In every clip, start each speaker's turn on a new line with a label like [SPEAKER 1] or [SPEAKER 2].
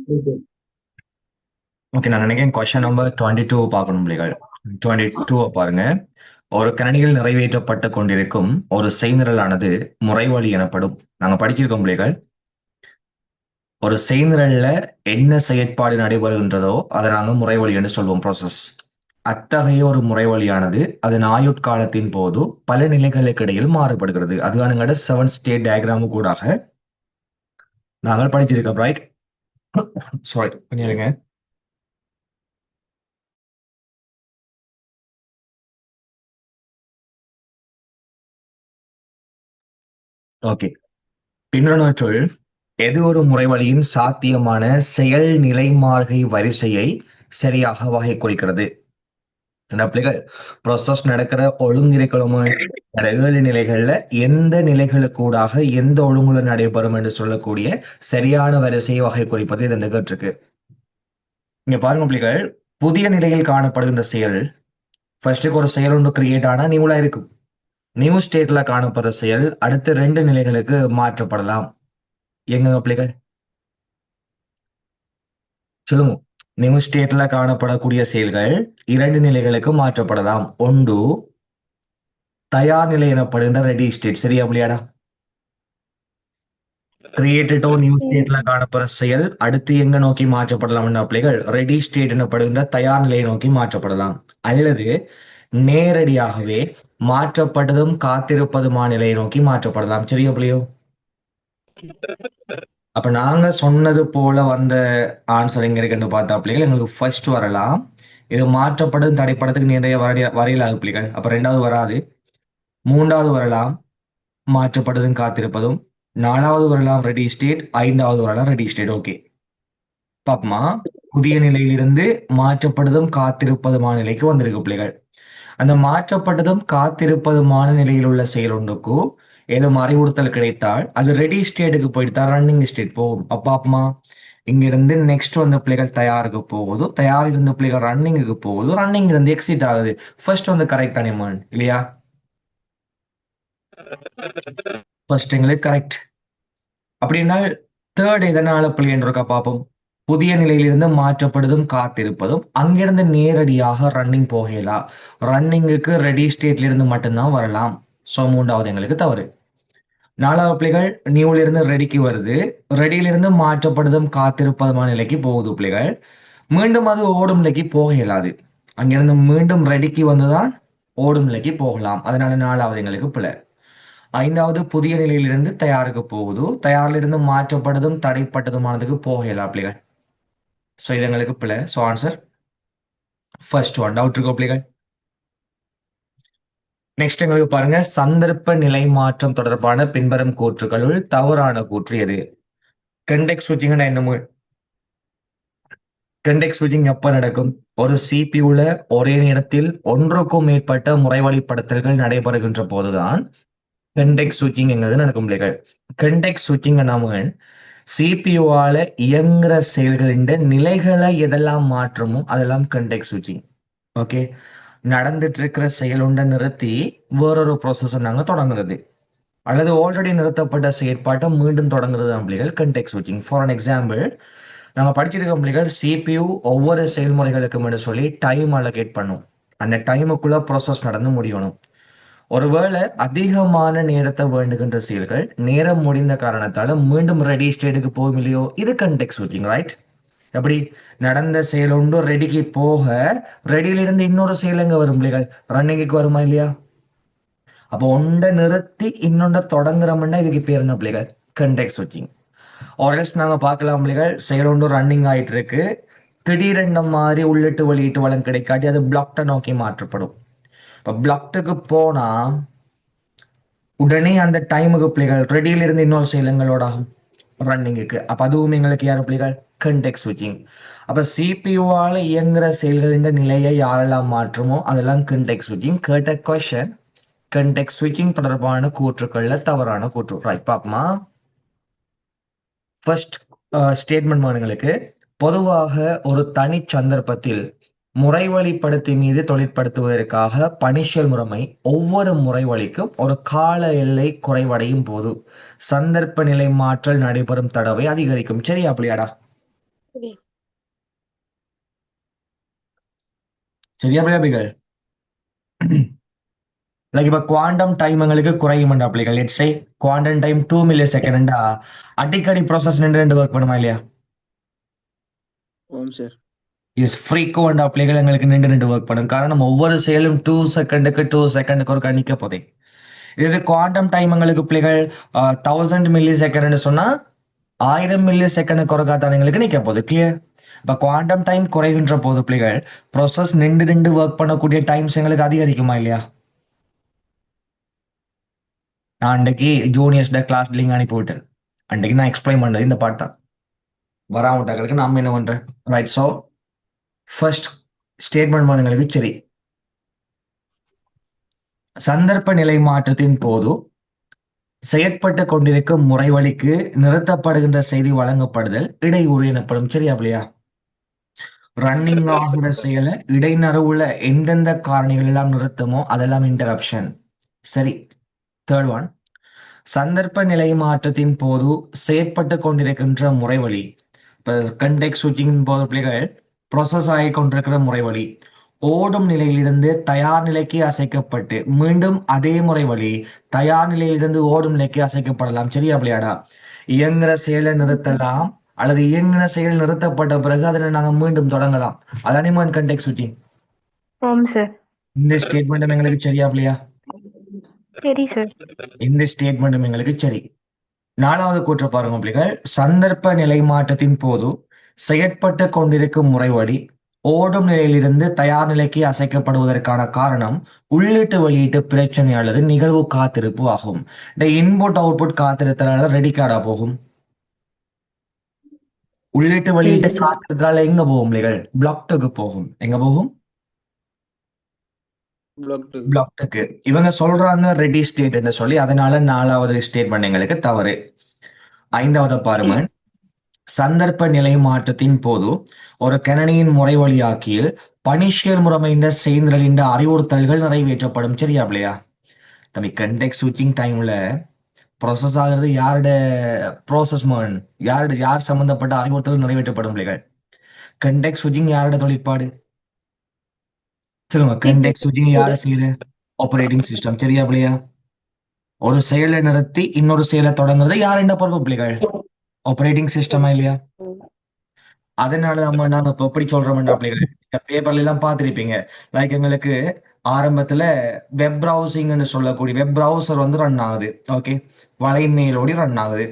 [SPEAKER 1] Okay, நான் நினைக்கிறேன் question number 22 பார்க்கணும் பிள்ளைகள். 22 பாருங்க. ஒரு கணினியில் நிறைவேற்றப்பட்டு கொண்டிருக்கும் ஒரு செய்நிரலானது முறைவழி எனப்படும். நாங்க படிச்சிருக்கோம் பிள்ளைகள். ஒரு செய்நிரல்ல என்ன செயற்பாடு நடைபெறுகின்றதோ அதை நாங்க முறைவழி என்று சொல்வோம், ப்ராசஸ். அத்தகைய ஒரு முறைவழியானது அதன் ஆயுட்காலத்தின் போது பல நிலைகளுக்கு இடையில் மாறுபடுகிறது. அதுவானுங்கட 7 ஸ்டேட் டயக்ராமு கூடாக நாங்கள் படிச்சிருக்கோம், ரைட்? சாரி பண்ணிடுங்க. ஓகே, பின்வருவற்றுள் எது ஒரு முறைவழியின் சாத்தியமான செயல் நிலைமார்கை வரிசையை சரியாக வகை குறிக்கிறது? என்ன பிள்ளைகள், ப்ராசஸ் நடக்கிற ஒழுங்கிற்குழும 7 நிலைகள்ல எந்த நிலைகளுக்கூடாக எந்த ஒழுங்குல நடைபெறும் என்று சொல்லக்கூடிய சரியான வரிசையை வகை குறிப்பது இது இந்த கேட்டிருக்கு. இங்க பாருங்க பிள்ளைகள், புதிய நிலையில் காணப்படுகின்ற செயல் ஃபர்ஸ்ட்டுக்கு ஒரு செயல் ஒன்று கிரியேட் ஆனா நியூலா இருக்கும். நியூ ஸ்டேட்ல காணப்படுற செயல் அடுத்த 2 நிலைகளுக்கு மாற்றப்படலாம். எங்க பிள்ளைகள் சொல்லுங்க. நியூ ஸ்டேட்ல காணப்படக்கூடிய செயல்கள் 2 நிலைகளுக்கு மாற்றப்படலாம். ஒன்று தயார் நிலை எனப்படுகின்ற ரெடி ஸ்டேட். சரியா பிள்ளையாடா? கிரியேட்டடோ நியூ ஸ்டேட்ல காணப்படுற செயல் அடுத்து எங்க நோக்கி மாற்றப்படலாம் பிள்ளைகள்? ரெடி ஸ்டேட் எனப்படுகின்ற தயார் நிலையை நோக்கி மாற்றப்படலாம். அல்லது நேரடியாகவே மாற்றப்பட்டதும் காத்திருப்பதுமான நிலையை நோக்கி மாற்றப்படலாம். சரியா பிள்ளையோ? அப்ப நாங்க சொன்னது போல வந்த ஆன்சர் எங்க இருக்குன்னு பார்த்தா பிள்ளைகள், எங்களுக்கு ஃபர்ஸ்ட் வரலாம். இது மாற்றப்படும் தடைப்படத்துக்கு நிறைய வரையலாது பிள்ளைகள். அப்ப 2வது வராது. 3வது வரலாம் மாற்றப்படுவதும் காத்திருப்பதும். 4வது வரலாம் ரெடி ஸ்டேட். 5வது வரலாம் ரெடி ஸ்டேட். ஓகே, பாப்பமா. புதிய நிலையிலிருந்து மாற்றப்படுவதும் காத்திருப்பதுமான நிலைக்கு வந்திருக்கு பிள்ளைகள். அந்த மாற்றப்பட்டதும் காத்திருப்பதுமான நிலையில் உள்ள செயல் ஒன்றுக்கு ஏதோ அறிவுறுத்தல் கிடைத்தால் அது ரெடி ஸ்டேட்டுக்கு போயிட்டு ரன்னிங் ஸ்டேட் போகும். அப்பாப்பமா, இங்க இருந்து நெக்ஸ்ட் வந்த பிள்ளைகள் தயாருக்கு போகுது, தயார் இருந்த பிள்ளைகள் ரன்னிங்குக்கு போகுது, ரன்னிங் இருந்து எக்ஸிட் ஆகுது. ஃபர்ஸ்ட் வந்து கரெக்ட் தானே மேன், இல்லையா? ஃபர்ஸ்ட் எங்களுக்கு கரெக்ட். அப்படின்னா தேர்ட் எதனால பிள்ளைன்னு இருக்கா பார்ப்போம். புதிய நிலையிலிருந்து மாற்றப்படுவதும் காத்திருப்பதும் அங்கிருந்து நேரடியாக ரன்னிங் போகலாம். ரன்னிங்குக்கு ரெடி ஸ்டேட்ல இருந்து மட்டும்தான் வரலாம். ஸோ 3வது எங்களுக்கு தவறு. 4வது பிள்ளைகள் நியூல இருந்து ரெடிக்கு வருது, ரெடியிலிருந்து மாற்றப்படுவதும் காத்திருப்பதுமான நிலைக்கு போகுது பிள்ளைகள். மீண்டும் அது ஓடும் நிலைக்கு போக இயலாது. அங்கிருந்து மீண்டும் ரெடிக்கு வந்துதான் ஓடும் நிலைக்கு போகலாம். அதனால 4வது எங்களுக்கு பிள்ளை. 5வது புதிய நிலையிலிருந்து தயாருக்கு போகுது, தயாரிலிருந்து மாற்றப்பட்டதும் தடைப்பட்டதுமானதுக்கு போக இயலா பிள்ளைகள். ஸோ இது எங்களுக்கு பிள்ளை. So answer first one. Doubt இருக்கோ பிள்ளைகள்? நெக்ஸ்ட் எங்களுக்கு பாருங்க, சந்தர்ப்ப நிலை மாற்றம் தொடர்பான பின்வரும் கூற்றுகளுள் தவறான கூற்று எது? கண்டெக்ஸ்ட் ஸ்விட்சிங் என்ன? கண்டெக்ஸ்ட் ஸ்விட்சிங் எப்ப நடக்கும்? ஒரு சிபியூல ஒரே நேரத்தில் ஒன்றுக்கும் மேற்பட்ட முறைவழிப்படுத்தல்கள் நடைபெறுகின்ற போதுதான் கண்டெக்ஸ்ட் ஸ்விட்சிங் என்கிறது நடக்கும் பிள்ளைகள். கண்டெக்ஸ்ட் ஸ்விட்சிங் நாம சிபியூவால இயங்குற செயல்களின் நிலைகளை எதெல்லாம் மாற்றமோ அதெல்லாம் கண்டெக்ஸ்ட் ஸ்விட்சிங். ஓகே, நடந்துட்டு இருக்கிற செயலுண்ட நிறுத்தி வேறொரு ப்ராசஸை நாங்க தொடங்குறது, அல்லது ஆல்ரெடி நிறுத்தப்பட்ட செயற்பாட்டை மீண்டும் தொடங்குறது தான் பிள்ளைகள் கண்டெக்ஸ்ட் ஸ்விட்சிங். ஃபார் அன் எக்ஸாம்பிள், நாங்க படிச்சிருக்க பிள்ளைகள் சிபியூ ஒவ்வொரு செயல்முறைகளுக்கும் என்று சொல்லி டைம் அலோகேட் பண்ணும். அந்த டைமுக்குள்ள ப்ராசஸ் நடந்து முடியணும். ஒருவேளை அதிகமான நேரத்தை வேண்டுகின்ற செயல்கள் நேரம் முடிந்த காரணத்தால மீண்டும் ரெடி ஸ்டேட்டுக்கு போகும் இல்லையோ, இது கண்டெக்ஸ்ட் ஸ்விட்சிங், ரைட்? எப்படி நடந்த செயல் ஒன்று ரெடிக்கு போக ரெடியில இருந்து இன்னொரு செயல் எங்க வரும் பிள்ளைகள்? ரன்னிங்குக்கு வருமா இல்லையா? அப்போ ஒன்றை நிறுத்தி இன்னொன்றை தொடங்குறோம்னா இதுக்கு பேர் என்ன பிள்ளைகள்? கண்டெக்ஸ்ட் ஸ்விட்சிங். ஆர்எல்ஸ் நாங்க பார்க்கலாம் பிள்ளைகள், செயல் ஒன்று ரன்னிங் ஆயிட்டு இருக்கு, திடீரென மாதிரி உள்ளிட்டு வெளியிட்டு வளம் கிடைக்காட்டி அது பிளாக்டை நோக்கி மாற்றப்படும். இப்ப பிளாக்டுக்கு போனா உடனே அந்த டைமுக்கு பிள்ளைகள் ரெடியில இருந்து இன்னொரு செயலங்களோட ஆகும் ரன்னிங்குக்கு. அப்ப அதுவும் எங்களுக்கு யாரு பிள்ளைகள்? கண்டெக்ஸ்ட் ஸ்விட்சிங். அப்ப சிபியூவால இயங்குற செயல்களின் நிலையை யாரெல்லாம் மாற்றுமோ அதெல்லாம் கண்டெக்ஸ்ட் ஸ்விட்சிங். கேட்ட கொஸ்டின் கண்டெக்ஸ்ட் ஸ்விட்சிங் தொடர்பான கூற்றுக்கள்ல தவறான கூற்று, ரைட்? பாப்போமா. ஃபர்ஸ்ட் ஸ்டேட்மெண்ட் மாணவர்களுக்கு, பொதுவாக ஒரு தனி சந்தர்ப்பத்தில் முறைவழிப்படுத்தி மீது தொழிற்படுத்துவதற்காக பணிஷல் முறைமை ஒவ்வொரு முறைவழிக்கும் ஒரு கால எல்லை குறைவடையும் போது சந்தர்ப்ப நிலை மாற்றல் நடைபெறும் தடவை அதிகரிக்கும். சரியா அப்படியாடா? சரியா பிள்ளைகள்? லைக் இப்ப குவாண்டம் டைம் எங்களுக்கு குறையும் பிள்ளைகள். Let's say quantum time 2 milli செகண்டா அடிக்கடி ப்ராசஸ் நின்று ஒர்க் பண்ணுமா இல்லையா?
[SPEAKER 2] ஓம் சார்.
[SPEAKER 1] இஸ் ஃப்ரீக்வெண்ட் பிள்ளைகள் எங்களுக்கு நின்று ஒர்க் பண்ணும். காரணம் ஒவ்வொரு செயலும் 2 செகண்டுக்கு 2 செகண்டுக்கு ஒரு கணிக்க போதே. இது குவாண்டம் டைம் எங்களுக்கு பிள்ளைகள் 1000 மில்லி செகண்ட் சொன்னா 1000 மில்லி செகண்ட் குறைக்காதான் எங்களுக்கு நிக்க போகுது. கிளியர்? இப்ப குவாண்டம் டைம் குறைகின்ற போது பிள்ளைகள் ப்ராசஸ் நின்று ஒர்க் பண்ணக்கூடிய டைம்ஸ் எங்களுக்கு அதிகரிக்குமா இல்லையா? நான் அன்றைக்கு ஜூனியர்ஸ்ட கிளாஸ் லிங்க் அனுப்பிவிட்டேன். அன்றைக்கு நான் எக்ஸ்பிளைன் பண்ணது இந்த பாட்டை வராமட்டாக்களுக்கு நாம என்ன பண்றேன்? ரைட். ஸோ ஃபர்ஸ்ட் ஸ்டேட்மெண்ட் பண்ணுங்களுக்கு சரி. சந்தர்ப்ப நிலை மாற்றத்தின் போது செயற்பட்டு கொண்டிருக்கும் முறைவழிக்கு நிறுத்தப்படுகின்ற செய்தி வழங்கப்படுதல் இடையூறு எனப்படும். சரியா இல்லையா? ரன்னிங் ஆகிற செயலை இடைநடுவுல எந்தெந்த காரணிகள் எல்லாம் நிறுத்துமோ அதெல்லாம் இன்டரப்ஷன். சரி. தேர்ட் ஒன், சந்தர்ப்ப நிலை மாற்றத்தின் போது செயற்பட்டு கொண்டிருக்கின்ற முறைவழி. இப்போ கண்டெக்ஸ்ட் ஸ்விட்சிங் போது பிள்ளைகள் ப்ராசஸ் ஆகி கொண்டிருக்கிற முறைவழி ஓடும் நிலையிலிருந்து தயார் நிலைக்கு அசைக்கப்பட்டு மீண்டும் அதே முறைவழி தயார் நிலையிலிருந்து ஓடும் நிலைக்கு அசைக்கப்படலாம். சரியா பிள்ளையாடா? இயங்குற செயலை நிறுத்தலாம் அல்லது இயங்குற செயல் நிறுத்தப்பட்ட பிறகு அதனை நாங்க மீண்டும் தொடங்கலாம். அதானே கண்டெக்ஸ்ட் ஸ்விட்சிங்.
[SPEAKER 3] ஆம் சார்.
[SPEAKER 1] இந்த ஸ்டேட்மெண்ட் எங்களுக்கு சரியா பிள்ளையா?
[SPEAKER 3] சரி சார்.
[SPEAKER 1] இந்த ஸ்டேட்மெண்ட் எங்களுக்கு சரி. நாலாவது கூற்று பாருங்க பிள்ளைகள். சந்தர்ப்ப நிலை மாற்றத்தின் போது செயற்பட்டு கொண்டிருக்கும் முறைவழி ஓடும் நிலையிலிருந்து தயார் நிலைக்கு அசைக்கப்படுவதற்கான காரணம் உள்ளீட்டு வெளியீட்டு பிரச்சனை அல்லது நிகழ்வு காத்திருப்பு ஆகும். இந்த இன்புட் அவுட்புட் காத்திருத்தலால ரெடி கார்டா போகும். உள்ளீட்டு வெளியீட்டு காத்திருத்தலால எங்க போகும் பிள்ளைகள்? பிளாக்டுக்கு போகும். எங்க போகும்? பிளாக்டுக்கு. இவங்க சொல்றாங்க ரெடி ஸ்டேட் என்று சொல்லி, அதனால நாலாவது ஸ்டேட்மெண்ட் எங்களுக்கு தவறு. ஐந்தாவது பாருங்க. சந்தர்ப்ப நிலை மாற்றத்தின் போது ஒரு கணனியின் முறைவழியாக்கியில் பணிஷியல் முறைமையின் செய்திகளின் அறிவுறுத்தல்கள் நிறைவேற்றப்படும். சரியா பிள்ளையா? தம்பி கண்டெக்ஸ்ட் ஸ்விட்சிங் டைம்ல ப்ராசஸ் ஆகிறது யாரோட ப்ராசஸ் யார் சம்பந்தப்பட்ட அறிவுறுத்தல் நிறைவேற்றப்படும் பிள்ளைகள்? கண்டெக்ஸ்ட் ஸ்விட்சிங் யாரோட தொழிற்பாடு? சொல்லுங்க. கண்டெக்ஸ்ட் ஸ்விட்சிங் யார செய்யற? Operating system. சரியா பிள்ளையா? ஒரு செயலை நிறுத்தி இன்னொரு செயலை தொடங்குறது யார் என்ன பொறுப்பு பிள்ளைகள்? ஆப்பரேட்டிங் சிஸ்டமா இல்லையா? அதனால நாம இப்ப எப்படி சொல்றோம்னா பிள்ளைகள், பேப்பர்ல எல்லாம் பார்த்திருப்பீங்க. லைக் எங்களுக்கு ஆரம்பத்துல வெப் ப்ரௌசிங்னு சொல்லக்கூடிய வெப் ப்ரௌசர் வந்து ரன் ஆகுது. ஓகே, வலையின் மேலோடி ரன் ஆகுது.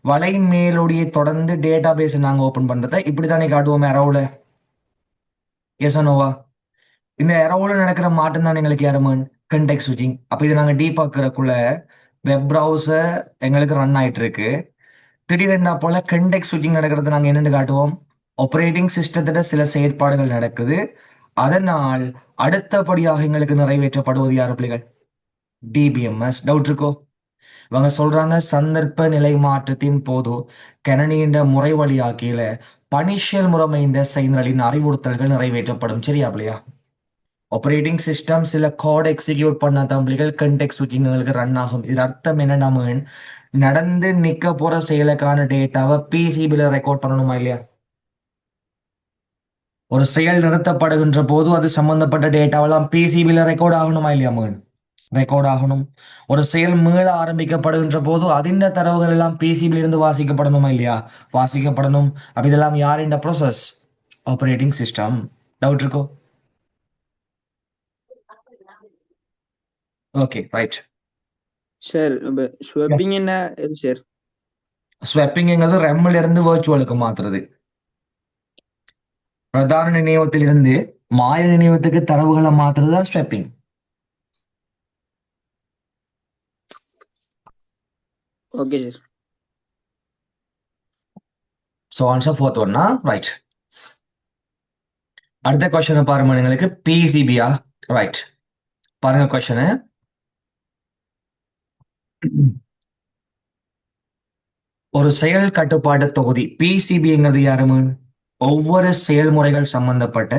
[SPEAKER 1] வலையின் மேலோடியை தொடர்ந்து டேட்டா பேஸ் நாங்க ஓபன் பண்றத இப்படித்தானே காட்டுவோம் எரவுல. எஸ் நோவா? இந்த எரவுல நடக்கிற மாற்றம் தான் எங்களுக்கு யாருமன் கண்டெக்ஸ்ட் ஸ்விட்சிங். அப்ப இதை நாங்க டீபாக்குறக்குள்ள வெப் ப்ரௌசர் எங்களுக்கு ரன் ஆயிட்டு இருக்கு. திடீரென்னா போல கண்டெக்ஸ்ட் ஸ்விட்சிங் நடக்கிறது நாங்க என்னன்னு காட்டுவோம்? ஆப்பரேட்டிங் சிஸ்டத்துல சில செயற்பாடுகள் நடக்குது. அதனால் அடுத்தபடியாக எங்களுக்கு நிறைவேற்றப்படுவது யாரு பிள்ளைகள்? டிபிஎம்எஸ். டவுட் இருக்கோ? இவங்க சொல்றாங்க சந்தர்ப்ப நிலை மாற்றத்தின் போது கணனியின் முறை வழியாக்கியில பணிஷியல் முறைமையின் செயல்களின் அறிவுறுத்தல்கள் நிறைவேற்றப்படும். சரியா பிள்ளையா? ஆப்பரேட்டிங் சிஸ்டம் சில கோட் எக்ஸிக்யூட் பண்ண தம்பிகள் கண்டெக்ஸ்ட் ஸ்விட்சிங்களுக்கு ரன் ஆகும். இது அர்த்தம் என்ன? நம்ம நடந்து நிக்க போற செயலுக்கான டேட்டாவை பிசிபில ரெக்கார்ட் பண்ணணுமா இல்லையா? ஒரு செயல் நிறுத்தப்படுகின்ற போது அது சம்பந்தப்பட்ட டேட்டாவெல்லாம் பிசிபில ரெக்கார்ட் ஆகணுமா இல்லையா? ரெக்கார்ட் ஆகணும். ஒரு செயல் மீள ஆரம்பிக்கப்படுகின்ற போது அதிண்ட தரவுகள் எல்லாம் பிசிபில இருந்து வாசிக்கப்படணுமா இல்லையா? வாசிக்கப்படணும். அப்ப இதெல்லாம் யார் இந்த ப்ராசஸ்? Operating system. டவுட் இருக்கோ? Okay, right.
[SPEAKER 2] சார் ஸ்வாப்பிங் என்ன எது சார்?
[SPEAKER 1] ஸ்வாப்பிங்கிறது ரெம்ல இருந்து வர்ச்சுவலுக்கு மாத்துறது. பிரதான நினைவகத்திலிருந்து மாய நினைவகத்துக்கு தரவுகளை மாத்துறது தான் swapping.
[SPEAKER 2] Okay sir.
[SPEAKER 1] So answer fourth ஒன்னா ரைட். அடுத்த கொஸ்டின் பாருங்க எங்களுக்கு பிசிபியா? ரைட். பாருங்க கொஸ்டின். ஒரு செயல் கட்டுப்பாட்டு தொகுதி பிசிபிங்கிறது யாருமே? ஒவ்வொரு செயல்முறைகள் சம்பந்தப்பட்ட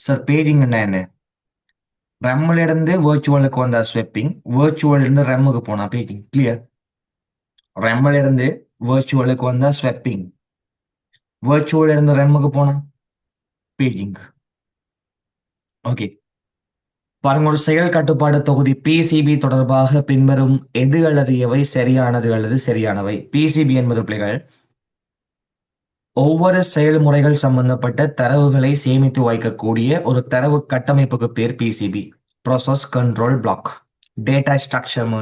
[SPEAKER 1] சார் பேஜிங் என்ன? ரெம்ல இருந்து வர்ச்சுவலுக்கு வந்தா ஸ்வெப்பிங், வர்ச்சுவல் இருந்து ரெம்முக்கு போனா பேஜிங். கிளியர்? ரெம்ல இருந்து வர்ச்சுவலுக்கு வந்தா ஸ்வெப்பிங், virtual இருந்து REM-க்கு போனா பேஜிங். ஓகே, பாருங்க, ஒரு செயல் கட்டுப்பாடு தொகுதி PCB தொடர்பாக பின்வரும் எது அல்லது எவை சரியானது அல்லது சரியானவை? PCB என்பது பிள்ளைகள் ஒவ்வொரு செயல்முறைகள் சம்பந்தப்பட்ட தரவுகளை சேமித்து வைக்கக்கூடிய ஒரு தரவு கட்டமைப்புக்கு பேர் PCB, process control block. Data structure.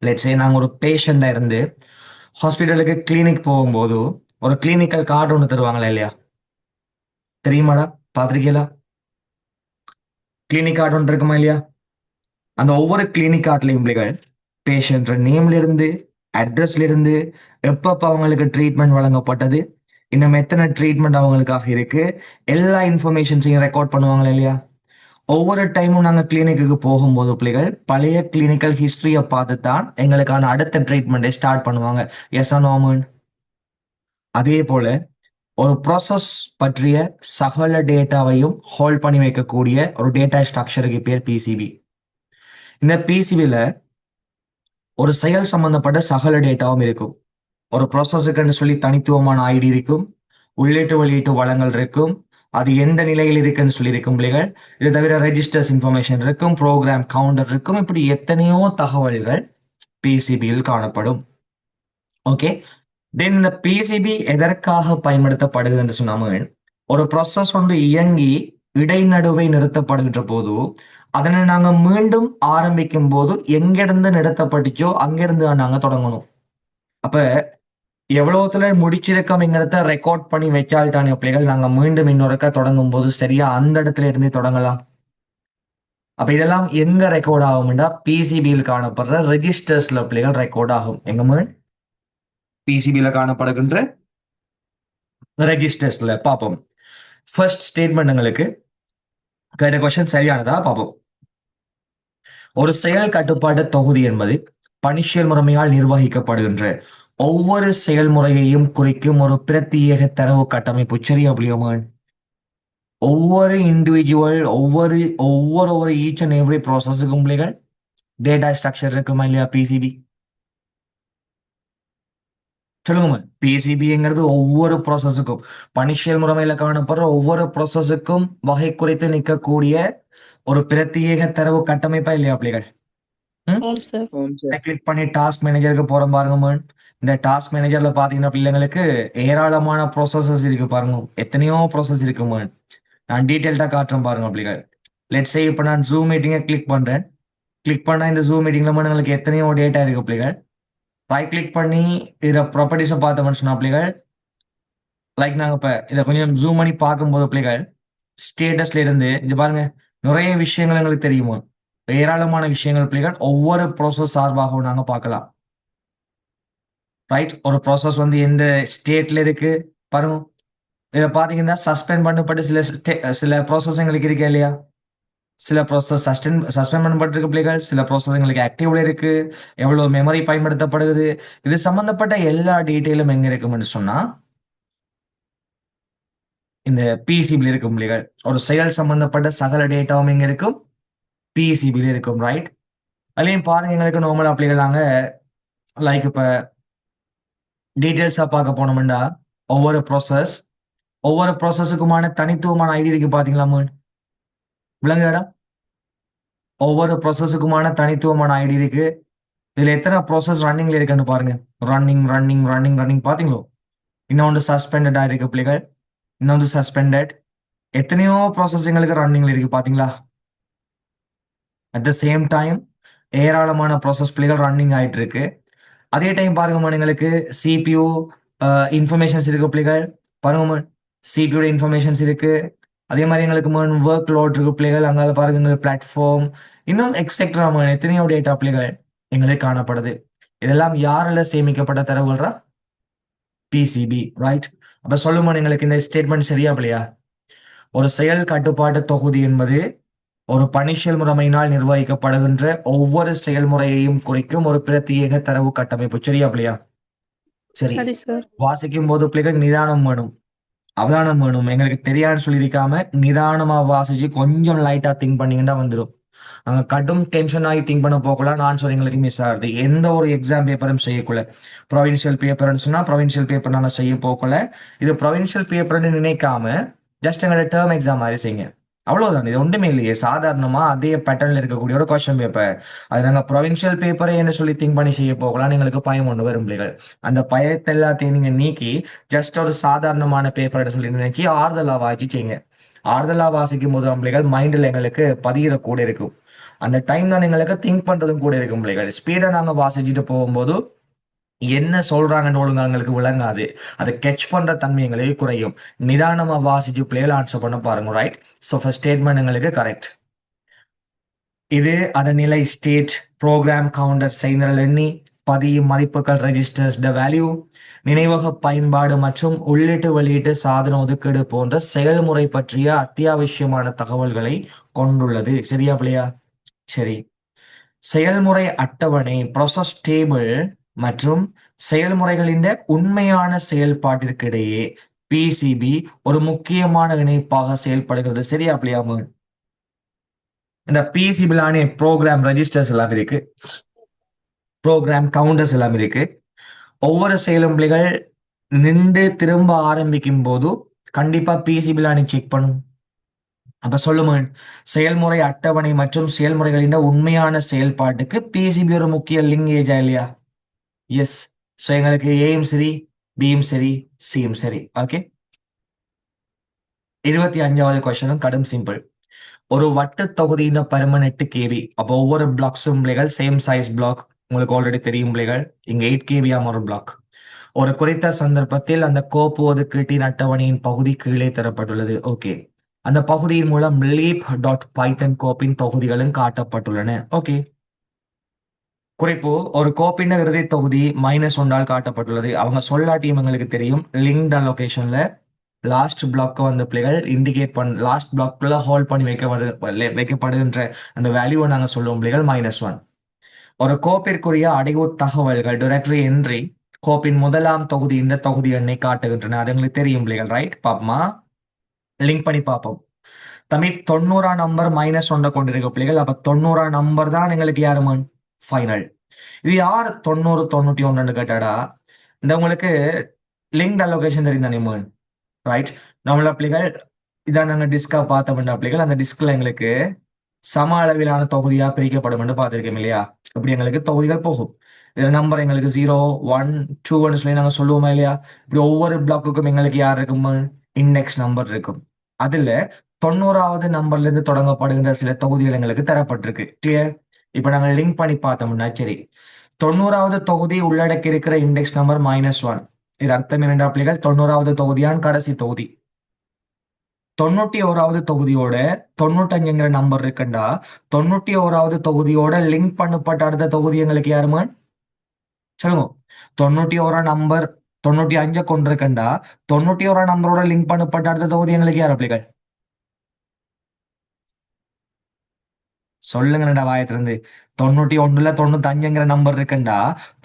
[SPEAKER 1] Let's say நாங்கள் ஒரு பேஷண்டா இருந்து ஹாஸ்பிட்டலுக்கு கிளினிக் போகும்போது ஒரு கிளினிக்கல் கார்டு ஒன்று தருவாங்களா இல்லையா? தெரியுமாடா? பார்த்துருக்கீங்களா? கிளினிக் கார்டு ஒன்று இருக்குமா இல்லையா? அந்த ஒவ்வொரு கிளினிக் கார்ட்லையும் பிள்ளைகள் பேஷண்ட் நேம்ல இருந்து, அட்ரஸ்ல இருந்து, எப்பப்ப அவங்களுக்கு ட்ரீட்மெண்ட் வழங்கப்பட்டது, இன்னும் எத்தனை ட்ரீட்மெண்ட் அவங்களுக்காக இருக்கு, எல்லா இன்ஃபர்மேஷன்ஸையும் ரெக்கார்ட் பண்ணுவாங்களா இல்லையா? ஒவ்வொரு டைமும் நாங்கள் கிளினிக்கு போகும்போது பிள்ளைகள் பழைய கிளினிக்கல் ஹிஸ்டரியை பார்த்து தான் எங்களுக்கான அடுத்த ட்ரீட்மெண்ட்டை ஸ்டார்ட் பண்ணுவாங்க. எஸ் ஆர் நோமன்? அதே போல ஒரு ப்ராசஸ் பற்றிய சகல டேட்டாவையும் ஹோல்ட் பண்ணி வைக்கக்கூடிய ஒரு டேட்டா ஸ்ட்ரக்சருக்கு பேர் PCB. இந்த PCBல ஒரு செயல் சம்பந்தப்பட்ட சகல டேட்டாவும் இருக்கும். ஒரு ப்ராசஸுக்குன்னு சொல்லி தனித்துவமான ஐடி இருக்கும், உள்ளீட்டு வெளியீட்டு வளங்கள் இருக்கும், அது எந்த நிலையில் இருக்குன்னு சொல்லி இருக்கும் பிள்ளைகள். இது தவிர ரெஜிஸ்டர்ஸ் இன்ஃபர்மேஷன் இருக்கும், ப்ரோக்ராம் கவுண்டர் இருக்கும், இப்படி எத்தனையோ தகவல்கள் PCBயில் காணப்படும். ஓகே, தென் இந்த PCB எதற்காக பயன்படுத்தப்படுகிறது என்று சொன்னாமல், ஒரு ப்ராசஸ் ஒன்று இயங்கி இடைநடுவை நிறுத்தப்படுகின்ற போது அதனை நாங்க மீண்டும் ஆரம்பிக்கும் போது எங்கிருந்து நிறுத்தப்பட்டுச்சோ அங்கிருந்து நாங்க தொடங்கணும். அப்ப எவ்வளவுத்துல முடிச்சிருக்கோம்ங்கிறத ரெக்கார்ட் பண்ணி வச்சால் தானே பிள்ளைகள் நாங்க மீண்டும் இன்னொருக்கா தொடங்கும் போது சரியா அந்த இடத்துல இருந்து தொடங்கலாம். அப்ப இதெல்லாம் எங்க ரெக்கார்ட் ஆகும்னா PCBயில் காணப்படுற ரெஜிஸ்டர்ஸ்ல பிள்ளைகள் ரெக்கார்ட் ஆகும். எங்க PCBயில் காணப்படுகின்ற ரெஜிஸ்டர்ஸ்ல பார்ப்போம். ஃபர்ஸ்ட் ஸ்டேட்மெண்ட்ங்களுக்கு கேட்ட கொஸ்டின் சரியானதா பார்ப்போம். ஒரு செயல் கட்டுப்பாட்டு தொகுதி என்பது பணிச்செயல் முறைமையால் நிர்வகிக்கப்படுகின்ற ஒவ்வொரு செயல்முறையையும் குறிக்கும் ஒரு பிரத்யேக தரவு கட்டமைப்பு. சரியா புரியுமான்? ஒவ்வொரு இண்டிவிஜுவல் ஒவ்வொரு ஈச் அண்ட் எவ்ரி ப்ராசஸுக்கும் பிள்ளைகள் டேட்டா ஸ்ட்ரக்சர் இருக்குமா இல்லையா? PCB சொல்லுங்க. PCBங்கிறது ஒவ்வொரு ப்ராசஸுக்கும் பணிச்செயல் முறைமையில காணப்படுற ஒவ்வொரு ப்ராசஸுக்கும் வகை குறித்து நிற்கக்கூடிய ஒரு பிரத்யேக தரவு கட்டமைப்பா இல்லையா பிள்ளைகள்?
[SPEAKER 4] ஆம் சார்.
[SPEAKER 1] கிளிக் பண்ணி டாஸ்க் மேனேஜருக்கு போறோம் பாருங்க. இந்த டாஸ்க் மேனேஜர்ல பாத்தீங்கன்னா பிள்ளைங்களுக்கு ஏராளமான ப்ராசஸஸ் இருக்கு பாருங்க, எத்தனையோ ப்ராசஸ் இருக்கு. நான் டீட்டெயில்டா காட்டுறேன் பாருங்க பிள்ளைகள். லெட்ஸ் சே இப்போ நான் ஜூம் மீட்டிங்கை கிளிக் பண்றேன். கிளிக் பண்ணா இந்த ஜூம் மீட்டிங்ல உங்களுக்கு எத்தனையோ டேட்டா இருக்கு பிள்ளைகள். ரைட் கிளிக் பண்ணி இதில் ப்ராப்பர்ட்டிஸை பார்த்தோம்னு சொன்னா பிள்ளைகள், லைக் நாங்கள் இப்போ இதை கொஞ்சம் ஜூம் பண்ணி பார்க்கும்போது பிள்ளைகள் ஸ்டேட்டஸ்ல இருந்து இங்க பாருங்க நிறைய விஷயங்கள் எங்களுக்கு தெரியுமா? ஏராளமான விஷயங்கள் பிள்ளைகள் ஒவ்வொரு ப்ராசஸ் சார்பாகவும் நாங்க பார்க்கலாம். ரைட், ஒரு ப்ராசஸ் வந்து எந்த ஸ்டேட்ல இருக்கு பாருங்க. இதை பார்த்தீங்கன்னா சஸ்பெண்ட் பண்ணப்பட்டு சில ப்ராசஸ் எங்களுக்கு இருக்கா இல்லையா? சில ப்ராசஸ் சஸ்பெண்ட் பண்ணப்பட்டிருக்கு பிள்ளைகள், சில ப்ராசஸ் எங்களுக்கு ஆக்டிவ்ல இருக்கு, எவ்வளவு மெமரி பயன்படுத்தப்படுது, இது சம்பந்தப்பட்ட எல்லா டீட்டெயிலும் எங்க இருக்கும்னு சொன்னா இந்த PCBல இருக்கும் பிள்ளைகள். ஒரு செயல் சம்பந்தப்பட்ட சகல டேட்டாவும் எங்க இருக்கும்? PCBல இருக்கும். ரைட், அதுலயும் பாருங்க எங்களுக்கு நார்மலா பிள்ளைகள் நாங்க லைக் இப்ப டீட்டெயில்ஸா பார்க்க போனோம்னா ஒவ்வொரு ப்ராசஸுக்குமான தனித்துவமான ஐடி இருக்கு பாத்தீங்களா? விளங்குதாடா? ஒவ்வொரு ப்ராசஸுக்குமான தனித்துவமான ஐடி இருக்கு. இதுல எத்தனை ப்ராசஸ் ரன்னிங்ல இருக்குன்னு பாருங்க. ரன்னிங் பாத்தீங்களோ? இன்னொன்று சஸ்பெண்டட் இருக்கு பிள்ளைகள், இன்னொன்று சஸ்பெண்டட். எத்தனையோ ப்ராசஸ் எங்களுக்கு ரன்னிங்ல இருக்கு பாத்தீங்களா? அட் த சேம் டைம் ஏராளமான ப்ராசஸ் பிள்ளைகள் ரன்னிங் ஆயிட்டு இருக்கு. அதே டைம் பாருங்க எங்களுக்கு CPU இன்ஃபர்மேஷன்ஸ் இருக்கு பிள்ளைகள். பாருங்க CPU இன்ஃபர்மேஷன்ஸ் இருக்கு. அதே மாதிரி எங்களுக்கு ஒர்க் லோட் இருக்கு பிள்ளைகள். அங்கே பாருங்க எங்களுக்கு பிளாட்ஃபார்ம், இன்னும் எக்ஸெட்ரா எத்தனையோ டேட்டா பிள்ளைகள் எங்களுக்கு காணப்படுது. இதெல்லாம் யாரால சேமிக்கப்பட்ட தரவுகள்ரா? PCB. ரைட், அப்ப சொல்லுமா எங்களுக்கு இந்த ஸ்டேட்மெண்ட் சரியா பிள்ளையா? ஒரு செயல் கட்டுப்பாட்டு தொகுதி என்பது ஒரு பணிச்செயல் முறைமையினால் நிர்வகிக்கப்படுகின்ற ஒவ்வொரு செயல்முறையையும் குறிக்கும் ஒரு பிரத்யேக தரவு கட்டமைப்பு. சரியா பிள்ளையா? சரி,
[SPEAKER 4] சரி சார்.
[SPEAKER 1] வாசிக்கும் போது பிள்ளைகள் நிதானம் வேணும், அவதானம் வேணும். எங்களுக்கு தெரியாதுன்னு சொல்லியிருக்காம நிதானமா வாசிச்சு கொஞ்சம் லைட்டா திங்க் பண்ணீங்கன்னா வந்துடும். கடும் டென்ஷன் ஆகி திங்க் பண்ண போகலாம் நான் எங்களுக்கு மிஸ் ஆகுது. எந்த ஒரு எக்ஸாம் பேப்பரும் செய்யக்குள்ள ப்ரொவின்ஷியல் பேப்பர்னு சொன்னா ப்ரொவின்ஷியல் பேப்பர் நாங்கள் செய்ய போகல. இது ப்ரொவின்ஷியல் பேப்பர்னு நினைக்காம ஜஸ்ட் எங்களோட டேர்ம் எக்ஸாம் மாதிரி செய்யுங்க. அவ்வளவுதான். இது ஒன்றுமே இல்லையே. சாதாரணமா அதே பேட்டர்ன்ல இருக்கக்கூடிய ஒரு கொஸ்டின் பேப்பர். அது நாங்கள் ப்ரொவின்ஷியல் பேப்பரை என்ன சொல்லி திங்க் பண்ணி செய்ய போகலாம். எங்களுக்கு பயம் ஒன்று வரும் பிள்ளைகள். அந்த பயத்தை எல்லாத்தையும் நீங்க நீக்கி ஜஸ்ட் ஒரு சாதாரணமான பேப்பர் சொல்லி நினைச்சு ஆறுதலா வாய்ச்சி செய்யுங்க. ஆறுதலா வாசிக்கும் போது பிள்ளைகள் மைண்டில் எங்களுக்கு பதிகிற கூட இருக்கும். அந்த டைம் தான் எங்களுக்கு திங்க் பண்றதும் கூட இருக்கும் பிள்ளைகள். ஸ்பீடா நாங்க வாசிச்சுட்டு போகும்போது என்ன சொல்றாங்கன்னு ஒழுங்கா எங்களுக்கு விளங்காது. அதை கேட்ச் பண்ற தன்மை எங்களுக்கு குறையும். நிதானமா வாசிச்சு பிள்ளைகள் ஆன்சர் பண்ண பாருங்க. ரைட். ஸோ ஃபர்ஸ்ட் ஸ்டேட்மெண்ட் எங்களுக்கு கரெக்ட். இது அதன் நிலை ஸ்டேட் ப்ரோக்ராம் கவுண்டர் செய்தல் எண்ணி பதியும் மதிப்புகள் ரெஜிஸ்டர்ஸ் த வேல்யூ நினைவக பயன்பாடு மற்றும் உள்ளீட்டு வெளியீட்டு சாதன ஒதுக்கீடு போன்ற செயல்முறை பற்றிய அத்தியாவசியமான தகவல்களை கொண்டுள்ளது. சரியா பிள்ளையா? சரி. செயல்முறை அட்டவணை ப்ராசஸ் டேபிள் மற்றும் செயல்முறைகளின் உண்மையான செயல்பாட்டிற்கு இடையே பிசிபி ஒரு முக்கியமான இணைப்பாக செயல்படுகிறது. சரியா பிள்ளையா? இந்த பிசிபிளான ப்ரோக்ராம் ரெஜிஸ்டர்ஸ் எல்லாம் இருக்கு, ப்ரோக்ராம் கவுண்டர்ஸ் எல்லாம் இருக்கு. ஒவ்வொரு செயலும் பிள்ளைகள் நின்று திரும்ப ஆரம்பிக்கும் போது கண்டிப்பா பிசிபிளானி செக் பண்ணும். அப்ப சொல்லுங்க, செயல்முறை அட்டவணை மற்றும் செயல்முறைகளின் உண்மையான செயல்பாட்டுக்கு பிசிபி ஒரு முக்கிய லிங்கேஜா இல்லையா? எஸ். ஸோ எங்களுக்கு ஏயும் சரி, பியும் சரி, சியும் சரி. ஓகே. 25வது கொஸ்டினும் கடும் சிம்பிள். ஒரு வட்டு தொகுதியின் பருமன் 8 KB. அப்போ ஒவ்வொரு பிளாக்ஸும் பிள்ளைகள் சேம் சைஸ் பிளாக். உங்களுக்கு ஆல்ரெடி தெரியும் பிள்ளைகள், இங்க 8 KB ஒரு பிளாக். ஒரு குறித்த சந்தர்ப்பத்தில் அந்த கோப்பு ஒதுக்கீட்டின் அட்டவணையின் பகுதி கீழே தரப்பட்டுள்ளது. ஓகே. அந்த பகுதியின் மூலம் leap.python கோப்பின் தொகுதிகளும் காட்டப்பட்டுள்ளன. ஓகே. குறிப்பு, ஒரு கோப்பின் இறுதி தொகுதி -1 காட்டப்பட்டுள்ளது. அவங்க சொல்லாட்டியும் எங்களுக்கு தெரியும். லிங்க்ட் லொகேஷன்ல லாஸ்ட் பிளாக் வந்து பிள்ளைகள் இண்டிகேட் லாஸ்ட் பிளாக்ல ஹோல்ட் பண்ணி வைக்கப்படுகின்ற அந்த வேல்யூவை நாங்க சொல்லுவோம் பிள்ளைகள் -1. ஒரு கோப்பிற்குரிய அடைவு தகவல்கள் டைரக்டரி என்ட்ரி கோப்பின் முதலாம் தொகுதி இந்த தொகுதி எண்ணை காட்டுகின்றன. அது எங்களுக்கு தெரியும் பிள்ளைகள். ரைட். பாப்போமா? லிங்க் பண்ணி பார்ப்போம். தமிழ் 90ஆம் நம்பர் -1 கொண்டிருக்க பிள்ளைகள். அப்ப 90ஆம் நம்பர் தான் எங்களுக்கு யாருமா ஃபைனல். இது யார் 90 91 கேட்டாடா, இந்த உங்களுக்கு லிங்க் அலோகேஷன் தெரியும் தானே? ரைட். நம்மள பிள்ளைகள் இதான் நாங்க டிஸ்கா பார்த்தோம்னா பிள்ளைகள், அந்த டிஸ்க்ல எங்களுக்கு சம அளவிலான தொகுதியா பிரிக்கப்படும் என்று பார்த்திருக்கோம் இல்லையா? இப்படி எங்களுக்கு தொகுதிகள் போகும். இதுல நம்பர் எங்களுக்கு 0 1 2 சொல்லி நாங்க சொல்லுவோமா இல்லையா? இப்படி ஒவ்வொரு பிளாக்குக்கும் எங்களுக்கு யார் இருக்கும்? இண்டெக்ஸ் நம்பர் இருக்கும். அதுல 90வது நம்பர்ல இருந்து தொடங்கப்படுகின்ற சில தொகுதிகள் எங்களுக்கு தரப்பட்டிருக்கு. கிளியர்? இப்ப நாங்க லிங்க் பண்ணி பார்த்தோம்னா சரி, 90வது தொகுதி உள்ளடக்கி இருக்கிற இண்டெக்ஸ் நம்பர் -1. இது அர்த்தம் என்னென்றா பிள்ளைகள், 90வது தொகுதியான் கடைசி தொகுதி. 91வது தொகுதியோட 95ங்கிற நம்பர் இருக்குண்டா 91வது தொகுதியோட லிங்க் பண்ணப்பட்ட அடுத்த தொகுதி எங்களுக்கு யாருமா சொல்லுங்க? 91ஆம் நம்பர் 95 கொண்டிருக்கண்டா 91ஆம் நம்பரோட லிங்க் பண்ணப்பட்ட அடுத்த தொகுதி எங்களுக்கு யார் பிள்ளைகள்? சொல்லுங்கடா வாயத்திலிருந்து. 91ல 95ங்கிற நம்பர் இருக்குண்டா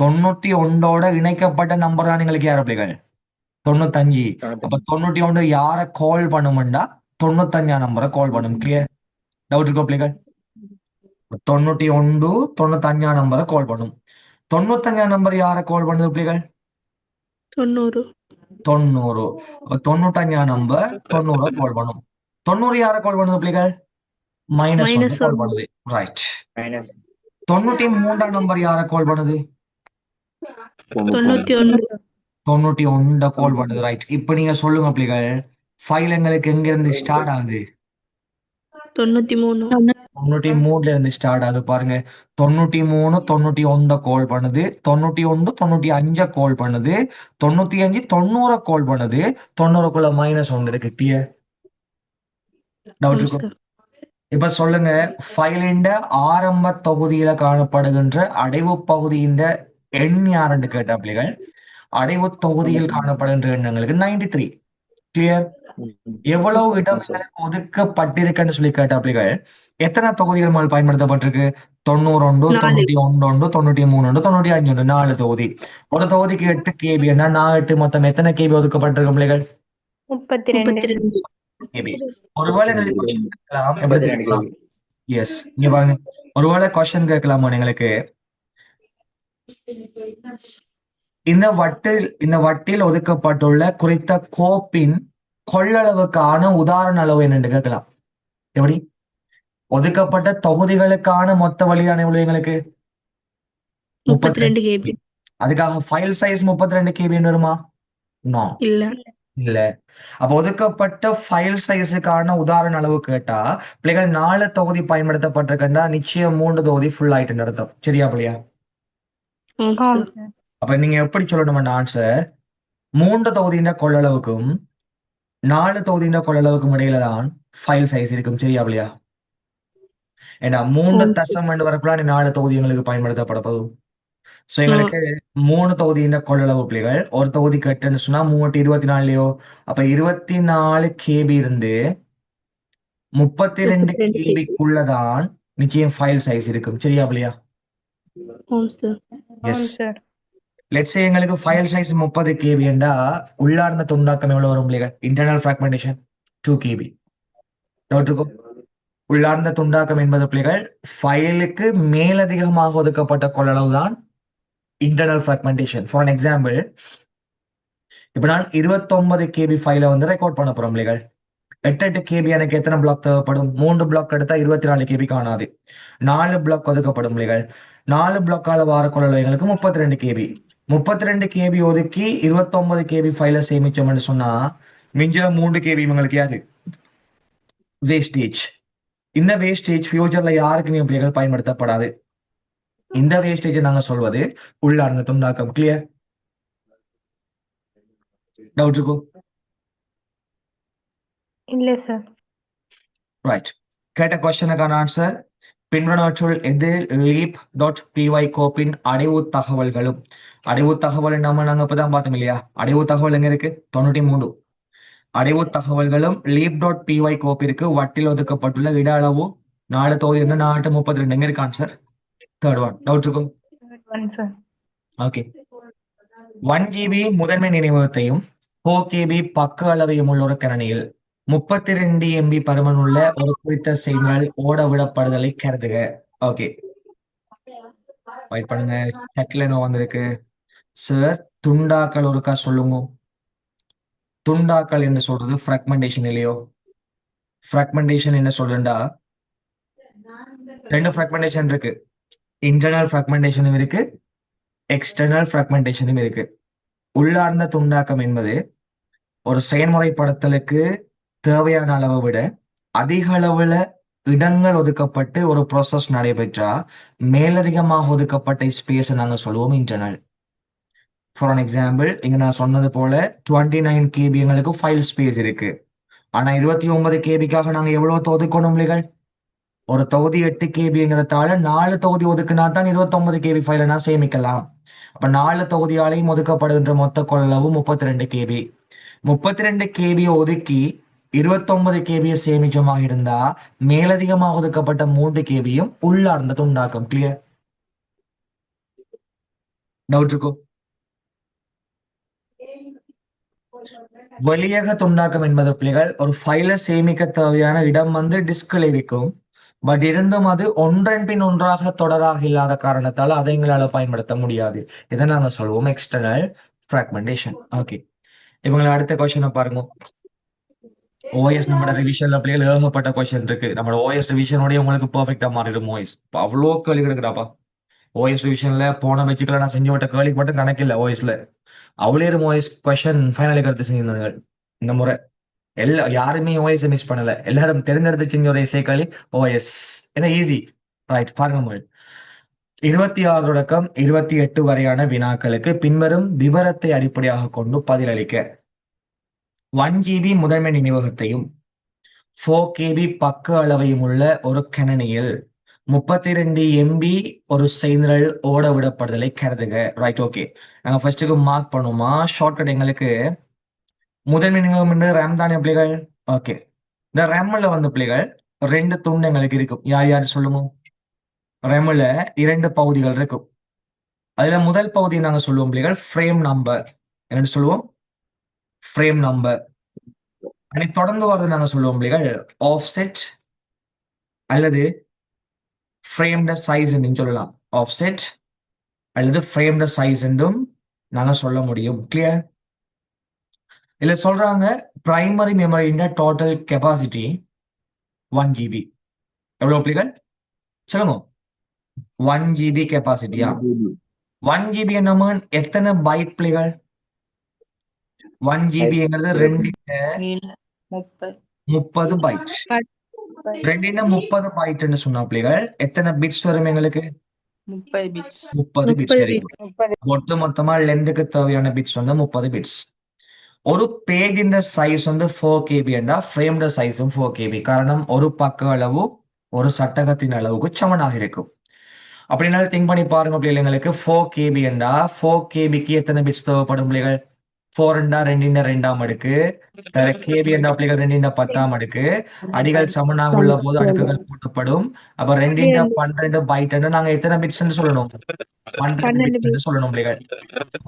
[SPEAKER 1] 91ஓட இணைக்கப்பட்ட நம்பர் தான் எங்களுக்கு யார் பிள்ளைகள்? 95. அப்ப 91 யார கால் பண்ணும்டா 95ஆம் நம்பரை கால் பண்ணும். கிளியர்? டவுட் இருக்கோ பிள்ளைகள்? 91 95ஆம் நம்பரை கால் பண்ணும். 95ஆம் நம்பர் யார கால் பண்ணுது பிள்ளைகள்?
[SPEAKER 3] 90.
[SPEAKER 1] 90. அப்ப 95ஆம் நம்பர் 90 கால் பண்ணும். 90 யார கால் பண்ணுது பிள்ளைகள்? -1 கால் பண்ணுது. ரைட். 93ஆம் நம்பர் யார கால் பண்ணுது?
[SPEAKER 3] 91.
[SPEAKER 1] 91 கால் பண்ணுது. ரைட். இப்ப நீங்க சொல்லுங்க பிள்ளைகள், ஃபைல் எங்களுக்கு எங்க இருந்து ஸ்டார்ட் ஆகுது?
[SPEAKER 3] 93.
[SPEAKER 1] 93ல இருந்து ஸ்டார்ட் ஆகுது பாருங்க. 93 91 கால் பண்ணுது, 91 95 கால் பண்ணுது, 95 90 கால் பண்ணுது, 90க்குள்ள -1 இருக்கு. கிளியர்? டவுட் இருக்கும்? இப்ப சொல்லுங்க, ஃபைலின் ஆரம்ப தொகுதியில காணப்படுகின்ற அடைவு பகுதியின் எண் யாருன்னு கேட்ட பிள்ளைகள், அடைவு தொகுதியில் காணப்படுகின்ற எண்ணங்களுக்கு 93. கிளியர்? எவ்வளவு இடம் ஒதுக்கப்பட்டிருக்குன்னு சொல்லி கேட்ட பிள்ளைகள், எத்தனை தொகுதிகள் மேல் பயன்படுத்தப்பட்டிருக்கு? 91 91 93 95 4 தொகுதி. ஒரு தொகுதிக்கு 8 KB. 8 மொத்தம் எத்தனை KB ஒதுக்கப்பட்டிருக்கு பிள்ளைகள்?
[SPEAKER 3] 32.
[SPEAKER 1] KB. ஒருவேளை எப்படி தெரியுமா? எஸ், இங்க பாருங்க. ஒருவேளை கொஸ்டின் கேட்கலாமா எங்களுக்கு, இந்த வட்டில் ஒதுக்கப்பட்டுள்ள குறித்த கோப்பின் கொள்ளளவுக்கான உதாரண அளவு என்னன்னு கேட்கலாம். எப்படி? ஒதுக்கப்பட்ட தொகுதிகளுக்கான மொத்த வழியான எவ்வளவு எங்களுக்கு?
[SPEAKER 3] 32 KB.
[SPEAKER 1] அதுக்காக ஃபைல் சைஸ் 32 KB வருமா? நோ,
[SPEAKER 3] இல்ல.
[SPEAKER 1] இல்ல. அப்ப ஒதுக்கப்பட்ட ஃபைல் சைஸுக்கான உதாரண அளவு கேட்டா பிள்ளைகள் 4 தொகுதி பயன்படுத்தப்பட்டிருக்கா நிச்சயம் 3 தொகுதி ஃபுல் ஆயிட்டு அர்த்தம். சரியா பிள்ளையா?
[SPEAKER 3] ஆம் சார்.
[SPEAKER 1] அப்ப நீங்க எப்படி சொல்லணும் ஆன்சர்? 3 தொகுதியின் கொள்ளளவுக்கும் 4 தொகுதியின் கொள்ளளவுக்கும் இடையில தான் ஃபைல் சைஸ் இருக்கும். சரியா பிள்ளையா? ஏன்னா 3
[SPEAKER 3] ஆம் சார்.
[SPEAKER 1] தசம் வரக்குள்ள 4 தொகுதி எங்களுக்கு பயன்படுத்தப்பட போதும். சோ
[SPEAKER 3] ஆ,
[SPEAKER 1] எங்களுக்கு 3 தொகுதியின் கொள்ளளவு பிள்ளைகள் ஒரு தொகுதி கட்டுன்னு சொன்னா 324 அப்ப 24 KB இருந்து 32
[SPEAKER 3] 32 KB.
[SPEAKER 1] KBக்குள்ளதான் நிச்சயம் ஃபைல் சைஸ் இருக்கும். சரியா பிள்ளையா?
[SPEAKER 3] ஆம் சார்.
[SPEAKER 1] எஸ். லெட்ஸ் சே எங்களுக்கு ஃபைல் சைஸ் 30 KB என்றா உள்ளார்ந்த துண்டாக்கம் எவ்வளவு வரும் பிள்ளைகள்? Internal fragmentation 2 KB. டவுட் இருக்கும்? உள்ளார்ந்த துண்டாக்கம் என்பது பிள்ளைகள் ஃபைலுக்கு மேலதிகமாக ஒதுக்கப்பட்ட கொள்ளளவு தான் இன்டர்னல் ஃபிராக்மெண்டேஷன். ஃபார் எக்ஸாம்பிள், இப்ப நான் 29 KB ஃபைலை வந்து ரெக்கார்ட் பண்ண போறோம் பிள்ளைகள். 8 KB எனக்கு எத்தனை பிளாக் தேவைப்படும்? 3 பிளாக் எடுத்தா 24 KB காணாது. 4 பிளாக் ஒதுக்கப்படும் பிள்ளைகள். 4 பிளாக்கால வார கொள்ளளவு எங்களுக்கு 32 KB. 32 KB ஒதுக்கி 29 KB ஃபைல சேமிச்சோம்னு சொன்னா மிஞ்சில 3 KB இவங்களுக்கு யாரு? வேஸ்டேஜ். இந்த வேஸ்டேஜ் ஃபியூச்சர்ல யாருக்குமே பிள்ளைகள் பயன்படுத்தப்படாது. இந்த வேஸ்டேஜ் நாங்க சொல்வது உள்ளார்ந்த துண்டாக்கம். கிளியர்? டவுட் இருக்கும்?
[SPEAKER 4] இல்ல சார்.
[SPEAKER 1] ரைட். கேட்ட கொஸ்டினுக்கான ஆன்சர் பின்வருவற்றுள் எது leap.py கோப்பின் அடைவு தகவல்களும்? அடைவு தகவல் நாங்க இப்பதான் பார்த்தோம் இல்லையா? அடைவு தகவல் எங்க இருக்கு? 93. அடைவு தகவல்களும் leap.py கோப்பிற்கு வட்டில் ஒதுக்கப்பட்டுள்ள இட அளவு 4 தொகுதி 32 எங்க இருக்கு ஆன்சர்? Third one. டவுட் இருக்கும்?
[SPEAKER 4] சார்.
[SPEAKER 1] ஓகே. 1 GB முதன்மை நினைவகத்தையும் 4 KB பக்க அளவையும் உள்ள ஒரு கணினியில் 32 MB பருமன் உள்ள ஒரு குறித்த செய்தியால் ஓட விடப்படுதலை கருதுக. ஓகே, வெயிட் பண்ணுங்க. செக்ல என்ன வந்திருக்கு? சார், துண்டாக்கல் ஒருக்கா சொல்லுங்க. துண்டாக்கல் என்ன சொல்றது? ஃப்ராக்மெண்டேஷன் இல்லையோ? ஃப்ராக்மெண்டேஷன் என்ன சொல்றேன்டா, 2 ஃப்ராக்மெண்டேஷன் இருக்கு. இன்டர்னல் ஃப்ராக்மெண்டேஷனும் இருக்கு, எக்ஸ்டர்னல் ஃப்ராக்மெண்டேஷனும் இருக்கு. உள்ளார்ந்த துண்டாக்கம் என்பது ஒரு செயல்முறைப்படுத்தலுக்கு தேவையான அளவை விட அதிக அளவுல இடங்கள் ஒதுக்கப்பட்டு ஒரு ப்ராசஸ் நடைபெற்றா மேலதிகமாக ஒதுக்கப்பட்ட ஸ்பேஸ் நாங்க சொல்லுவோம் இன்டர்னல். ஃபார் அன் எக்ஸாம்பிள், இங்க நான் சொன்னது போல 29 KB எங்களுக்கு ஃபைல் ஸ்பேஸ் இருக்கு. ஆனா 29 KBக்காக நாங்க எவ்வளவு ஒதுக்கணும் பிள்ளைகள்? ஒரு தொகுதி 8 KBங்கிறதால 4 தொகுதி ஒதுக்குனா தான் 29 KB ஃபைலை நான் சேமிக்கலாம். அப்ப 4 தொகுதியாலையும் ஒதுக்கப்படுகின்ற மொத்த கொள்ளளவு 32 KB. 32 KB ஒதுக்கி 29 KB சேமிச்சமாக இருந்தா மேலதிகமாக ஒதுக்கப்பட்ட 3 KBயும் உள்ளார்ந்த துண்டாக்கம். கிளியர்? டவுட் இருக்கும்? வெளியக துண்டாக்கம் என்பது பிள்ளைகள் ஒரு ஃபைலை சேமிக்க தேவையான இடம் வந்து டிஸ்கில் இருக்கும். பட் இருந்தும் அது ஒன்றன் பின் ஒன்றாக தொடராக இல்லாத காரணத்தால் அதை எங்களால பயன்படுத்த முடியாது. இதை நாங்க சொல்லுவோம் எக்ஸ்டர்னல் ஃப்ராக்மெண்டேஷன். ஓகே, இவங்களை அடுத்த கொஸ்டினை பாருங்க. ஓஎஸ் நம்மளோட ரிவிஷன்ல பிள்ளைகள் ஏகப்பட்ட கொஸ்டின் இருக்கு. நம்மளோட ஓஎஸ் ரிவிஷனோடய உங்களுக்கு பெர்ஃபெக்டா மாறிடும் ஓஎஸ். அவ்வளோ கேள்வி கிடக்குறாப்பா ஓஎஸ் ரிவிஷன்ல. போன வச்சுக்கல நான் செஞ்சு விட்ட கேள்வி மட்டும் கணக்கில்லை ஓஎஸ்ல. அவ்வளோ ஓஎஸ் கொஸ்டின் ஃபைனலுக்கு எடுத்து செஞ்சிருந்தாங்க இந்த முறை. யாருமே ஓஎஸ் மிஸ் பண்ணல, எல்லாரும் தெரிந்தெடுத்து செஞ்ச ஒரு இசைக்களி ஓஎஸ். ஏன்னா ஈஸி. ரைட், பாருங்க. 26 தொடக்கம் 28 வரையான வினாக்களுக்கு பின்வரும் விவரத்தை அடிப்படையாக கொண்டு பதிலளிக்க. 1 GB முதன்மை நினைவகத்தையும் 4 KB பக்க அளவையும் உள்ள ஒரு கணினியில் 32 MB ஒரு செய்திகள் ஓட விடப்படுதலை கருதுக. Right, okay. நாங்க ஃபர்ஸ்ட்டுக்கு மார்க் பண்ணுவோமா? ஷார்ட்கட் எங்களுக்கு முதன்மை நினைவகம் என்று ரேம் தானே பிள்ளைகள்? ஓகே, இந்த ரேம்ல வந்து பிள்ளைகள் 2 துண்டு எங்களுக்கு இருக்கும். யார் யார் சொல்லுங்க? ரேம்ல 2 பகுதிகள் இருக்கும். அதுல முதல் பகுதி நாங்க சொல்லுவோம் பிள்ளைகள் ஃப்ரேம் நம்பர். என்ன சொல்லுவோம்? Frame number. தொடர்ந்து வரது நாங்க சொல்லுவோம் பிள்ளைகள் ஆஃப்செட் அல்லது ஃப்ரேம்ட சைஸ் சொல்லலாம். ஆஃப்செட் அல்லது ஃப்ரேம்ட சைஸ் என்றும் நாங்க சொல்ல முடியும். கிளியர்? இல்ல சொல்றாங்க பிரைமரி மெமரியின் டோட்டல் கெப்பாசிட்டி 1 GB. எவ்வளவு பிள்ளைகள் சொல்லுங்க? 1 GB கெப்பாசிட்டியா? 1 GB என்னமா எத்தனை பைட் பிள்ளைகள்? 1 GB என்கிறது 2 30 பைட். 2 30 பைட்னு சொன்னா பிள்ளைகள் எத்தனை பிட்ஸ் வரும் எங்களுக்கு?
[SPEAKER 5] 30 bits.
[SPEAKER 1] 30 பிட்ஸ்.
[SPEAKER 3] 30
[SPEAKER 1] very good. ஒட்டு மொத்தமா லென்த்துக்கு தேவையான பிட்ஸ் 30 பிட்ஸ். ஒரு பேஜின் சைஸ் 4 KB என்றா ஃப்ரேம்ட சைஸும் 4 KB. காரணம் ஒரு பக்க அளவு ஒரு சட்டகத்தின் அளவுக்கு சமனாக இருக்கும். அப்படினாலும் திங்க் பண்ணி பாருங்க பிள்ளைங்களுக்கு. 4 KB என்றா 4 KBக்கு எத்தனை பிட்ஸ் தேவைப்படும் பிள்ளைகள்? 4 என்றா 2 2ஆம் அடுக்கு KB என்றா பிள்ளைகள் 2 10ஆம் அடுக்கு. அடிகள் சமனாக உள்ள போது அடுக்குகள் கூட்டப்படும். அப்ப 2 12 பைட் நாங்க எத்தனை பிட்ஸ் சொல்லணும்? 12 பிட்ஸ் சொல்லணும் பிள்ளைகள்.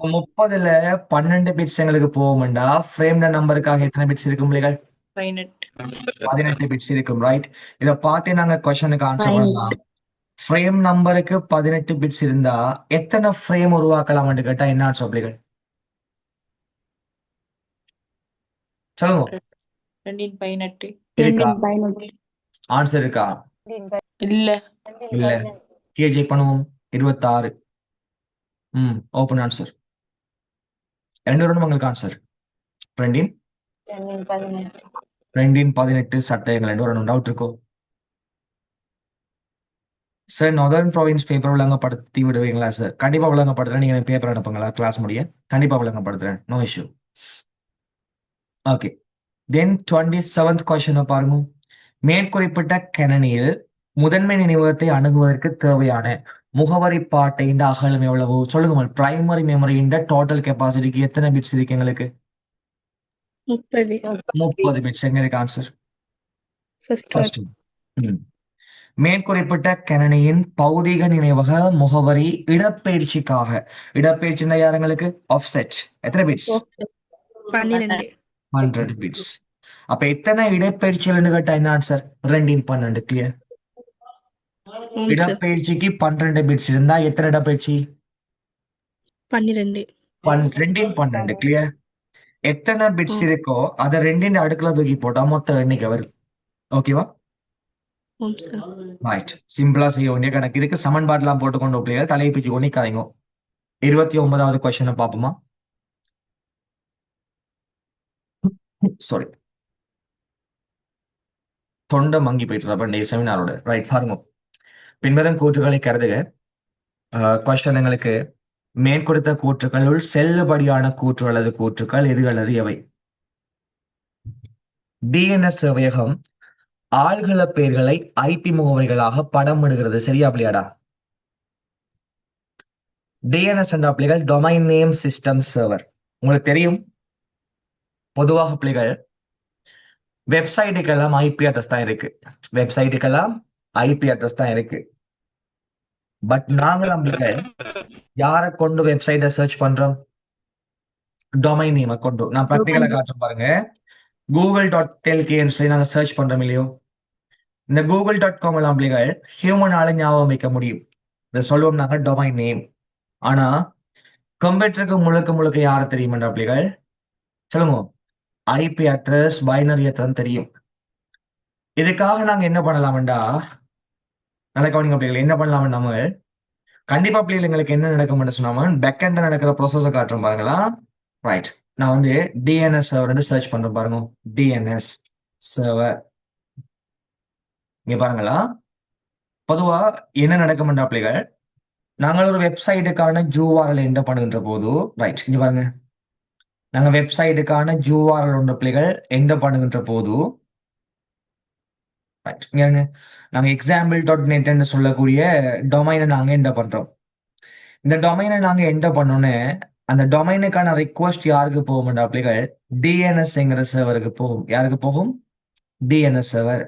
[SPEAKER 1] 30ல 12 பிட்ஸ் எங்களுக்கு போகும்டா ஃப்ரேம்ட நம்பருக்காக எத்தனை பிட்ஸ் இருக்கும் பிள்ளைகள்? 18 பிட்ஸ் இருக்கும். ரைட். இத பார்த்து நாங்க क्वेश्चनக்கு ஆன்சர் பண்ணலாம். ஃப்ரேம் நம்பருக்கு 18 பிட்ஸ் இருந்தா எத்தனை ஃப்ரேம் உருவாக்கலாம்னு கேட்டா என்ன ஆன்சர் பிள்ளைகள்? சொல்லுங்க.
[SPEAKER 5] 18.
[SPEAKER 1] இருக்கா? ஆன்சர் இருக்கா?
[SPEAKER 5] இல்ல.
[SPEAKER 1] இல்ல. கீழே செக் பண்ணுவோம். 26. Open answer. 2 உங்களுக்கு ஆன்சர். 18 சட்டங்கள் 2 டவுட் இருக்கோ? சார் நார்தர்ன் ப்ராவின்ஸ் பேப்பர் விளங்கப்படுத்தி விடுவீங்களா சார்? கண்டிப்பா விளங்கப்படுத்துறேன். நீங்க பேப்பர் அனுப்புங்களா கிளாஸ் முடிய? கண்டிப்பா விளங்கப்படுத்துறேன். No issue. Okay. Then 27th question பாருங்க. மேற்குறிப்பிட்ட கணினியில் முதன்மை நினைவகத்தை அணுகுவதற்கு தேவையான முகவரி பாட்டையின் அகலம் எவ்வளவு? சொல்லுங்க. பிரைமரி மெமரியின் டோட்டல் கெப்பாசிட்டிக்கு எத்தனை பிட்ஸ் இருக்கு எங்களுக்கு? 30 பிட்ஸ். எங்க இருக்கு ஆன்சர்? ஃபர்ஸ்ட். மேற்குறிப்பிட்ட கணினியின் பௌதிக நினைவக முகவரி இடப்பெயர்ச்சிக்காக, இடப்பெயர்ச்சின்னா யாருங்களுக்கு? ஆஃப்செட். எத்தனை பிட்ஸ்? 100 பிட்ஸ். அப்ப எத்தனை இடப்பெயர்ச்சிகள்னு கேட்டா என்ன ஆன்சர்? 2 × 12. கிளியர்? இடப்பெயர்ச்சிக்கு 12 பிட்ஸ் இருந்தா எத்தனை இடப்பெயர்ச்சி?
[SPEAKER 3] 12.
[SPEAKER 1] 2 × 12. கிளியர்? எத்தனை பிட்ஸ் இருக்கோ அதை 2 அடுக்குல தூக்கி போட்டா மொத்த எண்ணிக்கை வரும். ஓகேவா? ரைட். சிம்பிளா செய்ய வேண்டிய கணக்கு. இதுக்கு சமன்பாடுலாம் போட்டுக்கொண்டு பிள்ளைகள் தலையை பிச்சு கொண்டு நிக்காதீங்க. 29வது கொஸ்டினை பார்ப்போமா? சாரி, தொண்டை மங்கி போயிட்டு செமினாரோட. ரைட். பாருங்க. பின்வரும் கூற்றுகளை கருதுக. கொஸ்டின் எங்களுக்கு மேற்கொடுத்த கூற்றுகளுள் செல்லுபடியான கூற்று அல்லது கூற்றுக்கள் எது அல்லது எவை? டிஎன்எஸ் சேவையகம் ஆள்கள பெயர்களை ஐபி முகவரிகளாக படம் இடுகிறது. சரியா பிள்ளையாடா? டிஎன்எஸ் என்ற பிள்ளைகள் டொமைன் நேம் சிஸ்டம் சர்வர். உங்களுக்கு தெரியும் பொதுவாக பிள்ளைகள் வெப்சைட்டுக்கெல்லாம் ஐபி அட்ரஸ் தான் இருக்கு. வெப்சைட்டுக்கெல்லாம் ஐபி அட்ரஸ் தான் இருக்கு. பட் நாங்களாம் பிள்ளைகள் யாரை கொண்டு வெப்சைட்டை சர்ச் பண்றோம்? டொமைன் நேமை கொண்டு. நான் ப்ராக்டிகலா காட்டுறேன் பாருங்க. google.lk சொல்லி நாங்க சர்ச் பண்றோம் இல்லையோ? இந்த google.com எல்லாம் பிள்ளைகள் ஹியூமனால ஞாபகம் வைக்க முடியும். இதை சொல்லுவோம் நாங்க டொமைன் நேம். ஆனா கம்ப்யூட்டருக்கு முழுக்க யார தெரியுமாண்டா பிள்ளைகள்? சொல்லுங்க. ஐபி அட்ரஸ் பைனரி தான் தெரியும். இதுக்காக நாங்க என்ன பண்ணலாம்டா, நல்ல கவனிங்க பிள்ளைகள், என்ன பண்ணலாம் நம்ம கண்டிப்பா பிள்ளைகள் எங்களுக்கு என்ன நடக்கும் சொன்னாம பேக்எண்ட்ல நடக்கிற ப்ரோசஸை காட்டுறோம் பாருங்களா. ரைட். நான் டிஎன்எஸ் சர்வர் சர்ச் பண்றேன் பாருங்க. டிஎன்எஸ் சர்வர் இங்க பாருங்களா. பொதுவா என்ன நடக்கும் பிள்ளைகள், நாங்கள் ஒரு வெப்சைட்டுக்கான URL என்டர் பண்ணுகின்ற போது, ரைட் இங்க பாருங்க, நாங்க வெப்சைட்டுக்கான URL ஒன்று பிள்ளைகள் என்டர் பண்ணுகின்ற போது, நாங்க example.net சொல்லக்கூடிய டொமைனை நாங்க என்டர் பண்றோம். இந்த டொமைனை நாங்க என்டர் பண்ணோன்னு அந்த டொமைனுக்கான ரிக்வஸ்ட் யாருக்கு போகும் பிள்ளைகள்? டிஎன்எஸ்ங்கிற சர்வருக்கு போகும். யாருக்கு போகும்? DNS server.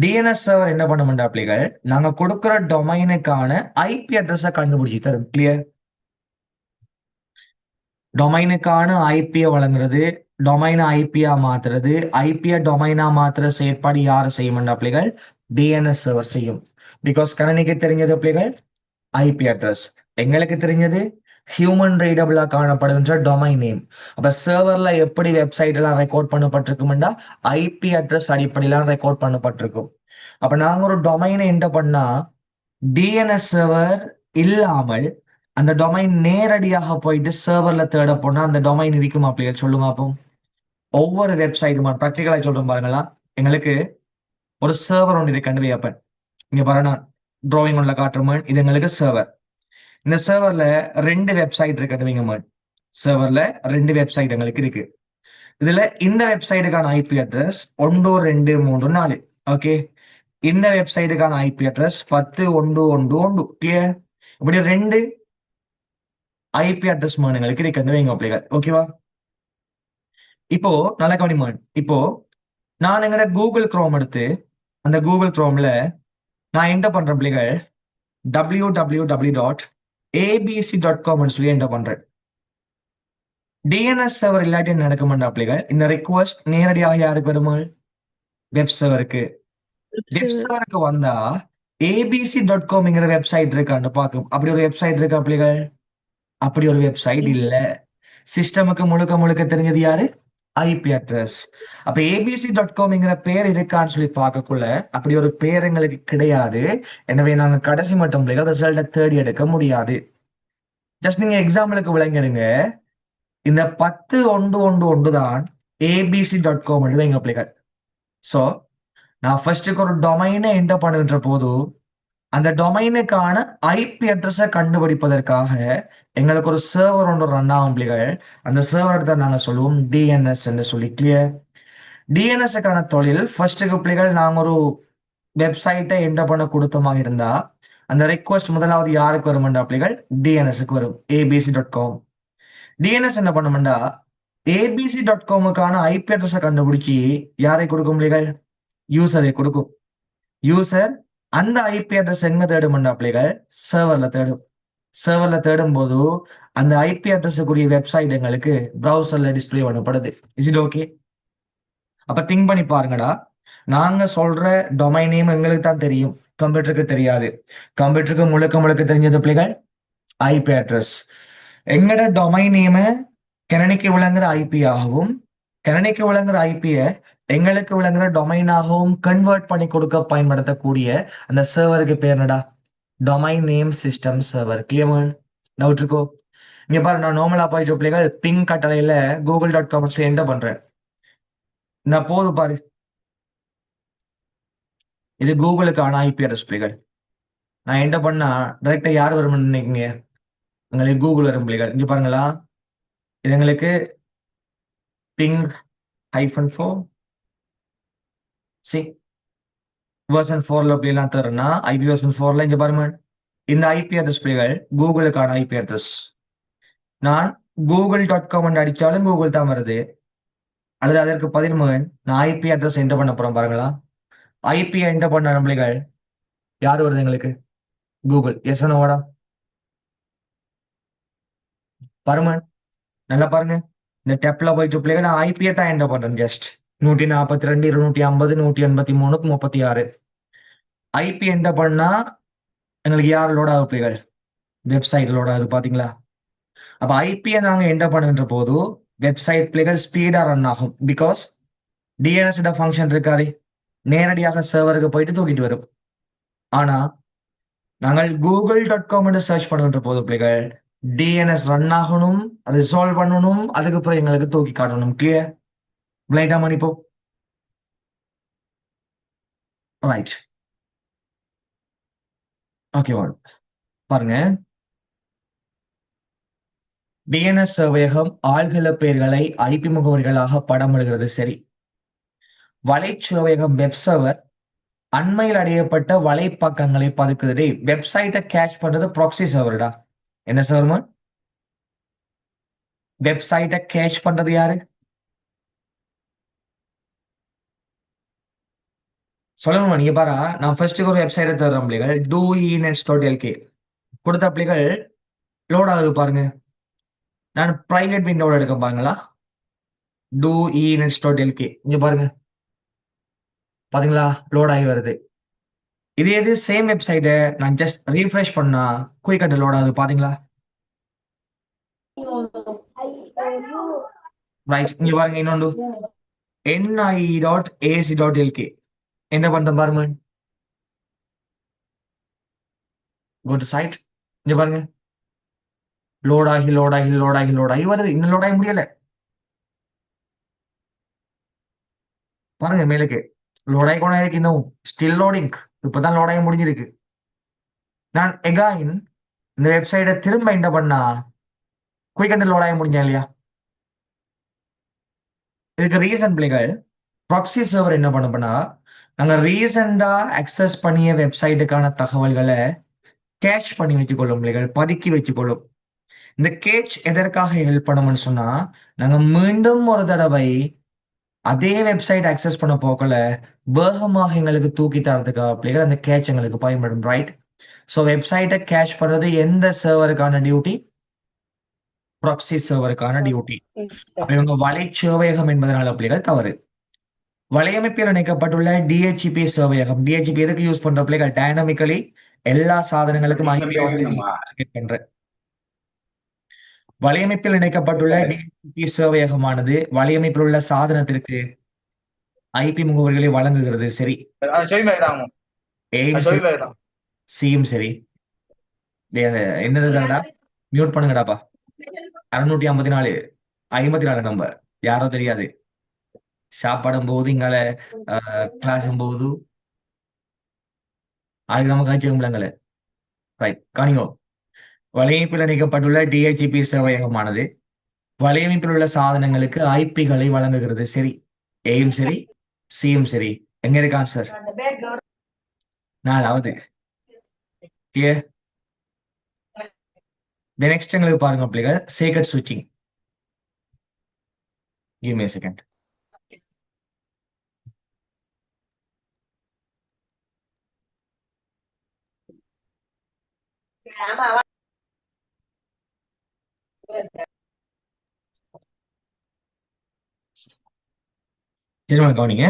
[SPEAKER 1] டிஎன்எஸ் சர்வர் என்ன பண்ணும்டா பிள்ளைகள், நாங்க கொடுக்கிற டொமைனுக்கான ஐபி அட்ரஸை கண்டுபிடிச்சி தரும். கிளியர்? டொமைனுக்கான ஐபியை வழங்குறது, டொமைனை ஐபியா மாத்துறது, ஐபியை டொமைனா மாத்துற செயற்பாடு யாரு செய்யும்டா பிள்ளைகள்? டிஎன்எஸ் சர்வர் செய்யும். பிகாஸ் கணினிக்கு தெரிஞ்சது பிள்ளைகள் ஐபி அட்ரஸ், எங்களுக்கு தெரிஞ்சது ஹியூமன் ரீடபிளா காணப்படுகின்ற டொமைன் நேம். அப்ப சர்வர்ல எப்படி வெப்சைட் எல்லாம் ரெக்கார்ட் பண்ணப்பட்டிருக்கும்டா ஐபி அட்ரஸ் அடிப்படையிலாம் ரெக்கார்ட் பண்ணப்பட்டிருக்கும். அப்ப நாங்க ஒரு டொமைனை என்டர் பண்ணா டிஎன்எஸ் சர்வர் இல்லாமல் அந்த டொமைன் நேரடியாக போயிட்டு சர்வர்ல தேட போனா அந்த டொமைன் இருக்குமா பிள்ளைகள் சொல்லுங்க அப்போ. ஒவ்வொரு வெப்சைட்டுமா ப்ராக்டிகலா சொல்றேன் பாருங்களா, எங்களுக்கு ஒரு சர்வர் ஒன்று இருக்குன்னு வைப்பேன். இங்க பாருங்க டிராயிங் ஒன்ல காட்டுறேன், இது எங்களுக்கு சர்வர். இந்த சர்வர்ல 2 வெப்சைட் இருக்குன்னு வைங்க. சர்வர்ல 2 வெப்சைட் எங்களுக்கு இருக்கு. இதுல இந்த வெப்சைட்டுக்கான ஐபி அட்ரஸ் 1 2 3 4. ஓகே, இந்த வெப்சைட்டுக்கான ஐபி அட்ரஸ் 10 1 1 1. கிளியர்? இப்படி 2 ஐபி அட்ரஸ் எங்களுக்கு இருக்குன்னு வைங்க பிள்ளைகள். ஓகேவா? இப்போ நல்ல கவனிமான். இப்போ நான் எங்கட கூகுள் குரோம் எடுத்து அந்த கூகுள் குரோம்ல நான் என்டர் பண்றேன் பிள்ளைகள் www.abc.com சொல்லி என்டர் பண்றேன். டிஎன்எஸ் சர்வர் இல்லாட்டி நடக்குமாண்டா பிள்ளைகள், இந்த ரிக்வஸ்ட் நேரடியாக யாருக்கு வருமா? வெப் சர்வருக்கு. வெப் சர்வருக்கு வந்தா abc.com வெப்சைட் இருக்கான்னு பார்க்கும். அப்படி ஒரு வெப்சைட் இருக்கா பிள்ளைகள்? அப்படி ஒரு வெப்சைட் இல்ல. சிஸ்டமுக்கு முழுக்க முழுக்க தெரிஞ்சது யாரு? IP address. அப்ப abc.com பேர் இருக்கான்னு சொல்லி பார்க்கக்குள்ள அப்படி ஒரு பேர் எங்களுக்கு கிடையாது. எனவே நாங்க கடைசி மட்டும் பிள்ளைகள் ரிசல்ட்டை தேடி எடுக்க முடியாது. ஜஸ்ட் நீங்க எக்ஸாம்பிளுக்கு விளங்கிடுங்க, இந்த 10 1 1 1 தான் abc.com வைங்க பிள்ளைகள். ஸோ நான் ஃபர்ஸ்ட்டுக்கு ஒரு டொமைனை என்டர் பண்ணுகின்ற போது அந்த டொமைனுக்கான ஐபி அட்ரஸை கண்டுபிடிப்பதற்காக எங்களுக்கு ஒரு சர்வர் ஒன்று ரன் ஆகும் பிள்ளைகள். அந்த சர்வர் தான் நாங்கள் சொல்லுவோம் டிஎன்எஸ் என்று சொல்லி. கிளியர்? டிஎன்எஸ்க்கான தொழில் ஃபர்ஸ்ட்டுக்கு பிள்ளைகள் நாங்கள் ஒரு வெப்சைட்டை என்டர் பண்ண கொடுத்தமாக இருந்தா அந்த ரெக்வஸ்ட் முதலாவது யாருக்கு வரும்டா பிள்ளைகள்? டிஎன்எஸ்க்கு வரும், abc.com. டிஎன்எஸ் என்ன பண்ணும்டா abc.com ஐபி அட்ரஸை கண்டுபிடிச்சி யாரை கொடுக்கும் பிள்ளைகள்? யூசரை கொடுக்கும். யூசர் அந்த ஐபி அட்ரஸ் எங்க தேடும்டா பிள்ளைகள்? சர்வர்ல தேடும். சர்வர்ல தேடும் போது அந்த ஐபி அட்ரஸுக்குரிய வெப்சைட் எங்களுக்கு பிரவுசர்ல டிஸ்பிளே பண்ணப்படுது. Is it okay? அப்ப திங்க் பண்ணி பாருங்கடா, நாங்க சொல்ற டொமைன் நேம் எங்களுக்கு தான் தெரியும், கம்ப்யூட்டருக்கு தெரியாது. கம்ப்யூட்டருக்கு முழுக்க முழுக்க தெரிஞ்சது பிள்ளைகள் ஐபி அட்ரஸ். எங்கட டொமைன் நேம கணினிக்கு விளங்குற ஐபி ஆகவும் கணினிக்கு விளங்குற ஐபிய எங்களுக்கு விளங்குற டொமைனாகவும் கன்வெர்ட் பண்ணி கொடுக்க பயன்படுத்தக்கூடிய அந்த சர்வருக்கு பேர் என்னடா? Domain name system server. Clear? Doubt இருக்கோ? இங்க பாரு, நான் நார்மலா போயிட்டு பிள்ளைகள் பிங் கட்டளையில google.com என்டர் பண்றேன். நான் போது பாரு, இது கூகுளுக்கான ஐபி அட்ரஸ் பிள்ளைகள். நான் என்டர் பண்ணா டைரக்டா யார் வரும்னு நினைக்கிறீங்க? எங்களுக்கு கூகுள் வரும் பிள்ளைகள். இங்க பாருங்களா, இது எங்களுக்கு பிங் -4 சி வெர்ஷன் 4ல அப்படிலாம் தரேன்னா ஐபி வெர்ஷன் 4ல இங்க பாருங்க, இந்த ஐபி அட்ரஸ் பிள்ளைகள் கூகுளுக்கான ஐபி அட்ரஸ். நான் google.com அடிச்சாலும் கூகுள் தான் வருது. அல்லது அதற்கு பதில் நான் ஐபி அட்ரஸ் என்டர் பண்ண போறோம் பாருங்களா. ஐபி என்டர் பண்ண பிள்ளைகள் யார் வருது எங்களுக்கு? கூகுள். எஸ் ஓடா பாருங்க, நல்லா பாருங்க. இந்த டெப்ல போயிட்டு பிள்ளைகள் நான் ஐபியை தான் என்டர் பண்றேன். ஜஸ்ட் 142 250 183 36 ஐபி என்டர் பண்ணா எங்களுக்கு யார் லோட் ஆகும் பிள்ளைகள்? வெப்சைட் லோட் ஆகுது பாத்தீங்களா. அப்ப ஐபியை நாங்க என்டர் பண்ணுகின்ற போது வெப்சைட் பிள்ளைகள் ஸ்பீடா ரன் ஆகும். பிகாஸ் டிஎன்எஸ் ஃபங்க்ஷன் இருக்காது, நேரடியாக சர்வருக்கு போயிட்டு தூக்கிட்டு வரும். ஆனா நாங்கள் google.com சர்ச் பண்ணுகின்ற போது பிள்ளைகள் டிஎன்எஸ் ரன் ஆகணும், ரிசால்வ் பண்ணணும், அதுக்கப்புறம் எங்களுக்கு தூக்கி காட்டணும். கிளியர்? லைட்டா மணிப்போ ரைட். ஓகே பாருங்க, டிஎன்எஸ் சேவையகம் ஆள்கள பெயர்களை ஐபி முகவரிகளாக படமிடுகிறது. சரி, வலைச்சேவையகம் வெப் சர்வர் அண்மையில் அடையப்பட்ட வலைப்பக்கங்களை பதுக்குது. வெப்சைட்டை கேட்ச் பண்றது ப்ராக்ஸி சர்வர்டா. என்ன சர்வர்மா? வெப்சைட்டை கேட்ச் பண்றது யாரு? சொல்லணுமா? நீங்க பாரா, நான் ஃபர்ஸ்ட்டுக்கு ஒரு வெப்சைட்டை தர்றேன் பிள்ளைகள், doenets.lk கொடுத்த பிள்ளைகள் லோட் ஆகுது பாருங்க. நான் பிரைவேட் விண்டோட எடுக்க பாருங்களா, doenets.lk இங்க பாருங்க, பாத்தீங்களா லோட் ஆகி வருது. இதே இது சேம் வெப்சைட்டை நான் ஜஸ்ட் ரீஃப்ரெஷ் பண்ணா குயிக்காக லோட் ஆகுது பாத்தீங்களா? ரைட், இங்க பாருங்க இன்னொன்று NIE.ac.lk என்ன பண்றேன் பாருங்க. go to site, இங்க பாருங்க லோட் ஆகி வருது. இன்னும் லோட் ஆகி முடியல பாருங்க. மேலுக்கு லோட் ஆகி கொண்டே இருக்கு, இன்னும் ஸ்டில் லோடிங். இப்பதான் லோட் ஆகி முடிஞ்சிருக்கு. நான் எகாயின் இந்த வெப்சைட்டை திரும்ப என்ன பண்ணா குயிக் லோட் ஆகி முடிஞ்சா இல்லையா? இதுக்கு ரீசன் பிள்ளைகள் ப்ராக்ஸி சர்வர் என்ன பண்ணா நாங்க ரீசெண்டா அக்சஸ் பண்ணிய வெப்சைட்டுக்கான தகவல்களை கேட்ச் பண்ணி வச்சுக்கொள்ளும் பிள்ளைகள், பதுக்கி வச்சுக்கொள்ளும். இந்த கேட்ச் எதற்காக ஹெல்ப் பண்ணும்னு சொன்னா நாங்க மீண்டும் ஒரு தடவை அதே வெப்சைட் அக்சஸ் பண்ண போக்கல வேகமாக எங்களுக்கு தூக்கி தரதுக்காக பிள்ளைகள் அந்த கேட்ச் எங்களுக்கு பயன்படும். ரைட், ஸோ வெப்சைட்டை கேட்ச் பண்றது எந்த சர்வருக்கான டியூட்டி? ப்ராக்ஸி சர்வருக்கான டியூட்டி. இவங்க வலை சேவையகம் என்பதனால பிள்ளைகள் தவறு. வலையமைப்பில் இணைக்கப்பட்டுள்ள டிஹெச்பி சேவையகம். டிஹெச்பி எதுக்கு யூஸ் பண்ற பிள்ளைகள்? டைனமிக்கலி எல்லா சாதனங்களுக்கும் ஐபியை வந்து target பண்ற வலையமைப்பில் இணைக்கப்பட்டுள்ள டிஹெச்பி சேவையகமானது வலையமைப்பில் உள்ள சாதனத்திற்கு ஐபி முகவரிகளை வழங்குகிறது. சரி, ஏயும் சரி, சியும் சரி. என்னதுடா மியூட் பண்ணுங்கடாப்பா. 654 54 நம்பர் யாரோ தெரியாது. சாப்பாடும் போகுது, இங்கால கிளாஸும் போகுது, அதுக்கு நம்ம காய்ச்சங்களே. ரைட், காணிங்கோ. வலையமைப்பில் இணைக்கப்பட்டுள்ள டிஹெச்பி சேவையகமானது வலையமைப்பில் உள்ள சாதனங்களுக்கு ஐபிகளை வழங்குகிறது. சரி, ஏயும் சரி, சியும் சரி. எங்க இருக்கு ஆன்சர்? 4வது. கிளியர்? நெக்ஸ்ட் எங்களுக்கு பாருங்க பிள்ளைகள், சீக்ரெட் ஸ்விட்சிங். Give me a second. திரும்ப கவனிங்க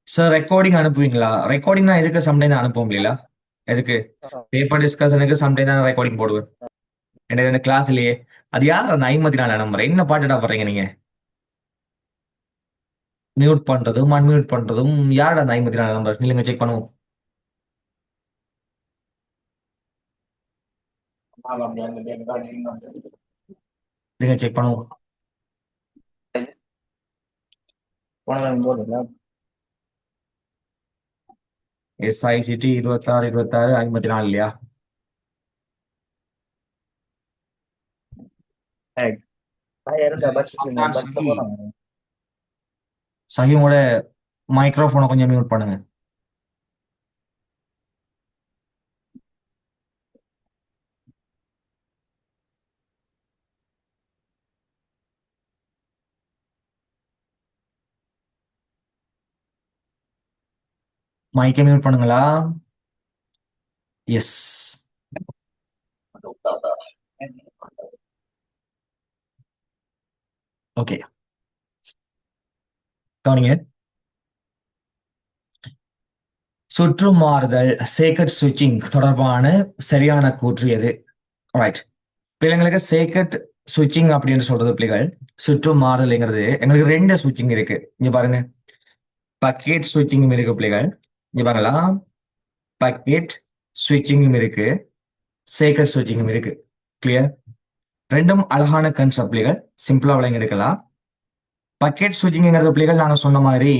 [SPEAKER 1] சார். ரெக்கார்டிங் அனுப்புவீங்களா? ரெக்கார்டிங் நான் எதுக்கு சம்டைம் தான் அனுப்புவோம் இல்லையா? எதுக்கு? பேப்பர் டிஸ்கஷனுக்கு சம்டைம் தான் ரெக்கார்டிங் போடுவேன் என்ன கிளாஸ்லயே. அது யார் அந்த 54 நம்பர்? என்ன பாட்டுடா பண்றீங்க நீங்க? மியூட் பண்றதும் அன்மியூட் பண்றதும் யாரோட அந்த 54 நம்பர்? இல்லைங்க, செக் பண்ணுவோம். இல்லைங்க, செக் பண்ணுவோம். SICT 26 26 54 இல்லையா? சஹிமோட மைக்ரோஃபோனை கொஞ்சம் மியூட் பண்ணுங்க. மைக்கை மியூட் பண்ணுங்களா? எஸ். ஓகே, கவனிங்க. சுற்று மாறுதல் சேக்கட் ஸ்விட்சிங் தொடர்பான சரியான கூற்று எது? ரைட், பிள்ளைங்களுக்கு சேக்கட் ஸ்விட்சிங் அப்படின்னு சொல்றது பிள்ளைகள் சுற்று மாறுதல்ங்கிறது எங்களுக்கு 2 ஸ்விட்சிங் இருக்கு. இங்க பாருங்க, பக்கெட் ஸ்விட்சிங்கும் இருக்கு பிள்ளைகள். இங்க பாருங்களா, பக்கெட் ஸ்விட்சிங்கும் இருக்கு, சேக்கட் ஸ்விட்சிங்கும் இருக்கு. கிளியர்? ரெண்டும் அழகான கன்செப்ட் பிள்ளைகள், சிம்பிளா விளங்கி எடுக்கலாம். பக்கெட் ஸ்விட்சிங்கிறது பிள்ளைகள் நாங்க சொன்ன மாதிரி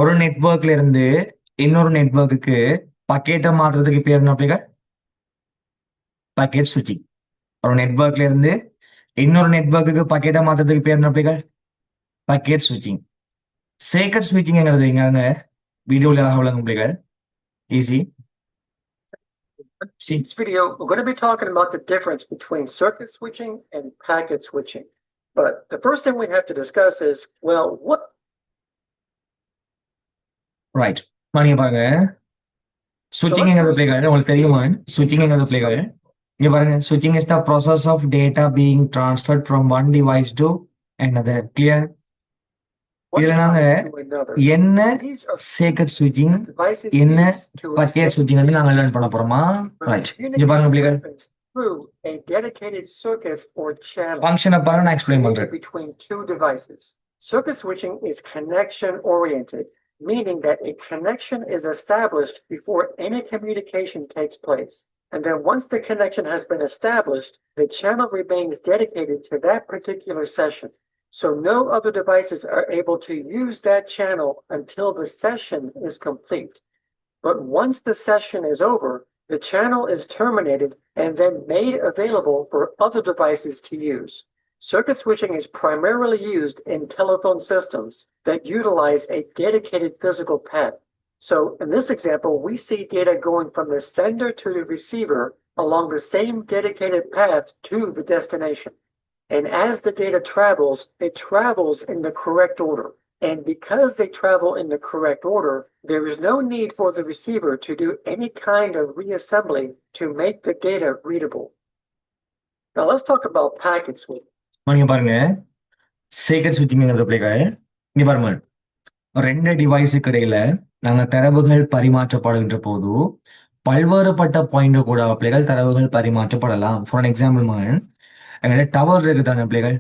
[SPEAKER 1] ஒரு நெட்வொர்க்ல இருந்து இன்னொரு நெட்வொர்க்குக்கு பக்கெட்டை மாத்துறதுக்கு பேர் என்ன பிள்ளைகள்? பக்கெட் ஸ்விட்சிங். ஒரு நெட்வொர்க்ல இருந்து இன்னொரு நெட்வொர்க்குக்கு பக்கெட்டை மாத்துறதுக்கு பேர் என்ன பிள்ளைகள்? பக்கெட் ஸ்விட்சிங். சேக்கட் ஸ்விட்சிங்கிறது இங்க வீடியோல அழகாக விளங்கும் பிள்ளைகள். Easy.
[SPEAKER 6] In this video, we're going to be talking about the difference between circuit switching and packet switching. But the first thing we have to discuss is, well, what?
[SPEAKER 1] Right, நீங்க பாருங்க, ஸ்விட்சிங்ங்கிறது பிள்ளைகள் உங்களுக்கு தெரியுமா? ஸ்விட்சிங்ங்கிறது பிள்ளைகள் இங்க பாருங்க, ஸ்விட்சிங் is the process of data being transferred from one device to another. Clear?
[SPEAKER 6] one
[SPEAKER 1] இதுல நாங்க
[SPEAKER 6] device to another.
[SPEAKER 1] என்ன
[SPEAKER 6] These are
[SPEAKER 1] சீக்ரெட் ஸ்விட்சிங்
[SPEAKER 6] devices
[SPEAKER 1] என்ன
[SPEAKER 6] used to
[SPEAKER 1] பக்கெட் ஸ்விட்சிங் வந்து நாங்க லேர்ன் பண்ண போறோமா? ரைட், இங்க பாருங்க பிள்ளைகள்,
[SPEAKER 6] happens through a dedicated circuit or channel
[SPEAKER 1] ஃபங்க்ஷனை பாருங்க, நான் எக்ஸ்பிளைன் பண்றேன்.
[SPEAKER 6] between two devices. Circuit switching is connection oriented, meaning that a connection is established before any communication takes place. And then once the connection has been established, the channel remains dedicated to that particular session. So no other devices are able to use that channel until the session is complete. But once the session is over, the channel is terminated and then made available for other devices to use. Circuit switching is primarily used in telephone systems that utilize a dedicated physical path. So in this example, we see data going from the sender to the receiver along the same dedicated path to the destination. And as the data travels, it travels in the correct order. And because they travel in the correct order, there is no need for the receiver to do any kind of reassembly to make the data readable. Now let's talk about packet switching.
[SPEAKER 1] இங்க பாருங்க, secret ஸ்விட்சிங்ங்கிறது பிள்ளைகள், இங்க பாருங்க, ரெண்டு டிவைஸுக்கு இடையில நாங்க தரவுகள் பரிமாற்றப்படுகின்ற போது பல்வேறுபட்ட பாயிண்ட் கூட பிள்ளைகள் தரவுகள் பரிமாற்றப்படலாம். ஃபார் எக்ஸாம்பிள் மகன், எங்கள்கிட்ட டவர் இருக்குதானே பிள்ளைகள்,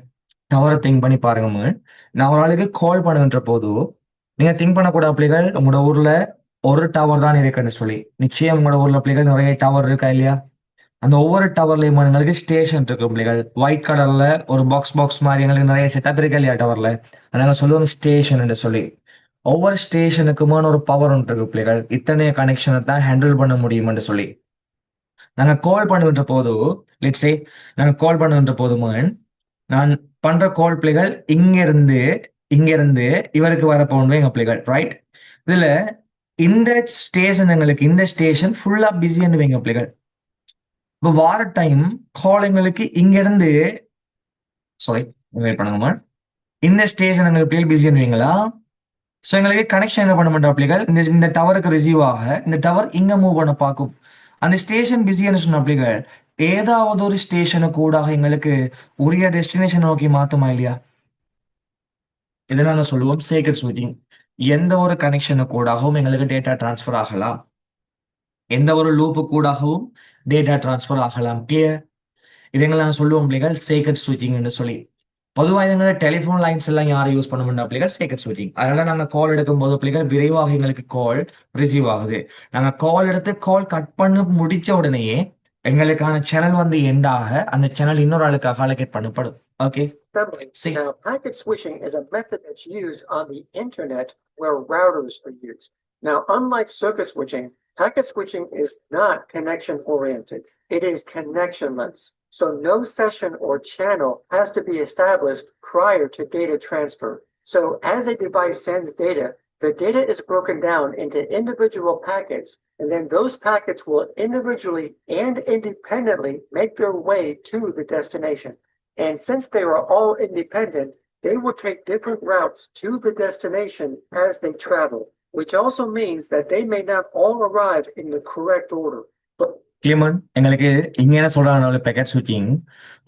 [SPEAKER 1] டவரை திங்க் பண்ணி பாருங்க மகன். நான் ஒரு ஆளுக்கு கால் பண்ணுகின்ற போது நீங்க திங்க் பண்ணக்கூடாத பிள்ளைகள், உங்களோட ஊர்ல ஒரு டவர் தான் இருக்குன்னு சொல்லி. நிச்சயம் உங்களோட ஊர்ல பிள்ளைகள் நிறைய டவர் இருக்கா இல்லையா? அந்த ஒவ்வொரு டவர்லயும் எங்களுக்கு ஸ்டேஷன் இருக்கு பிள்ளைகள். ஒயிட் கலர்ல ஒரு பாக்ஸ் மாதிரி எங்களுக்கு நிறைய செட்டப் இருக்கு இல்லையா டவர்ல, நாங்க சொல்லுவோம் ஸ்டேஷன் என்று சொல்லி. ஒவ்வொரு ஸ்டேஷனுக்குமான ஒரு பவர் ஒன்று இருக்கு பிள்ளைகள், இத்தனை கனெக்ஷனை தான் ஹேண்டில் பண்ண முடியும்னு சொல்லி. நாங்க கால் பண்ணுகின்ற போது, லெட்ஸ் சே நாங்க கால் பண்ணுகின்ற போதுமான், நான் பண்ற கால் பிள்ளைகள் இங்க இருந்து இவருக்கு வர போகணும் எங்க பிள்ளைகள், ரைட்? இதுல இந்த ஸ்டேஷன் எங்களுக்கு, இந்த ஸ்டேஷன் ஃபுல்லா பிஸின்னு வைங்க பிள்ளைகள். இப்போ வார டைம் கால் எங்களுக்கு இங்க இருந்து, சாரி வெயிட் பண்ணுங்கம்மா, இந்த ஸ்டேஷன் எங்களுக்கு பிள்ளைகள் பிஸின்னு வைங்களா. ஸோ எங்களுக்கு கனெக்ஷன் என்ன பண்ண மாட்டோம் பிள்ளைகள், இந்த டவருக்கு ரிசீவ் ஆக இந்த டவர் இங்க மூவ் பண்ண பார்க்கும். அந்த ஸ்டேஷன் பிஸின்னு சொன்ன பிள்ளைகள், ஏதாவது ஒரு ஸ்டேஷனு கூட எங்களுக்கு உரிய டெஸ்டினேஷன் நோக்கி மாத்துமா இல்லையா? இதை நாங்க சொல்லுவோம் சீக்ரெட் ஸ்விட்சிங். எந்த ஒரு கனெக்ஷனு கூடவும் எங்களுக்கு டேட்டா டிரான்ஸ்ஃபர் ஆகலாம், எந்த ஒரு லூப்பு கூடவும் டேட்டா டிரான்ஸ்ஃபர் ஆகலாம். கிளியர்? இதுங்களை நாங்கள் சொல்லுவோம் பிள்ளைகள் சீக்ரெட் ஸ்விட்சிங்னு சொல்லி. பொதுவாக எங்களை டெலிஃபோன் லைன்ஸ் எல்லாம் யாரும் யூஸ் பண்ண முடியும் பிள்ளைகள், சீக்ரெட் ஸ்விட்சிங். அதனால நாங்கள் கால் எடுக்கும் போது பிள்ளைகள் விரைவாக எங்களுக்கு கால் ரிசீவ் ஆகுது. நாங்கள் கால் எடுத்து கால் கட் பண்ண முடிச்ச உடனேயே எங்களுக்கான சேனல் வந்து எண்டாக அந்த சேனல் இன்னொரு ஆளுக்காக அலோகேட் பண்ணப்படும். Okay.
[SPEAKER 6] Now, packet switching is a method that's used on the internet where routers are used. Now, unlike circuit switching, packet switching is not connection oriented. It is connectionless. So no session or channel has to be established prior to data transfer. So as a device sends data, the data is broken down into individual packets, and then those packets will individually and independently make their way to the destination. And since they are all independent, they will take different routes to the destination as they travel, which also means that they may not all arrive in the correct order.
[SPEAKER 1] கிளிமன், எங்களுக்கு இங்க என்ன சொல்றாங்க, packet ஸ்விட்சிங்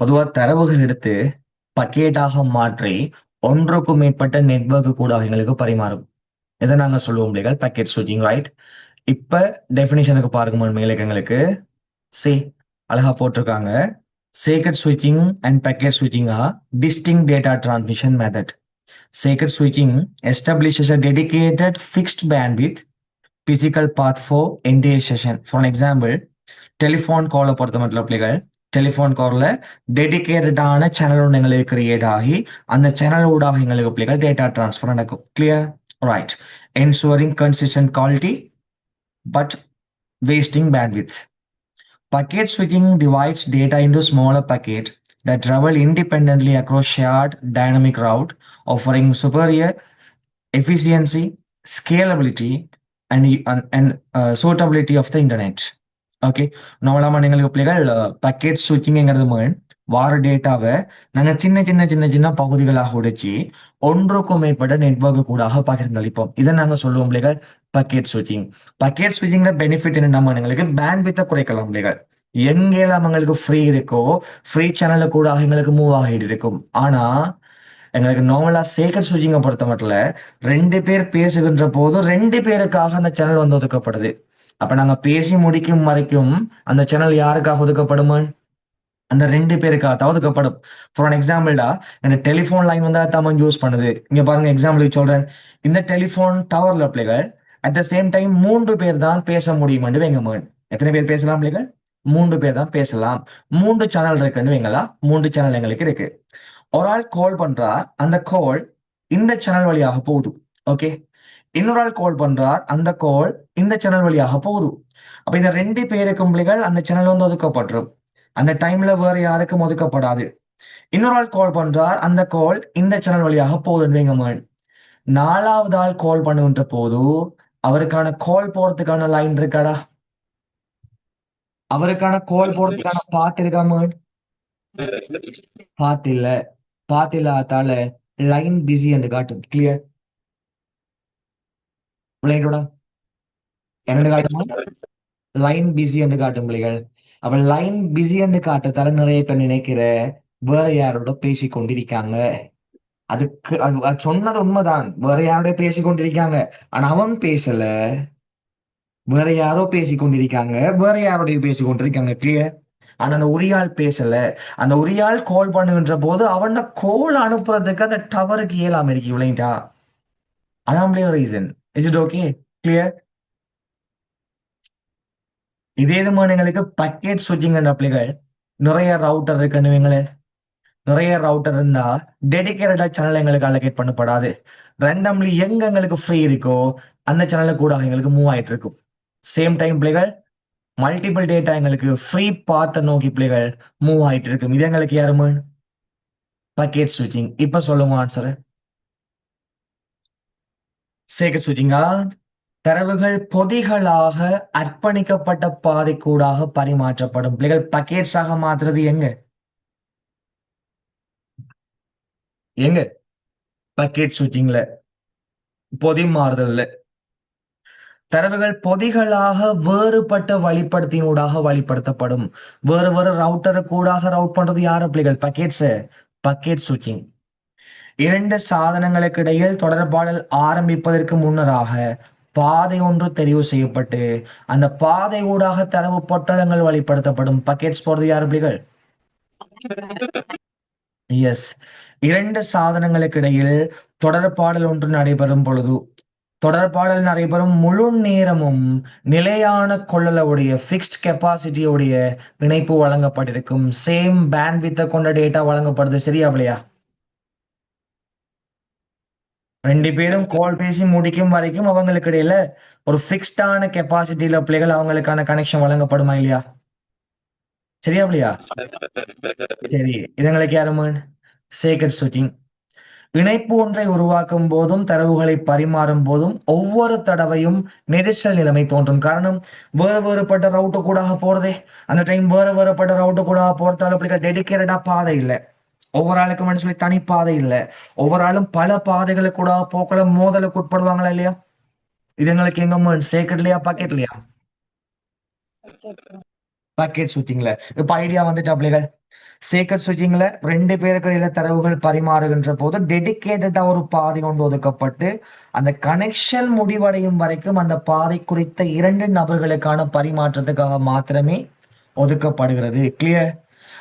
[SPEAKER 1] பொதுவா தரவுகள் எடுத்து பக்கெட்டாக மாற்றி ஒன்றுக்கும் மேற்பட்ட நெட்வொர்க்கு கூட எங்களுக்கு பரிமாறும். இதை நாங்க சொல்லுவோம் பிள்ளைகள் பேக்கெட் ஸ்விட்சிங், ரைட்? இப்ப டெஃபினிஷனுக்கு பாருங்க மேலுக்கு எங்களுக்கு சி அழகா போட்டிருக்காங்க. Circuit switching and packet switching are distinct data transmission method. Circuit switching establishes a dedicated fixed bandwidth physical path for entire session. For an example, telephone call பொறுத்த மட்டும் பிள்ளைகள், டெலிஃபோன் கால்ல டெடிகேட்டடான சேனல் ஒன்று எங்களுக்கு கிரியேட் ஆகி அந்த சேனல் ஊடாக எங்களுக்கு பிள்ளைகள் டேட்டா டிரான்ஸ்ஃபர் நடக்கும். Clear? Right. Ensuring consistent quality but wasting bandwidth. Packet switching divides data into smaller packets that travel independently across shared dynamic route, offering superior efficiency, scalability, and suitability of the internet. Okay. நார்மலாக எங்களுக்கு பிள்ளைகள் packet ஸ்விட்சிங்கிறது மாதிரி வார டேட்டாவை நாங்கள் சின்ன பகுதிகளாக உடைச்சி ஒன்றுக்கும் மேற்பட்ட நெட்வொர்க்கு கூடாக பகிர்ந்து அளிப்போம். இதை நாங்கள் சொல்லுவோம் பிள்ளைகள் பக்கெட் ஸ்விட்சிங். பக்கெட் ஸ்விட்சிங்ல பெனிஃபிட் என்ன, எங்களுக்கு பேண்ட்வித்தை குறைக்கலாம் பிள்ளைகள். எங்கெல்லாம் எங்களுக்கு ஃப்ரீ இருக்கோ ஃப்ரீ சேனல்ல கூட எங்களுக்கு மூவ் ஆகிட்டு இருக்கும். ஆனா எங்களுக்கு நார்மலா சேக்கட் ஸ்விட்சிங்கை பொறுத்த மட்டும் 2 பேர் பேசுகின்ற போது 2 பேருக்காக அந்த சேனல் வந்து ஒதுக்கப்படுது. அப்ப நாங்க பேசி முடிக்கும் வரைக்கும் அந்த சேனல் யாருக்காக ஒதுக்கப்படுமா? அந்த 2 பேருக்காக தான் ஒதுக்கப்படும். ஃபார் எக்ஸாம்பிள்டா, இந்த டெலிஃபோன் லைன் வந்து அதான் யூஸ் பண்ணுது. இங்க பாருங்க எக்ஸாம்பிளுக்கு சொல்றேன். இந்த டெலிஃபோன் டவர்ல பிள்ளைகள் அட் த சேம் டைம் 3 பேர் தான் பேச முடியும்னு வைங்க மகன். எத்தனை பேர் பேசலாம் பிள்ளைகள்? 3 பேர் தான் பேசலாம். 3 சேனல் இருக்குன்னு வைங்களா? 3 சேனல் எங்களுக்கு இருக்கு. ஒரு ஆள் கால் பண்றார், அந்த கால் இந்த சேனல் வழியாக போகுது. ஓகே. இன்னொரு ஆள் கால் பண்றார், அந்த கால் இந்த சேனல் வழியாக போகுது. அப்ப இந்த 2 பேருக்கும் பிள்ளைகள் அந்த சேனல் வந்து ஒதுக்கப்பட்டுரும். அந்த டைம்ல வேற யாருக்கும் ஒதுக்கப்படாது. இன்னொரு ஆள் கால் பண்றார், அந்த கால் இந்த சேனல் வழியாக போகுதுன்னு வைங்க மகன். 4வது ஆள் கால் பண்ணுகின்ற போது அவருக்கான கால் போறதுக்கான லைன் இருக்காடா? அவருக்கான கால் போறதுக்கான பாத் இருக்கா மகன்? பாத் இல்ல. பாத் இல்லாதால லைன் பிஸி என்று காட்டும். கிளியர்? பிள்ளைங்களோட என்ன காட்டுமா? லைன் பிஸி என்று காட்டும் பிள்ளைகள். அப்ப லைன் பிஸி என்று காட்டத்தால நிறைய பேர் நினைக்கிற வேற யாரோட பேசிக் கொண்டிருக்காங்க. அதுக்கு அது சொன்னது உண்மைதான். வேற யாரோட பேசிக் கொண்டிருக்காங்க. ஆனா அவன் பேசல. வேற யாரோ பேசிக் கொண்டிருக்காங்க. வேற யாரோடய பேசிக் கொண்டிருக்காங்க. கிளியர்? ஆனா அந்த உரியாள் பேசல. அந்த உரியாள் கால் பண்ணுகின்ற போது அவன் கோல் அனுப்புறதுக்கு அந்த டவருக்கு இயலாம இருக்கு. விளையாண்டா அதான் reason. Is it okay? Clear? இதே எங்களுக்கு பக்கெட் ஸ்விட்சிங் பிள்ளைகள் நிறைய ரவுட்டர் இருக்குன்னு வைங்களேன். நிறைய ரவுட்டர் இருந்தா டெடிகேட்டடா சேனல் எங்களுக்கு அலோகேட் பண்ணப்படாது. ரேண்டம்லி எங்க எங்களுக்கு ஃப்ரீ இருக்கோ அந்த சேனல்ல கூட எங்களுக்கு மூவ் ஆயிட்டு இருக்கும். சேம் டைம் பிள்ளைகள் மல்டிபிள் டேட்டா எங்களுக்கு ஃப்ரீ பாத்த நோக்கி பிள்ளைகள் மூவ் ஆயிட்டு இருக்கும். இது எங்களுக்கு யாருமே பக்கெட் ஸ்விட்சிங். இப்ப சொல்லுங்க ஆன்சர். சேக்கட் ஸ்விட்சிங்கா? தரவுகள் பொதிகளாக அர்ப்பணிக்கப்பட்ட பாதைக்கூடாக பரிமாற்றப்படும். பிள்ளைகள் பக்கெட்ஸாக மாத்துறது எங்க? எங்க? பக்கெட் ஸ்விட்சிங்ல. பொதி மாறுதல்ல. தரவுகள் பொதிகளாக வேறுபட்ட வழிப்படுத்தினூடாக வழிப்படுத்தப்படும். வேறு வேறு ரவுட்டரை கூடாக ரவுட் பண்றது யாரு பிள்ளைகள்? பக்கெட்ஸ். பக்கெட் ஸ்விட்சிங். 2 சாதனங்களுக்கு இடையில் தொடர்பாடல் ஆரம்பிப்பதற்கு முன்னராக பாதை ஒன்று தெரிவு செய்யப்பட்டு அந்த பாதை ஊடாக தரவு பொட்டலங்கள் வழிப்படுத்தப்படும். பக்கெட்ஸ் போறது யாரு பிள்ளைகள்? எஸ். 2 சாதனங்களுக்கு இடையில் தொடர்பாடல் ஒன்று நடைபெறும் பொழுது தொடர்பாடல் நடைபெறும் முழு நேரமும் நிலையான கொள்ளளவுடைய ஃபிக்ஸ்ட் கெப்பாசிட்டியோடைய இணைப்பு வழங்கப்பட்டிருக்கும். சேம் பேண்ட்வித்தை கொண்ட டேட்டா வழங்கப்படுது. சரியா இல்லையா? 2 பேரும் கால் பேசி முடிக்கும் வரைக்கும் அவங்களுக்கு இடையில ஒரு ஃபிக்ஸ்டான கெப்பாசிட்டியில பிள்ளைகள் அவங்களுக்கான கனெக்ஷன் வழங்கப்படுமா இல்லையா? சரியா இல்லையா? சரி. இதுங்களுக்கு யாருமா? சேக்கட் ஸ்விட்சிங். இணைப்பு ஒன்றை உருவாக்கும் போதும் தரவுகளை பரிமாறும் போதும் ஒவ்வொரு தடவையும் நெரிசல் நிலைமை தோன்றும். காரணம் வேறு வேறுபட்ட ரவுட்டு கூடாக போறதே. அந்த டைம் வேறு வேறுபட்ட ரவுட்டு கூடாக போறதால அப்படிங்கிற டெடிக்கேட்டடா பாதை இல்லை. ஒவ்வொரு ஆளுக்கும் சொல்லி தனி பாதை இல்லை. ஒவ்வொரு ஆளும் பல பாதைகளை கூட போக்கள மோதலுக்கு உட்படுவாங்களா இல்லையா? இது எங்களுக்கு எங்க சேக்கட்லையா பாக்கெட்லையா? பாக்கெட் ஸ்விட்சிங்ல. இப்ப ஐடியா வந்துட்டு பிள்ளைகள். சேக்கட் ஸ்விட்சிங்ல 2 பேருக்கு இடையில தரவுகள் பரிமாறுகின்ற போது டெடிகேட்டடா ஒரு பாதை கொண்டு ஒதுக்கப்பட்டு அந்த கனெக்ஷன் முடிவடையும் வரைக்கும் அந்த பாதை குறித்த 2 நபர்களுக்கான பரிமாற்றத்துக்காக மாத்திரமே ஒதுக்கப்படுகிறது. கிளியர்?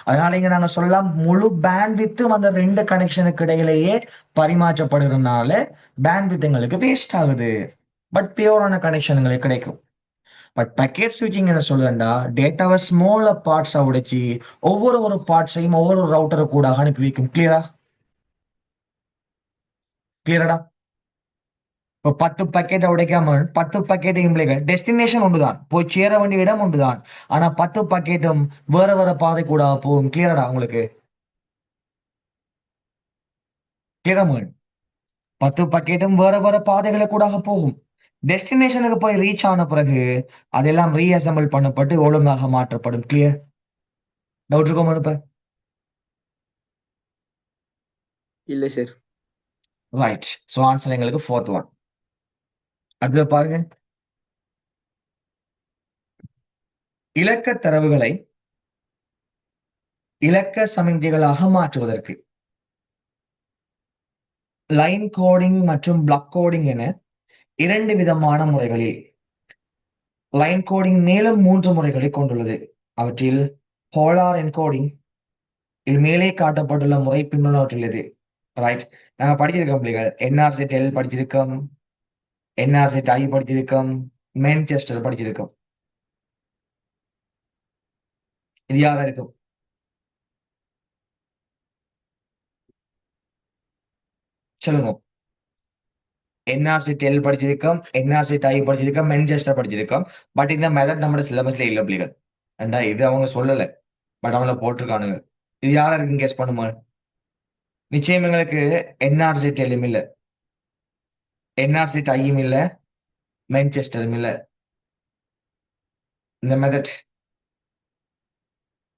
[SPEAKER 1] அதனால இங்க நாங்க சொல்லலாம் முழு பேண்ட்வித்தும் அந்த 2 கனெக்ஷனுக்கு இடையிலேயே பரிமாற்றப்படுறதுனால பேண்ட்வித் எங்களுக்கு வேஸ்ட் ஆகுது. பட் பியூரான கனெக்ஷன் எங்களுக்கு கிடைக்கும். பட் பக்கெட் ஸ்விட்சிங் என்ன சொல்லுவேன்டா, டேட்டாவை ஸ்மாலர் பார்ட்ஸா உடைச்சு ஒவ்வொரு பார்ட்ஸையும் ஒவ்வொரு ரவுட்டரை கூட அனுப்பி வைக்கும். கிளியரா? கிளியரடா? இப்போ 10 பக்கெட்டை உடைக்காம 10 பக்கெட்டையும் பிள்ளைகள் டெஸ்டினேஷன் ஒன்றுதான், போய் சேர வேண்டிய இடம் ஒன்றுதான். ஆனா 10 பக்கெட்டும் வேற பாதை கூட போகும். கிளியரடா உங்களுக்கு? கிளியரா மகன்? 10 பக்கெட்டும் வேற பாதைகளை கூட போகும். டெஸ்டினேஷனுக்கு போய் ரீச் ஆன பிறகு அதெல்லாம் ரீஅசெம்பிள் பண்ணப்பட்டு ஒழுங்காக மாற்றப்படும். கிளியர்? டவுட் இருக்கோ மனுப்ப?
[SPEAKER 2] இல்ல சார்.
[SPEAKER 1] ரைட். ஸோ ஆன்சர் எங்களுக்கு 4th ஒன். அடுத்தது பாருங்க. இலக்க தரவுகளை இலக்க சமிக்ஞைகளாக மாற்றுவதற்கு லைன் கோடிங் மற்றும் பிளாக் கோடிங் என 2 விதமான முறைகளில் லைன் கோடிங் மேலும் 3 முறைகளை கொண்டுள்ளது. அவற்றில் போலார் என்கோடிங் இது மேலே காட்டப்பட்டுள்ள முறை பின்வருவனவற்றில் எது? ரைட், நாங்க படிச்சிருக்கோம் பிள்ளைகள். NRZ L படிச்சிருக்கோம், NRZ I படிச்சிருக்கோம், மான்செஸ்டர் படிச்சிருக்கோம். இது யாரா இருக்கும்? சொல்லுங்க. NRZ L படிச்சிருக்கோம், NRZ I படிச்சிருக்கோம், மான்செஸ்டர் படிச்சிருக்கோம். பட் இந்த மெத்தட் நம்ம சிலபஸ்ல இல்ல பிள்ளைகள். ஏண்டா இது அவங்க சொல்லல, பட் அவங்கள போட்டிருக்கானுங்க. இது யாரா இருக்குன்னு கெஸ் பண்ணுமா? நிச்சயம் எங்களுக்கு NRZ L இல்ல, NRZ I இல்ல, மான்செஸ்டரும் இல்ல. இந்த மெத்தட்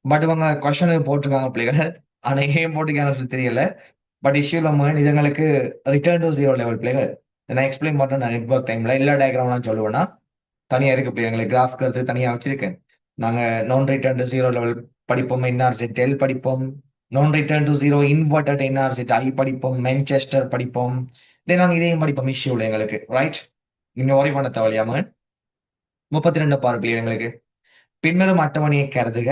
[SPEAKER 1] பட் இவங்க கொஸ்டின் போட்டிருக்காங்க பிள்ளைகள். ஆனா ஏன் போட்டிருக்காங்கன்னு சொல்லி தெரியல. பட் இஷ்யூ நம்ம இது எங்களுக்கு ரிட்டர்ன் டு 0 லெவல் பிள்ளைகள். நான் எக்ஸ்பிளைன் பண்றேன். நான் நெட்வொர்க் டைம்ல எல்லா டயக்ராம்லாம் சொல்லுவேன்னா தனியா இருக்கு பிள்ளைங்க. எங்களுக்கு கிராஃப் கருத்து தனியா வச்சிருக்கேன். நாங்க நான் ரிட்டர்ன் டு 0 லெவல் படிப்போம், NRZ L படிப்போம், நான் return to 0 inverted NRZ I படிப்போம், மான்செஸ்டர் படிப்போம். இதே நாங்க இதையும் படிப்போம் இஷ்யூல எங்களுக்கு. ரைட், நீங்க ஒரே பண்ண தேவையாம 32 பார்ப்பீங்க எங்களுக்கு. பின்வரும் அட்டவணையை கருதுக.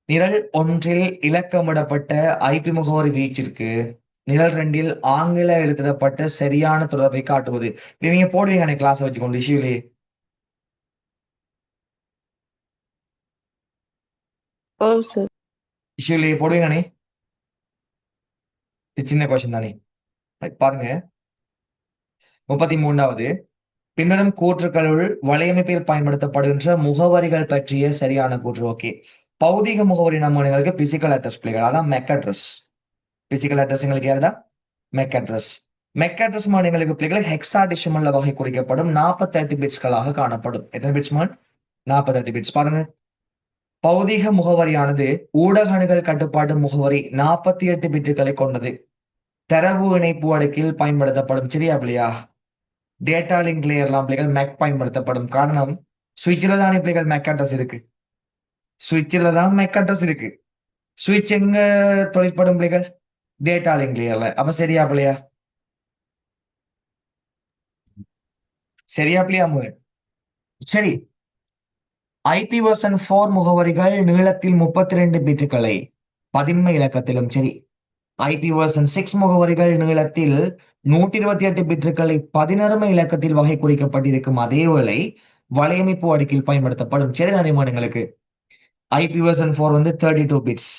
[SPEAKER 1] நிரல் 1 இலக்கமிடப்பட்ட ஐபி முகவரி வீச்சிற்கு நிரல் 2 ஆங்கில எழுத்திடப்பட்ட சரியான தொடர்பை காட்டுவது. இது நீங்க போடுவீங்க கிளாஸ் வச்சுக்கொண்டு இஷ்யூலே.
[SPEAKER 3] ஆம் சார்.
[SPEAKER 1] இஷ்யூலே போடுவீங்கண்ணே. இது சின்ன கொஸ்டின் தானே. பாருங்க 33வது பின்வரும் கூற்றுக்களுள் வலையமைப்பில் பயன்படுத்தப்படுகின்ற முகவரிகள் பற்றிய சரியான கூற்று. ஓகே, பௌதிக முகவரி நம்மளுக்கு பிசிக்கல் அட்ரஸ் பிள்ளைகள், அதான் மெக் அட்ரஸ். பிசிக்கல் அட்ரஸ் எங்களுக்கு யாருடா? மெக் அட்ரஸ். மெக் அட்ரஸ் எங்களுக்கு பிள்ளைகள் ஹெக்ஸாடெசிமல்ல வகை குறிக்கப்படும் 48 பிட்ஸ்களாக காணப்படும். எத்தனை பிட்ஸ்? 48 பிட்ஸ். பாருங்க, பௌதிக முகவரியானது ஊடக அணுகல் கட்டுப்பாட்டு முகவரி 48 பிட்டுகளை கொண்டது. தரவு இணைப்பு அடுக்கில் பயன்படுத்தப்படும். சரியா பிள்ளையா? டேட்டா லிங்க் லேயர்லாம் பிள்ளைகள் மேக் பயன்படுத்தப்படும். காரணம் சுவிட்சில் தானே பிள்ளைகள் மேக் அட்ரஸ் இருக்கு. சுவிட்சில் தான் மேக் அட்ரஸ் இருக்கு. சுவிட்ச் எங்க தொழிற்படும் பிள்ளைகள்? டேட்டா லிங்க் லேயர்ல. அப்ப சரியா பிள்ளையா? சரியா பிள்ளையா? சரி, ஐபி வெர்சன் 4 முகவரிகள் நீளத்தில் 32 பிட்டுகளை 11 இலக்கத்திலும், சரி ஐபி வெர்சன் 6 முகவரிகள் நீளத்தில் 128 பிட்டுகளை 11 இலக்கத்தில் வகை குறிக்கப்பட்டிருக்கும். அதேவேளை வலையமைப்பு அடுக்கில் பயன்படுத்தப்படும். சரிதானே எங்களுக்கு? IP version 4 32 bits.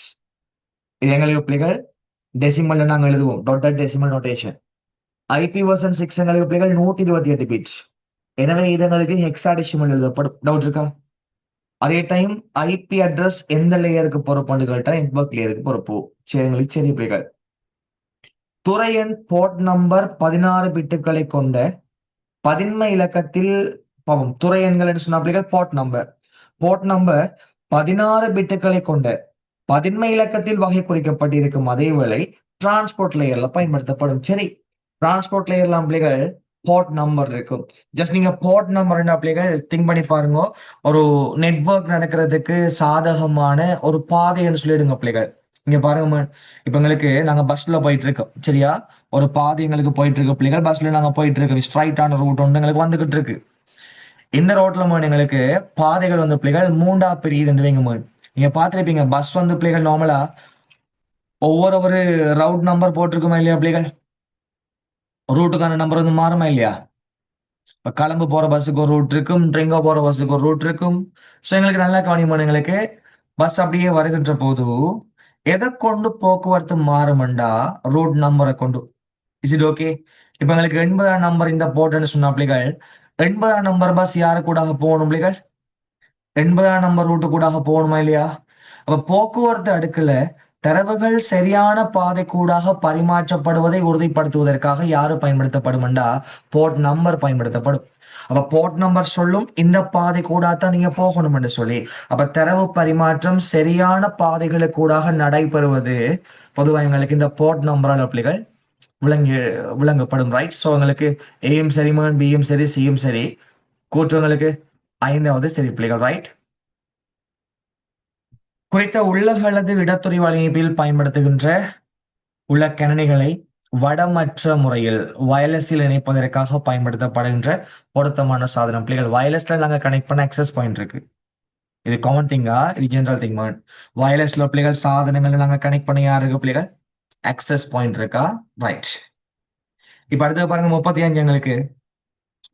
[SPEAKER 1] இது எங்களுக்கு பிள்ளைகள் டெசிமல்ல நாங்க எழுதுவோம், dotted decimal notation. IP version 6 எங்களுக்கு பிள்ளைகள் 128 பிட்ஸ். எனவே இது எங்களுக்கு ஹெக்ஸாடெசிமல் எழுதப்படும். டவுட் இருக்கா? அதே டைம் ஐபி அட்ரஸ் எந்த லேயருக்கு பொறுப்பு கேட்டா நெட்வொர்க் லேயருக்கு பொறுப்பு. சரி எங்களுக்கு சரி பிள்ளைகள். துறை எண் போர்ட் நம்பர் 16 பிட்டுகளை கொண்ட 11 இலக்கத்தில் துறை எண்கள் என்று சொன்ன பிள்ளைகள் போர்ட் நம்பர் 16 பிட்டுகளை கொண்ட 11 இலக்கத்தில் வகை குறிக்கப்பட்டிருக்கும். அதேவேளை டிரான்ஸ்போர்ட் லேயர்ல பயன்படுத்தப்படும். சரி, டிரான்ஸ்போர்ட் லேயர்லாம் பிள்ளைகள் போர்ட் நம்பர் இருக்கும். ஜஸ்ட் நீங்க போர்ட் நம்பர் என்ன பிள்ளைகள் திங்க் பண்ணி பாருங்க. ஒரு நெட்வொர்க் நடக்கிறதுக்கு சாதகமான ஒரு பாதைன்னு சொல்லிடுங்க பிள்ளைகள். இங்க பாருங்க, இப்ப எங்களுக்கு நாங்க பஸ்ல போயிட்டு இருக்கோம். சரியா? ஒரு பாதை எங்களுக்கு போயிட்டு இருக்கு பிள்ளைகள். பஸ்ல நாங்க போயிட்டு இருக்கோம். ஸ்ட்ரைட்டான ரூட் ஒன்று எங்களுக்கு வந்துகிட்டு இருக்கு. இந்த ரோட்ல எங்களுக்கு பாதைகள் பிள்ளைகள் 3ஆ பிரியுதுன்னு வைங்க. நீங்க பாத்துருப்பீங்க, பஸ் பிள்ளைகள் நார்மலா ஒவ்வொரு ரவுட் நம்பர் போட்டிருக்குமா இல்லையா பிள்ளைகள்? ரூட்டுக்கான நம்பர் மாறுமா இல்லையா? இப்ப கிளம்பு போற பஸ்ஸுக்கு ஒரு ரூட் இருக்கும், ட்ரிங்கோ போற பஸ்ஸுக்கு ஒரு ரூட் இருக்கும். ஸோ எங்களுக்கு நல்லா கவனிக்கணும். எங்களுக்கு பஸ் அப்படியே வருகின்ற போது எதை கொண்டு போக்குவரத்து மாறும்டா? ரூட் நம்பரை கொண்டு. Is it okay? இப்ப எங்களுக்கு 80ஆம் நம்பர் இந்த போட்டுன்னு சொன்ன பிள்ளைகள் 80ஆம் நம்பர் பஸ் யாரு கூட போகணும் பிள்ளைகள்? 80ஆம் நம்பர் ரூட்டு கூட போகணுமா இல்லையா? அப்ப போக்குவரத்து அடுக்குல தரவுகள் சரியான பாதை கூடாக பரிமாற்றப்படுவதை உறுதிப்படுத்துவதற்காக யாரு பயன்படுத்தப்படும்டா? போர்ட் நம்பர் பயன்படுத்தப்படும். அப்ப போர்ட் நம்பர் சொல்லும் இந்த பாதை கூடாதான் நீங்க போகணும் என்று சொல்லி. அப்ப தரவு பரிமாற்றம் சரியான பாதைகளுக்கூடாக நடைபெறுவது பொதுவாக எங்களுக்கு இந்த போர்ட் நம்பரால் பிள்ளைகள் விளங்கப்படும். ரைட்? ஸோ எங்களுக்கு ஏயும் சரி, பியும் சரி, சியும் சரி, கூற்றுங்களுக்கு 5வது சரி பிள்ளைகள். ரைட்? குறித்த உள்ளக அல்லது இடத்துறை வலையமைப்பில் பயன்படுத்துகின்ற உள்ள கணினிகளை வடமற்ற முறையில் வயர்லெஸில் இணைப்பதற்காக பயன்படுத்தப்படுகின்ற பொருத்தமான சாதனம். பிள்ளைகள் வயர்லெஸ்ல நாங்க கனெக்ட் பண்ண அக்சஸ் பாயிண்ட் இருக்கு. இது காமன் திங்கா, இது ஜெனரல் திங். வயர்லெஸ்ல பிள்ளைகள் சாதனங்கள் நாங்க கனெக்ட் பண்ண யாருக்கு பிள்ளைகள் அக்சஸ் பாயிண்ட் இருக்கா? ரைட். இப்ப அடுத்து பாருங்க 35 எங்களுக்கு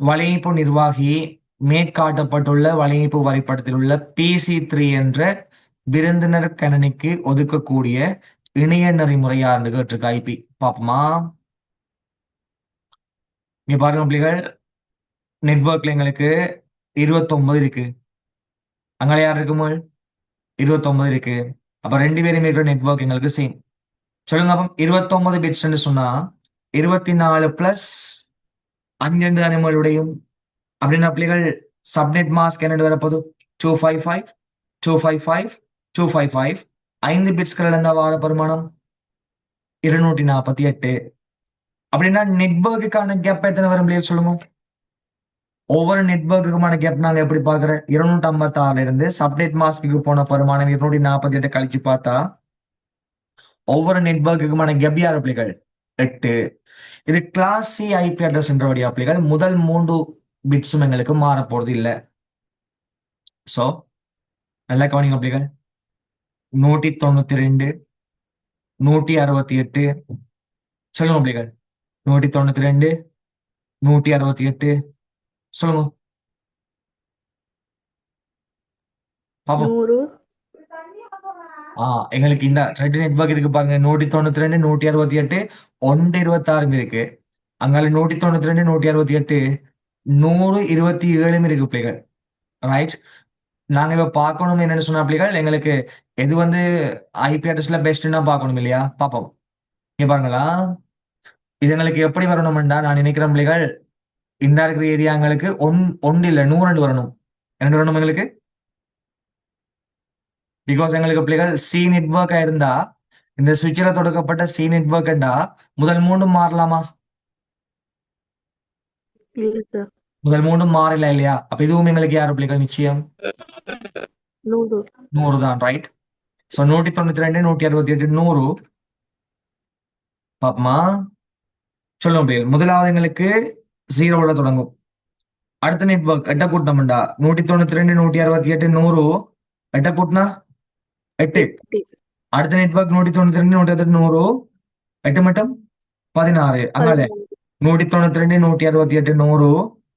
[SPEAKER 1] வலையமைப்பு நிர்வாகி மேற்காட்டப்பட்டுள்ள வலையமைப்பு வரைபடத்தில் உள்ள PC3 என்ற விருந்தினர் கணனிக்கு ஒதுக்கக்கூடிய இணைய நெறிமுறை யாருன்னு கேட்டிருக்கா? ஐபி பாப்போமா? இங்க பாருங்க பிள்ளைகள், நெட்வொர்க்ல எங்களுக்கு 29 இருக்கு. அங்க யார் இருக்குமோ 29 இருக்கு. அப்ப 2 பேரும் இருக்கிற நெட்வொர்க் எங்களுக்கு சேம். சொல்லுங்க, அப்ப 29 பிட்ஸ் சொன்னா 24 பிளஸ் 5 தானே உங்களுடையும். அப்படின்னா பிள்ளைகள் சப்நெட் மாஸ்க் என்ன வரப்போது? 255 255 255. 5 பிட்ஸ்கள் இருந்தா வார பரிமாணம் 248. அப்படின்னா நெட்வொர்க்குக்கான கேப் எத்தனை வரும் பிள்ளைகள் சொல்லுங்க. ஒவ்வொரு நெட்வொர்க்குமான கேப் நாங்க எப்படி பாக்குறேன்? 256 இருந்து சப்நெட் மாஸ்க்கு போன பரிமாணம் 248 கழிச்சு பார்த்தா ஒவ்வொரு நெட்வொர்க்குமான கேப் யார் பிள்ளைகள்? 8. இது கிளாஸ் சி ஐபி அட்ரஸ் என்றபடியா பிள்ளைகள் முதல் 3 பிட்ஸும் எங்களுக்கு மாற போறது இல்லை. சோ நல்லா கவனிங்க பிள்ளைகள். 192 168 சொல்லுங்க பிள்ளைகள். 192 168 சொல்லுங்க பாப்போம்.
[SPEAKER 3] 100
[SPEAKER 1] எங்களுக்கு இந்த ரெண்டு நெட்வொர்க் இருக்கு பாருங்க. 192 168 126 இருக்கு. அங்கால 192 168 127 இருக்கு பிள்ளைகள். ரைட். நாங்க இப்ப பார்க்கணும் என்னன்னு சொன்ன பிள்ளைகள், எங்களுக்கு எது வந்து ஐபி அட்ரஸ்ல பெஸ்ட்னா பார்க்கணும் இல்லையா? பாப்போம். இங்க பாருங்களா, இது எங்களுக்கு எப்படி வரணும்டா நான் நினைக்கிறேன் பிள்ளைகள், இந்த இருக்கிற ஏரியாங்களுக்கு 1 இல்ல 102 வரணும். என்ன வரணும் எங்களுக்கு? பிகாஸ் எங்களுக்கு பிள்ளைகள் சி நெட்வொர்க் இருந்தா, இந்த சுவிட்சில தொடக்கப்பட்ட சி நெட்வொர்க்டா முதல் 3 மாறலாமா?
[SPEAKER 3] இல்ல சார்.
[SPEAKER 1] முதல் 3 மாறல இல்லையா? அப்ப இதுவும் எங்களுக்கு யாரு பிள்ளைகள் நிச்சயம்
[SPEAKER 3] 100
[SPEAKER 1] 100 தான். ரைட். சோ 192 168 100 பாப்பமா சொல்ல முடியாது. முதலாவது எங்களுக்கு 0ல தொடங்கும். அடுத்த நெட்வொர்க் எட்ட கூட்டம்டா 192 168 100 எட்ட கூட்டினா 8. அடுத்த நெட்வொர்க் 192 168 100 8 மட்டும் 16. அங்கால 192 168 100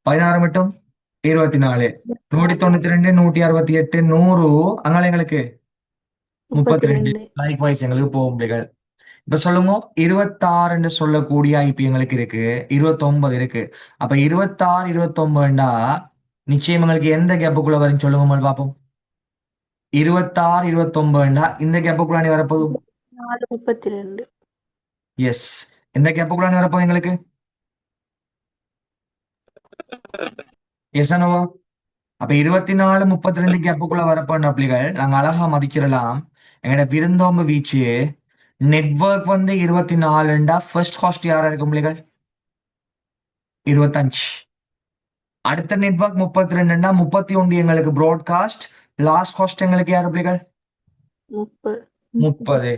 [SPEAKER 1] 16 மட்டும் 24. 192 168 100 அங்கால எங்களுக்கு 32. லைக் வைஸ் எங்களுக்கு போக முடியாது. இப்ப சொல்லுங்க, 26 சொல்லக்கூடிய ஐபி எங்களுக்கு இருக்கு, 29 இருக்கு. அப்ப 26 29 நிச்சயம் எங்களுக்கு எந்த கேப்புக்குள்ள வரும் சொல்லுங்க பார்ப்போம். 26 29 இந்த கேப்புக்குள்ள நீ வரப்போகுது
[SPEAKER 3] 32.
[SPEAKER 1] எஸ். எந்த கேப்புக்குள்ள நீ வரப்போகுது எங்களுக்கு? எஸ் அனோவா? அப்ப 24 32 கேப்புக்குள்ள வரப்போன பிள்ளைகள் நாங்க அழகா மதிச்சிடலாம். எங்கட விருந்தோம்பு வீச்சு நெட்வொர்க் வந்து 24 ஃபர்ஸ்ட் காஸ்ட் யாரா இருக்கும் பிள்ளைகள்? 25. அடுத்த நெட்வொர்க் 32 31 எங்களுக்கு ப்ராட்காஸ்ட். லாஸ்ட் காஸ்ட் எங்களுக்கு யாரு பிள்ளைகள்? 30.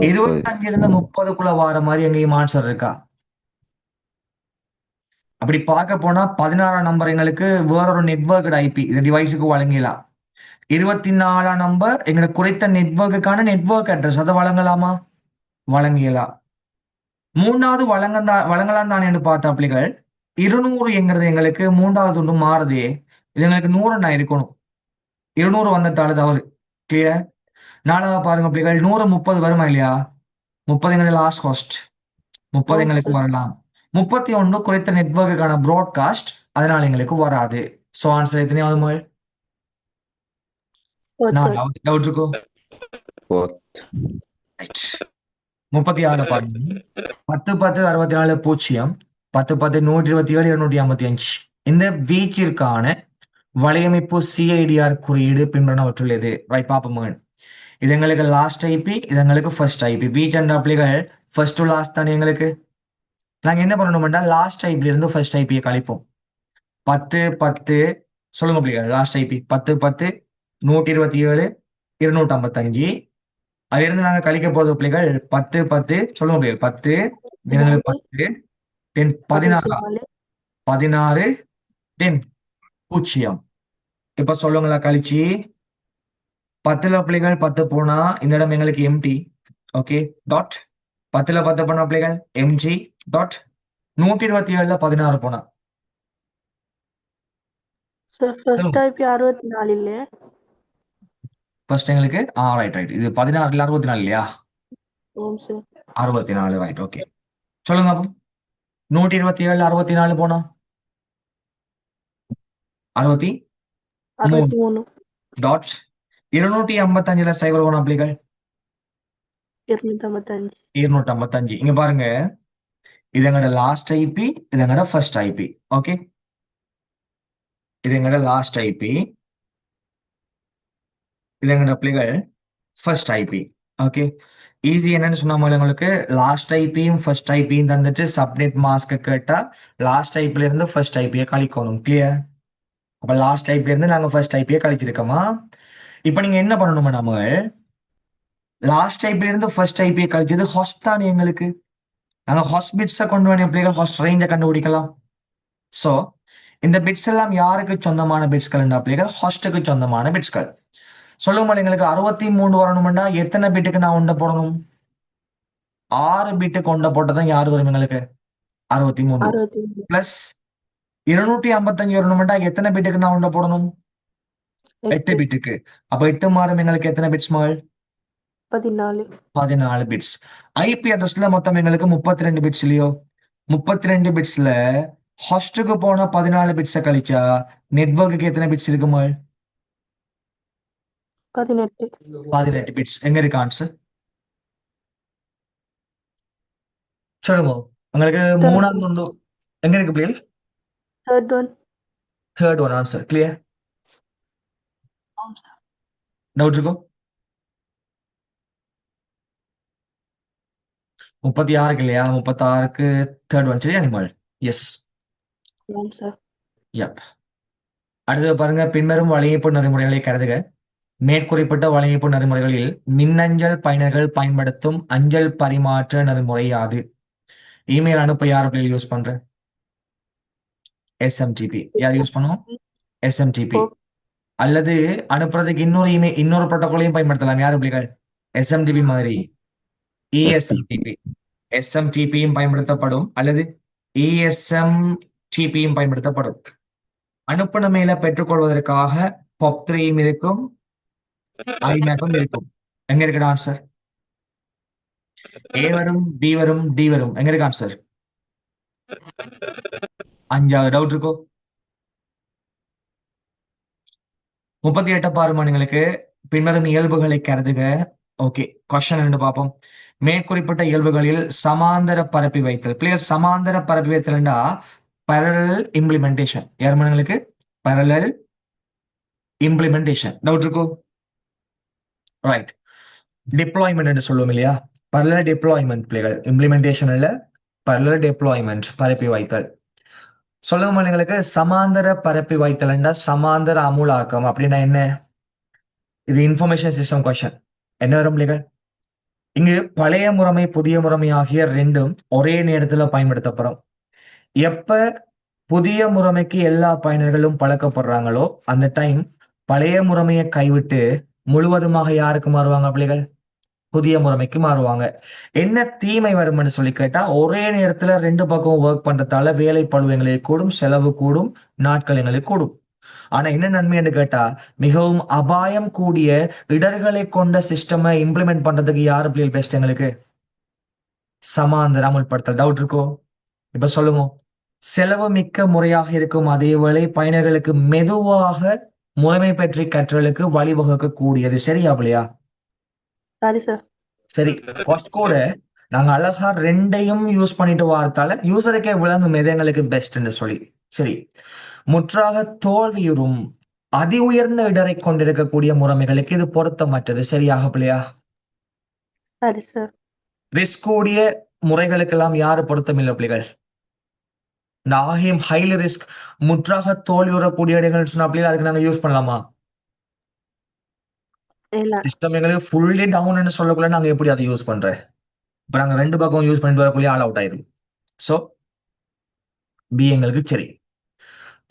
[SPEAKER 1] 25 இருந்து 30க்குள்ள வார மாதிரி எங்கேயும் ஆன்சர் இருக்கா? அப்படி பார்க்க போனா 16 நம்பர் எங்களுக்கு வேறொரு நெட்வொர்க் ஐபி இந்த டிவைஸுக்கு வழங்கலாம். 24 நம்பர் எங்களை குறைத்த நெட்வொர்க்குக்கான நெட்வொர்க் அட்ரஸ், அதை வழங்கலாமா? வழங்கலாம். 3வது வழங்கலாம் தானே பார்த்தா பிள்ளைகள் 200 என்கிறது எங்களுக்கு 3வது ஒன்று மாறுதே. இது எங்களுக்கு 100 இருக்கணும். 200 வந்ததால தவறு. கிளியர்? 4வது பாருங்க பிள்ளைகள் 100 30 வருமா இல்லையா? 30 எங்களுக்கு லாஸ்ட் காஸ்ட். 30 எங்களுக்கு வரலாம். 31 குறைத்த நெட்வொர்க்குக்கான ப்ராட்காஸ்ட், அதனால எங்களுக்கு வராது. சோ ஆன்சர் எத்தனையாவது முதல்? 4வது. டவுட் இருக்கும்? 36 பாருங்க. 10 10 64 0 10 10 127 255 இந்த வீச்சிற்கான வலையமைப்பு சிஐடிஆர் குறியீடு பின்வருவனவற்றுள் எது? ரைட் பாப்போம். இது எங்களுக்கு லாஸ்ட் ஐபி, இது எங்களுக்கு ஃபர்ஸ்ட் ஐபி. வீச் அண்ட் அப்ளிகள் ஃபர்ஸ்ட் டு லாஸ்ட் தானே எங்களுக்கு. நாங்க என்ன பண்ணணும்னா லாஸ்ட் ஐபில இருந்து ஃபர்ஸ்ட் ஐபியை கழிப்போம். 10 10 சொல்லுங்க பிள்ளைகள். லாஸ்ட் ஐபி 10 10 127 255 அதிலிருந்து நாங்க கழிக்க போறது பிள்ளைகள் 10 10 சொல்லுங்க பிள்ளைகள் 10 தினங்கள் 10 தென் 16
[SPEAKER 3] 64
[SPEAKER 1] 16 தென் 0. இப்ப சொல்லுங்களா கழிச்சு 10ல பிள்ளைகள் 10 போனா இந்த இடம் எங்களுக்கு எம்டி. ஓகே டாட் 10ல 10 போனா பிள்ளைகள் எம்ஜி டாட் 127ல 16 போனா
[SPEAKER 3] சார் ஃபர்ஸ்ட் டைப் 64 இல்லையே.
[SPEAKER 1] ஃபர்ஸ்ட் எங்களுக்கு ரைட் இது 16ல 64 இல்லையா?
[SPEAKER 3] ஆமாம் சார்.
[SPEAKER 1] 64 ரைட். ஓகே சொல்லுங்க அப்போ 127ல 64 போனா 63
[SPEAKER 3] 63
[SPEAKER 1] டாட் 255ல சைபர் போனா பிள்ளைகள்
[SPEAKER 3] 255
[SPEAKER 1] 255. இங்க பாருங்க இது எங்களோட லாஸ்ட் ஐபி, இது எங்களோட ஃபர்ஸ்ட் ஐபி. ஓகே இது எங்களோட லாஸ்ட் ஐபி, இது எங்களோட பிள்ளைகள் ஃபர்ஸ்ட் ஐபி. ஓகே ஈஸி என்னன்னு சொன்னா உங்களுக்கு லாஸ்ட் ஐபியும் ஃபர்ஸ்ட் ஐபியும் தந்துட்டு சப்நெட் மாஸ்க் கேட்டா லாஸ்ட் ஐபில இருந்து ஃபர்ஸ்ட் ஐபியை கழிக்கணும். கிளியர்? அப்ப லாஸ்ட் ஐபில இருந்து நாங்க ஃபர்ஸ்ட் ஐபியை கழிச்சிருக்கோமா? இப்ப நீங்க என்ன பண்ணணுமா, நம்ம லாஸ்ட் ஐபில இருந்து ஃபர்ஸ்ட் ஐபியை கழிச்சது ஹாஸ்ட் தானே எங்களுக்கு. நாங்க ஹாஸ்ட் பிட்ஸை கொண்டு வர பிள்ளைகள் ஹாஸ்ட் ரேஞ்சை கண்டுபிடிக்கலாம். சோ இந்த பிட்ஸ் எல்லாம் யாருக்கு சொந்தமான பிட்ஸ்கள் என்ற பிள்ளைகள் ஹாஸ்டுக்கு சொந்தமான பிட்ஸ்கள். சொல்லுங்க எங்களுக்கு 63 வரணும்னா எத்தனை பிட்டுக்கு நான் உண்ட போடணும்? 6 பிட்டுக்கு உண்ட போட்டதான் யாரு வரும் எங்களுக்கு 63
[SPEAKER 3] 63
[SPEAKER 1] பிளஸ் 255 வரணும்னா எத்தனை பிட்டுக்கு நான் உண்ட போடணும்? 8 பிட்டுக்கு. அப்ப 8 மாறும் எங்களுக்கு எத்தனை பிட்ஸ் மகள்?
[SPEAKER 3] 14
[SPEAKER 1] 14 பிட்ஸ். ஐபி அட்ரஸ்ல மொத்தம் எங்களுக்கு 32 பிட்ஸ் இல்லையோ? 32 பிட்ஸ்ல ஹாஸ்டுக்கு போன 14 பிட்ஸை கழிச்சா நெட்வொர்க்குக்கு எத்தனை பிட்ஸ் இருக்கு மகள்?
[SPEAKER 3] 18
[SPEAKER 1] 18 பிட்ஸ். எங்க இருக்கு ஆன்சர்? சொல்லுங்க உங்களுக்கு மூணாவது ஒன்று எங்க இருக்கு பிள்ளைகள்?
[SPEAKER 3] Third one
[SPEAKER 1] third one answer. Clear?
[SPEAKER 3] ஆமாம் சார்.
[SPEAKER 1] டவுட் இருக்கோ? 36க்கு இல்லையா? 36க்கு தேர்ட் ஒன் சரியா நிமல்? எஸ்.
[SPEAKER 3] ஆமாம் சார்.
[SPEAKER 1] யப். அடுத்து பாருங்க, பின்வரும் வலையீர்ப்பு நெறிமுறைகளை கருதுக. மேற்குறிப்பிட்ட வலையீர்ப்பு நெறிமுறைகளில் மின்னஞ்சல் பயனர்கள் பயன்படுத்தும் அஞ்சல் பரிமாற்ற நெறிமுறை யாது? இமெயில் அனுப்ப யார் பிள்ளைகள் யூஸ் பண்ற? எஸ்எம்டிபி. யார் யூஸ் பண்ணுவோம்? எஸ்எம்டிபி. அல்லது அனுப்புறதுக்கு இன்னொரு புரோட்டோகாலையும் பயன்படுத்தலாம். யார் பிள்ளைகள்? எஸ்எம்டிபி மாதிரி இஎஸ்எம்டிபி. எஸ்எம்டிபியும் பயன்படுத்தப்படும் அல்லது இஎஸ்எம்டிபியும் பயன்படுத்தப்படும். அனுப்பின மேல பெற்றுக்கொள்வதற்காக POP3யும் இருக்கும், ஐமேப்பும் இருக்கும். எங்க இருக்கு ஆன்சர்? ஏ வரும், பி வரும், டி வரும். எங்க இருக்கு ஆன்சர்? 5வது. டவுட் இருக்கோ? 38 பாருமா உங்களுக்கு. பின்வரும் இயல்புகளை கருதுக. ஓகே கொஸ்டின் ரெண்டு பார்ப்போம். மேற்குறிப்பிட்ட இயல்புகளில் சமாந்தர பரப்பி வைத்தல். பிள்ளைகள் சமாந்தர பரப்பி வைத்தல்னா parallel implementation. யார் மனங்களுக்கு? parallel implementation. டவுட் இருக்கோ? ரைட். டிப்ளாய்மெண்ட் என்று சொல்லுவோம் இல்லையா? parallel deployment பிள்ளைகள். இம்ப்ளிமெண்டேஷன் இல்ல, parallel deployment பரப்பி வைத்தல். சொல்லுங்க எங்களுக்கு சமாந்தர பரப்பி வைத்தல்னா சமாந்தர அமுலாக்கம் அப்படின்னா என்ன? இது இன்ஃபர்மேஷன் சிஸ்டம் கொஸ்டின். என்ன வரும் பிள்ளைகள்? இங்கு பழைய முறைமை புதிய முறைமை ஆகிய ரெண்டும் ஒரே நேரத்துல பயன்படுத்தப்படும். எப்ப புதிய முறைமைக்கு எல்லா பயனர்களும் பழக்கப்படுறாங்களோ அந்த டைம் பழைய முறைமையை கைவிட்டு முழுவதுமாக யாருக்கு மாறுவாங்க பிள்ளைகள்? புதிய முறைமைக்கு மாறுவாங்க. என்ன தீமை வரும்னு சொல்லி கேட்டா, ஒரே நேரத்துல ரெண்டு பக்கம் ஒர்க் பண்றதால வேலை பளு எங்களுக்கு கூடும், செலவு கூடும், நாட்கள் எங்களுக்கு கூடும். ஆனா என்ன நன்மைன்னு கேட்டா, மிகவும் அபாயம் கூடிய இடர்களை கொண்ட சிஸ்டமை இம்ப்ளிமெண்ட் பண்றதுக்கு யாரு பிள்ளைகள் பெஸ்ட் எங்களுக்கு? சமாந்தர அமுல்படுத்தல். டவுட் இருக்கோ? இப்ப சொல்லுங்க. செலவு மிக்க முறையாக இருக்கும் அதேவேளை பயனர்களுக்கு மெதுவாக முறைமை பற்றி கற்றலுக்கு வழிவகுக்க கூடியது. சரியா பிள்ளையா?
[SPEAKER 3] சரி சார்.
[SPEAKER 1] சரி. காஸ்ட் கூட நாங்க அழகா ரெண்டையும் யூஸ் பண்ணிட்டு வார்த்தால யூசருக்கே விளங்கும் எது எங்களுக்கு பெஸ்ட்ன்னு சொல்லி. சரி. முற்றாக தோல்வியுறும் அதி உயர்ந்த இடரை கொண்டிருக்கக்கூடிய முறைமைகளுக்கு இது பொருத்தமற்றது. சரியாக பிள்ளையா?
[SPEAKER 3] சரி சார்.
[SPEAKER 1] ரிஸ்க் கூடிய முறைகளுக்கெல்லாம் யாரு பொருத்தம் இல்லை பிள்ளைகள்? இந்த ஆகியம் ஹைலி ரிஸ்க் முற்றாக தோல்வியுறக்கூடிய இடங்கள் சொன்னா பிள்ளைகள் அதுக்கு நாங்க யூஸ் பண்ணலாமா?
[SPEAKER 3] இல்ல.
[SPEAKER 1] சிஸ்டம் எங்களுக்கு ஃபுல்லி டவுன்னு சொல்லக்குள்ள நாங்க எப்படி அதை யூஸ் பண்றேன்? இப்ப நாங்க 2 பக்கம் யூஸ் பண்ணிட்டு வரக்குள்ளேயே ஆல் அவுட் ஆயிரும். சோ பி எங்களுக்கு சரி.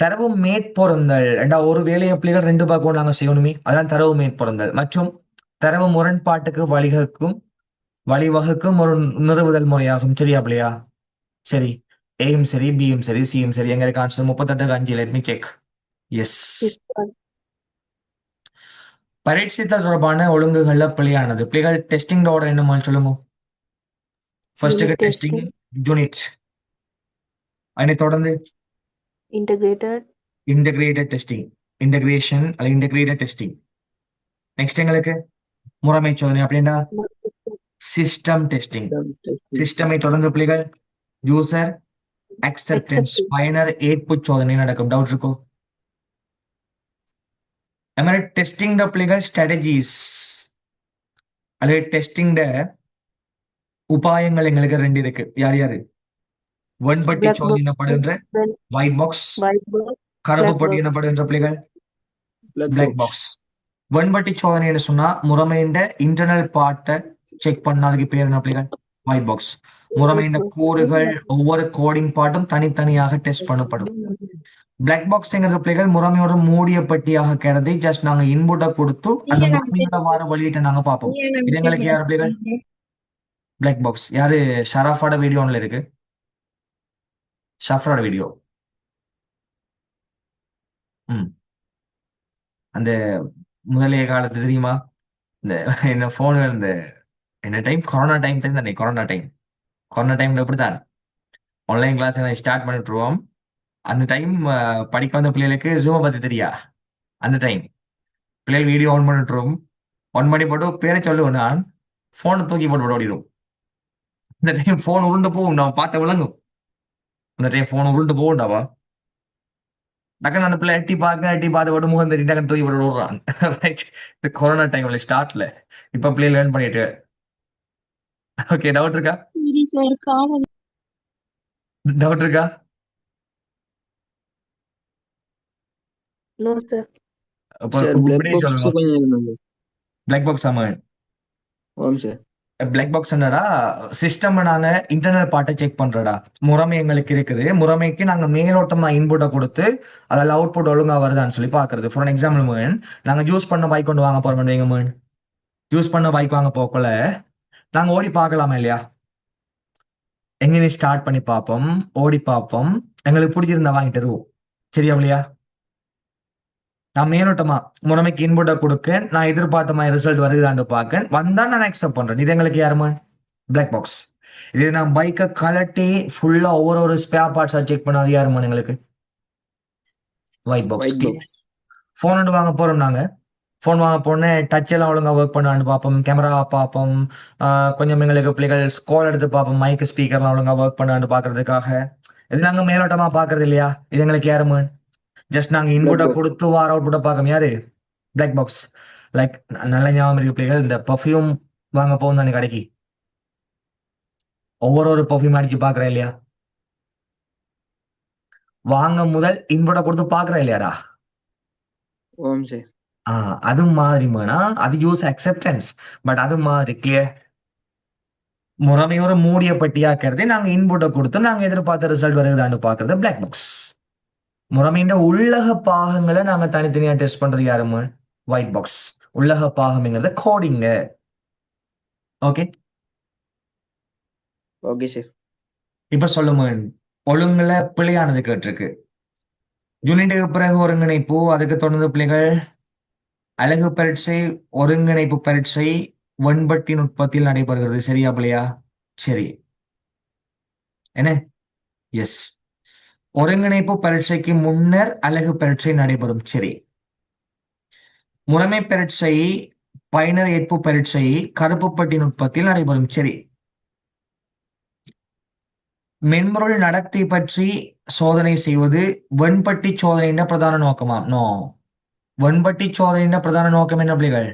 [SPEAKER 1] தரவு மேற்பொருந்தல் ஏண்டா ஒரு வேலையை பிள்ளைகள் 2 பக்கம் நாங்க செய்யணுமே, அதான் தரவு மேற்பொருந்தல் மற்றும் தரவு முரண்பாட்டுக்கு வழிவகுக்கும் ஒரு நிறுவுதல் முறையாகும். சரியா பிள்ளையா? சரி. ஏயும் சரி, பியும் சரி, சியும் சரி. எங்களுக்கு answer 38/5. Let me check. S.
[SPEAKER 3] System.
[SPEAKER 1] பரீட்சித்தல் தொடர்பான ஒழுங்குகள்ல பிழையானது. பிள்ளைகள் டெஸ்டிங் ஆர்டர் என்னமா சொல்லுங்க. ஃபர்ஸ்ட்டுக்கு
[SPEAKER 3] Unit
[SPEAKER 1] டெஸ்டிங்
[SPEAKER 3] testing.
[SPEAKER 1] யூனிட், அதனைத் தொடர்ந்து
[SPEAKER 3] Integrated.
[SPEAKER 1] இன்டகிரேட்டட் டெஸ்டிங், இன்டகிரேஷன் அல்லது இன்டகிரேட்டட் டெஸ்டிங். நெக்ஸ்ட் எங்களுக்கு முறைமை சோதனை அப்படின்னா சிஸ்டம் டெஸ்டிங். சிஸ்டமை தொடர்ந்து பிள்ளைகள் யூசர் அக்செப்டன்ஸ்
[SPEAKER 3] Accepting.
[SPEAKER 1] பயனர் ஏற்பு சோதனை நடக்கும். டவுட் இருக்கோ? அது மாதிரி டெஸ்டிங் த பிள்ளைகள் ஸ்ட்ராட்டஜிஸ் அல்லது டெஸ்டிங் த உபாயங்கள் எங்களுக்கு 2 இருக்கு. யார் யாரு? வெண்பட்டி
[SPEAKER 3] Black
[SPEAKER 1] சோதனை
[SPEAKER 3] box.
[SPEAKER 1] எனப்படுகின்ற
[SPEAKER 3] Then
[SPEAKER 1] white box,
[SPEAKER 3] white box.
[SPEAKER 1] கருப்பு
[SPEAKER 3] Black
[SPEAKER 1] பட்டி
[SPEAKER 3] box.
[SPEAKER 1] எனப்படுகின்ற பிள்ளைகள்
[SPEAKER 2] Black
[SPEAKER 1] பிளாக்
[SPEAKER 2] box.
[SPEAKER 1] பாக்ஸ். வெண்பட்டி சோதனைன்னு சொன்னா முறைமையின் இன்டர்னல் பார்ட்டை செக் பண்ணாததுக்கு பேர் என்ன பிள்ளைகள்? White box. முறைமையின் கூறுகள் ஒவ்வொரு கோடிங் பார்ட்டும் தனித்தனியாக டெஸ்ட் பண்ணப்படும். பிளாக் பாக்ஸ்ங்கிறது பிள்ளைகள் முறைமையோட மூடிய பெட்டியாக கருதி ஜஸ்ட் நாங்க இன்புட்டை கொடுத்து அந்த முறைமையோட வார வெளியீட்டை நாங்க பார்ப்போம். இது எங்களுக்கு யார் பிள்ளைகள்? Black box. யாரு? ஷராஃபோட வீடியோ ஒன்ல இருக்கு. ஷஃப்ரோட வீடியோ. அந்த முதலைய காலத்து தெரியுமா? இந்த என்ன போன்கள் இந்த என்ன டைம் கொரோனா டைம் தானே? கொரோனா டைம்ல எப்படித்தான் ஆன்லைன் கிளாஸ் ஸ்டார்ட் பண்ணிட்டுருவோம். அந்த டைம் படிக்க வந்த பிள்ளைகளுக்கு ஜூமை பத்தி தெரியா? அந்த டைம் பிள்ளைகள் வீடியோ ஆன் பண்ணிட்டுருவோம். ஆன் பண்ணி போட்டு பேரை சொல்லுவோம், நான் போனை தூக்கி போட்டு ஓடிடும். இந்த டைம் போன் உருண்டு போகும், நான் பார்த்த விளங்கும். அந்த டைம் போன் உருண்டு போகும்டாவா டக்குன்னு அந்த பிள்ளை எட்டி பார்த்து போட்டு முகம் தெரியும், டக்குன்னு தூக்கி போட்டு விடுறான். ரைட். இந்த கொரோனா டைம்ல ஸ்டார்ட்ல இப்ப பிள்ளை லேர்ன் பண்ணிட்டு. ஓகே, டவுட் இருக்கா? டவுட் இருக்கா?
[SPEAKER 3] No, sir.
[SPEAKER 1] அப்போ
[SPEAKER 2] Sir, black
[SPEAKER 1] இப்படியே
[SPEAKER 2] box
[SPEAKER 1] சொல்லுங்க.
[SPEAKER 2] கொஞ்சம்
[SPEAKER 1] பிளாக் பாக்ஸ் ஆமா.
[SPEAKER 2] ஆமாம் சார்.
[SPEAKER 1] பிளாக் பாக்ஸ் என்னடா? சிஸ்டம் நாங்க இன்டர்னல் பார்ட்டை செக் பண்றடா. முறைமை எங்களுக்கு இருக்குது. முறைமைக்கு நாங்க மேலோட்டமா இன்புட்டை கொடுத்து அதில் அவுட்புட் ஒழுங்கா வருதான்னு சொல்லி பாக்குறது. ஃபார் எக்ஸாம்பிள் மேன், நாங்க ஜூஸ் பண்ண பைக் கொண்டு வாங்க போறோம் வைங்க மேன். ஜூஸ் பண்ண பைக் வாங்க போக்கல நாங்க ஓடி பார்க்கலாமா இல்லையா? எங்கேயும் ஸ்டார்ட் பண்ணி பார்ப்போம், ஓடி பார்ப்போம், எங்களுக்கு பிடிச்சிருந்தா வாங்கிட்டு வருவோம். சரியா இல்லையா? நான் மேலோட்டமா முறைமைக்கு இன்புட்டை கொடுக்க, நான் எதிர்பார்த்த மாதிரி ரிசல்ட் வருதான்னு பார்க்க வந்தா நான் அக்செப்ட் பண்றேன். இது எங்களுக்கு யாருமா? Black box. இது நான் பைக்கை கலட்டி ஃபுல்லா ஒவ்வொரு ஸ்பேர் பார்ட்ஸா செக் பண்ணாது யாருமா எங்களுக்கு? White box.
[SPEAKER 2] White box.
[SPEAKER 1] Phone ஒன்று வாங்க போறோம். நாங்க போன் வாங்க போனே டச் எல்லாம் ஒழுங்கா ஒர்க் பண்ணான்னு பார்ப்போம், கேமரா பார்ப்போம், கொஞ்சம் எங்களுக்கு பிள்ளைகள் ஸ்கால் எடுத்து பார்ப்போம், மைக் ஸ்பீக்கர்லாம் ஒழுங்கா ஒர்க் பண்ணான்னு பாக்குறதுக்காக. இது நாங்க மேலோட்டமா பாக்குறது இல்லையா? இது எங்களுக்கு யாருமா? ஜஸ்ட் நாங்க இன்புட்டை கொடுத்து வார அவுட்புட்டை பார்க்கணும். யாரு? Black box. லைக் நல்ல ஞாபகம் இருக்கு பிள்ளைகள், இந்த பர்ஃப்யூம் வாங்க போகும் தானே கடைக்கு, ஒவ்வொரு பர்ஃப்யூம் அடிச்சு பாக்குறேன் இல்லையா? வாங்க முதல் இன்புட்டை கொடுத்து பாக்குறேன் இல்லையாடா?
[SPEAKER 2] ஆமாம் சார்.
[SPEAKER 1] அது மாதிரி வேணா அது யூஸ் அக்செப்டன்ஸ். பட் அது மாதிரி கிளியர் முறைமையோட மூடிய பட்டியாக்குறது நாங்க இன்புட்டை கொடுத்து நாங்க எதிர்பார்த்த ரிசல்ட் வருதான்னு பாக்குறது பிளாக் பாக்ஸ். முறைமையின் உள்ளக பாகங்களை நாங்க தனித்தனியா டெஸ்ட் பண்றது யாருமா? White box. உள்ளக பாகம்ங்கிறத கோடிங்க. Okay
[SPEAKER 2] okay sir.
[SPEAKER 1] இப்ப சொல்லுங்க, ஒழுங்குல பிழையானது கேட்டிருக்கு. யூனிட்டுக்கு பிறகு ஒருங்கிணைப்பு, அதுக்கு தொடர்ந்து பிள்ளைகள் அலகு பரீட்சை, ஒருங்கிணைப்பு பரீட்சை வெண்பட்டி நுட்பத்தில் நடைபெறுகிறது. சரியா பிள்ளையா? சரி. என்ன? எஸ். ஒருங்கிணைப்பு பரீட்சைக்கு முன்னர் அலகு பரீட்சை நடைபெறும். சரி. முறைமை பரீட்சை, பயனர் ஏற்பு பரீட்சை கருப்புப்பட்டி நுட்பத்தில் நடைபெறும். சரி. மென்பொருள் நடத்தை பற்றி சோதனை செய்வது வெண்பட்டி சோதனையின் பிரதான நோக்கமா? நோ. வெண்பட்டி சோதனையின் பிரதான நோக்கம் என்ன பிள்ளைகள்?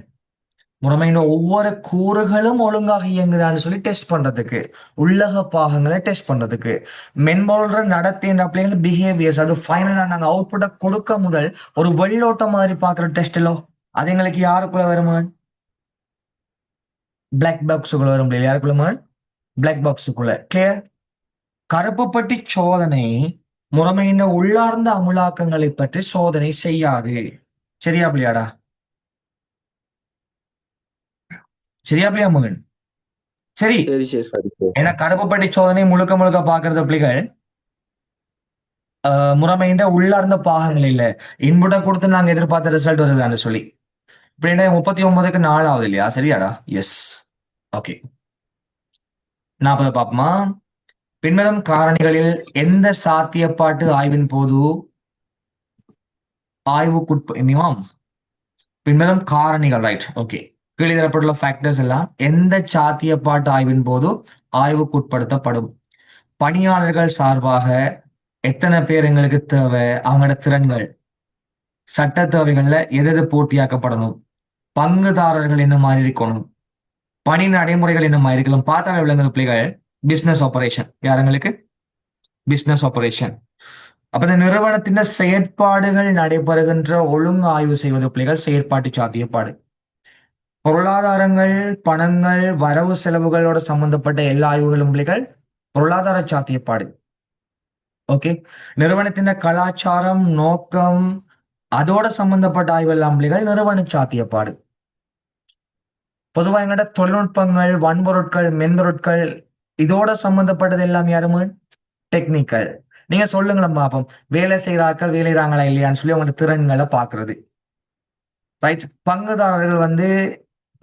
[SPEAKER 1] முறைமையின் ஒவ்வொரு கூறுகளும் ஒழுங்காக இயங்குதான்னு சொல்லி டெஸ்ட் பண்றதுக்கு, உள்ளக பாகங்களை டெஸ்ட் பண்றதுக்கு. மென்பொருள் நடத்தை என்ற பிள்ளைகள் பிஹேவியர்ஸ், அது ஃபைனலா நாங்க அவுட்புட்டை கொடுக்க முதல் ஒரு வெள்ளோட்டம் மாதிரி பாக்குற டெஸ்ட்லோ, அது எங்களுக்கு யாருக்குள்ள வருமா? பிளாக் பாக்ஸுக்குள்ள வரும் பிள்ளைகள் யாருக்குள்ள பிளாக் பாக்ஸுக்குள்ள கிளியர். கருப்பு பெட்டி சோதனை முறைமையின் உள்ளார்ந்த அமுலாக்கங்களை பற்றி சோதனை செய்யாது. சரியா பிள்ளையாடா? சரியா பிள்ளையா மகன்? சரி.
[SPEAKER 2] சரி சார்.
[SPEAKER 1] ஏன்னா கருப்பு பெட்டி சோதனை முழுக்க முழுக்க பாக்குறது பிள்ளைகள் முறைமையின் உள்ளார்ந்த பாகங்கள் இல்ல, இன்புட்டை கொடுத்து நாங்க எதிர்பார்த்த ரிசல்ட் வருதான்னு சொல்லி. இப்ப 39க்கு 4 ஆகுது இல்லையா? சரியாடா? எஸ். ஓகே, 40 பாப்போமா? பின்வரும் காரணிகளில் எந்த சாத்தியப்பாட்டு ஆய்வின் போது பின்வரும் காரணிகள் ரைட். ஓகே, கீழே தரப்பட்டுள்ள ஃபேக்டர்ஸ் எல்லாம் எந்த சாத்தியப்பாட்டு ஆய்வின் போது ஆய்வுக்குட்படுத்தப்படும்? பணியாளர்கள் சார்பாக எத்தனை பேர் எங்களுக்கு தேவை, அவங்களோட திறன்கள், சட்ட தேவைகள்ல எது பூர்த்தியாக்கப்படணும், பங்குதாரர்கள் என்ன மாதிரி இருக்கணும், பணி நடைமுறைகள் என்ன மாதிரி இருக்கலாம். பார்த்தால விளங்குது பிள்ளைகள் பிசினஸ் ஆபரேஷன். யாருங்களுக்கு பிசினஸ் ஆபரேஷன். அப்ப இந்த நிறுவனத்தின் செயற்பாடுகள் நடைபெறுகின்ற ஒழுங்கு ஆய்வு செய்வது பிள்ளைகள் செயற்பாட்டு சாத்தியப்பாடு. பொருளாதாரங்கள், பணங்கள், வரவு செலவுகளோட சம்பந்தப்பட்ட எல்லா ஆய்வுகளும் பிள்ளைகள் பொருளாதார சாத்தியப்பாடு. ஓகே, நிறுவனத்தின் கலாச்சாரம், நோக்கம், அதோட சம்பந்தப்பட்ட ஆய்வு எல்லாம் பிள்ளைகள் நிறுவன சாத்தியப்பாடு. பொதுவாக எங்கள்ட தொழில்நுட்பங்கள், வன்பொருட்கள், மென்பொருட்கள் இதோட சம்பந்தப்பட்டது எல்லாம் யாருமே டெக்னிக்கல். நீங்க சொல்லுங்களேன் பாப்போம், வேலை செய்யறாக்கள் வேலைறாங்களா இல்லையான்னு சொல்லி அவங்களோட திறன்களை பாக்குறது. ரைட். பங்குதாரர்கள்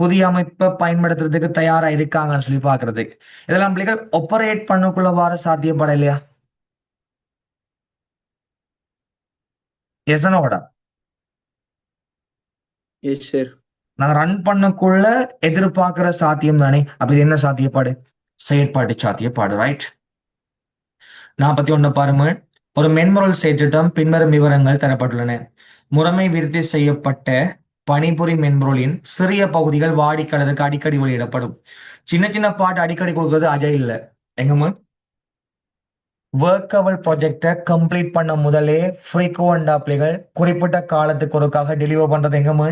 [SPEAKER 1] புதிய அமைப்பை பயன்படுத்துறதுக்கு தயாரா இருக்காங்கன்னு சொல்லி பாக்குறது. இதெல்லாம் பிள்ளைகள் ஆப்பரேட் பண்ணக்குள்ள வார சாத்தியப்பட இல்லையா? எசனோட
[SPEAKER 2] எஸ் சார்.
[SPEAKER 1] நாங்க ரன் பண்ணக்குள்ள எதிர்பார்க்கிற சாத்தியம் தானே. அப்ப இது என்ன சாத்தியப்பாடு? செயற்பாட்டு சாத்தியப்பாடு. ரைட். 41 பாருங்க. ஒரு மென்பொருள் செயற்றிட்டம் பின்வரும் விவரங்கள் தரப்பட்டுள்ளன. முறைமை விருத்தி செய்யப்பட்ட பணிபுரி மென்பொருளின் சிறிய பகுதிகள் வாடிக்கையாளருக்கு அடிக்கடி வெளியிடப்படும். சின்ன சின்ன பாட்டு அடிக்கடி கொடுக்கறது அஜய் இல்ல. எங்கம்மா ஒர்க்கபிள் ப்ராஜெக்டை கம்ப்ளீட் பண்ண முதலே ஃப்ரீக்வெண்ட் பிள்ளைகள் குறிப்பிட்ட காலத்துக்கு ஒருக்காக டெலிவர் பண்றது எங்கம்மா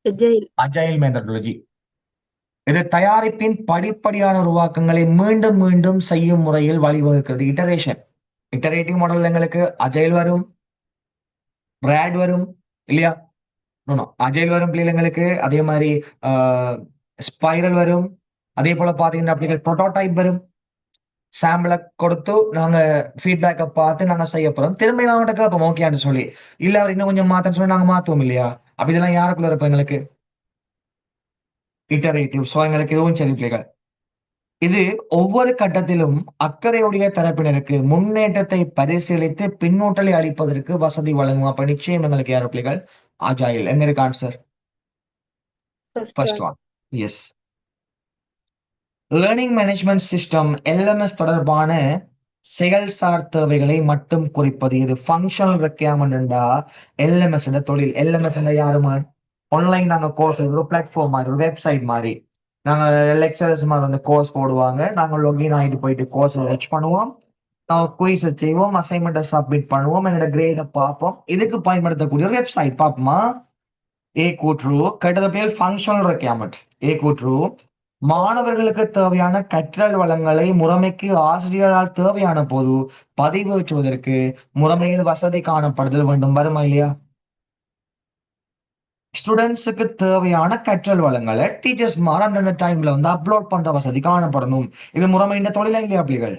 [SPEAKER 3] Agile.
[SPEAKER 1] Agile methodology. இது தயாரிப்பின் படிப்படியான உருவாக்கங்களை மீண்டும் மீண்டும் செய்யும் முறையில் வழிவகுக்கிறது. இட்டரேஷன். இட்டரேட்டிவ் மாடல் எங்களுக்கு அஜைல் வரும், ரேட் வரும் இல்லையா? அஜைல் வரும் பிள்ளைங்களுக்கு. அதே மாதிரி ஸ்பைரல் வரும். அதே போல பாத்தீங்கன்னா பிள்ளைகள் ப்ரோட்டோடைப் வரும். சாம்பிளை கொடுத்து நாங்க ஃபீட்பேக்கை பார்த்து நாங்க செய்ய போறோம். திரும்ப அவங்ககிட்ட கேட்போம் ஓகேன்னு சொல்லி. இல்ல அவர் இன்னும் கொஞ்சம் மாத்தன்னு சொல்லி நாங்க மாத்துவோம் இல்லையா? அப்ப இதெல்லாம் யாருக்குள்ள இருப்போம் எங்களுக்கு இட்டரேட்டிவ். ஸோ எங்களுக்கு இதுவும் சரி பிள்ளைகள். இது ஒவ்வொரு கட்டத்திலும் அக்கறையுடைய தரப்பினருக்கு முன்னேற்றத்தை பரிசீலித்து பின்னூட்டலை அளிப்பதற்கு வசதி வழங்கும். அப்ப நிச்சயம் எங்களுக்கு யார் பிள்ளைகள் அஜாயில். எங்க இருக்கு answer? First one. Yes. Learning management system LMS தொடர்பான செயல்சார் தேவைகளை மட்டும் குறிப்பது. இது ஃபங்க்ஷனல் ரெக்யர்மெண்டா எல்எம்எஸ் தொழில். எல்எம்எஸ் யாருமா? ஆன்லைன் நாங்க கோர்ஸ் ஒரு பிளாட்ஃபார்ம் மாதிரி, ஒரு வெப்சைட் மாதிரி. நாங்க லெக்சரர்ஸ் மாதிரி கோர்ஸ் போடுவாங்க. நாங்க லொகின் ஆகிட்டு போயிட்டு கோர்ஸ் ரெச் பண்ணுவோம், நாங்க குயிஸ் செய்வோம், அசைன்மெண்ட்டை சப்மிட் பண்ணுவோம், எங்களோட கிரேடை பார்ப்போம். இதுக்கு பயன்படுத்தக்கூடிய ஒரு வெப்சைட் பார்ப்போமா? ஏ கூற்று கேட்டது ஃபங்க்ஷனல் ரெக்யர்மெண்ட். ஏ கூற்று மாணவர்களுக்கு தேவையான கற்றல் வளங்களை முறைமைக்கு ஆசிரியர்களால் தேவையான போது பதிவேற்றுவதற்கு முறைமையில் வசதி காணப்படுதல் வேண்டும். வருமா இல்லையா? ஸ்டூடெண்ட்ஸுக்கு தேவையான கற்றல் வளங்களை டீச்சர்ஸ் மாதிரி அந்தந்த டைம்ல அப்லோட் பண்ற வசதி காணப்படணும். இது முறைமையின் தொழிலா இல்லையா பிள்ளைகள்?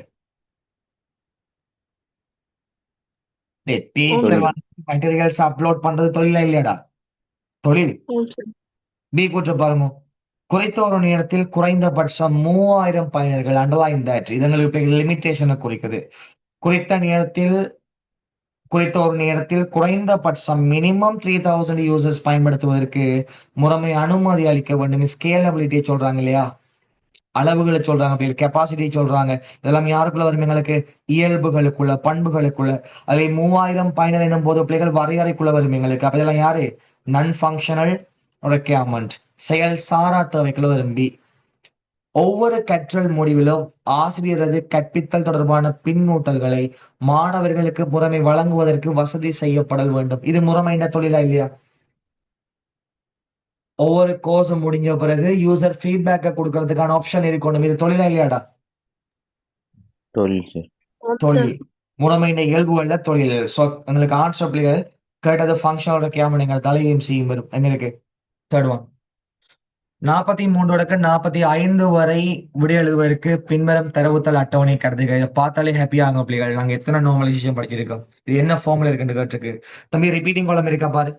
[SPEAKER 1] டீச்சர் மெட்டீரியல்ஸ் அப்லோட் பண்றது தொழிலா இல்லையாடா? தொழில். பி கூற்று பாருங்க. குறித்த ஒரு நேரத்தில் குறைந்தபட்சம் 3000 பயனர்கள். Underline that. இதங்களுக்கு லிமிட்டேஷனை குறிக்குது. குறித்த ஒரு நேரத்தில் குறைந்தபட்சம் மினிமம் 3000 யூசர்ஸ் பயன்படுத்துவதற்கு முறைமை அனுமதி அளிக்க வேண்டும். ஸ்கேலபிலிட்டியை சொல்றாங்க இல்லையா? அளவுகளை சொல்றாங்க, கெப்பாசிட்டி சொல்றாங்க. இதெல்லாம் யாருக்குள்ள வரும்? எங்களுக்கு இயல்புகளுக்குள்ள, பண்புகளுக்குள்ள. அதை 3000 பயனர் என்னும் போது பிள்ளைகள் வரையறைக்குள்ள வரும் எங்களுக்கு. அப்ப இதெல்லாம் யாரு? நான் ஃபங்க்ஷனல் ரெக்யர்மெண்ட், செயல் சாரா தேவைக்குள்ள விரும்பி. ஒவ்வொரு கற்றல் முடிவிலும் ஆசிரியரது கற்பித்தல் தொடர்பான பின்னூட்டல்களை மாணவர்களுக்கு முறைமை வழங்குவதற்கு வசதி செய்யப்படல் வேண்டும். இது முறைமையின் தொழிலா இல்லையா? ஒவ்வொரு கோர்ஸ் முடிஞ்ச பிறகு யூசர் ஃபீட்பேக்கை கொடுக்கறதுக்கான ஆப்ஷன் இருக்கணும். இது தொழிலா இல்லையாடா?
[SPEAKER 7] தொழில் சார்.
[SPEAKER 3] Home, sir.
[SPEAKER 1] தொழில். முறைமையின் இயல்புகள்ல தொழில். ஸோ எங்களுக்கு ஆன்சர் பிள்ளைகள் கேட்டது ஃபங்க்ஷனோட கேம நீங்கள் தலையும் செய்யும் வரும் எங்களுக்கு. தேர்ட் ஒன் 43 45 வரை விடை எழுதுவதற்கு பின்வரும் தரவுத்தல் அட்டவணை கிடையாது. இதை பார்த்தாலே ஹாப்பியா ஆகும் பிள்ளைகள். நாங்க எத்தனை நார்மலைசேஷன் படிச்சிருக்கோம், இது என்ன ஃபார்ம்ல இருக்குன்னு கேட்டிருக்கு. தம்பி ரிப்பீட்டிங் காலம் இருக்கா பாரு.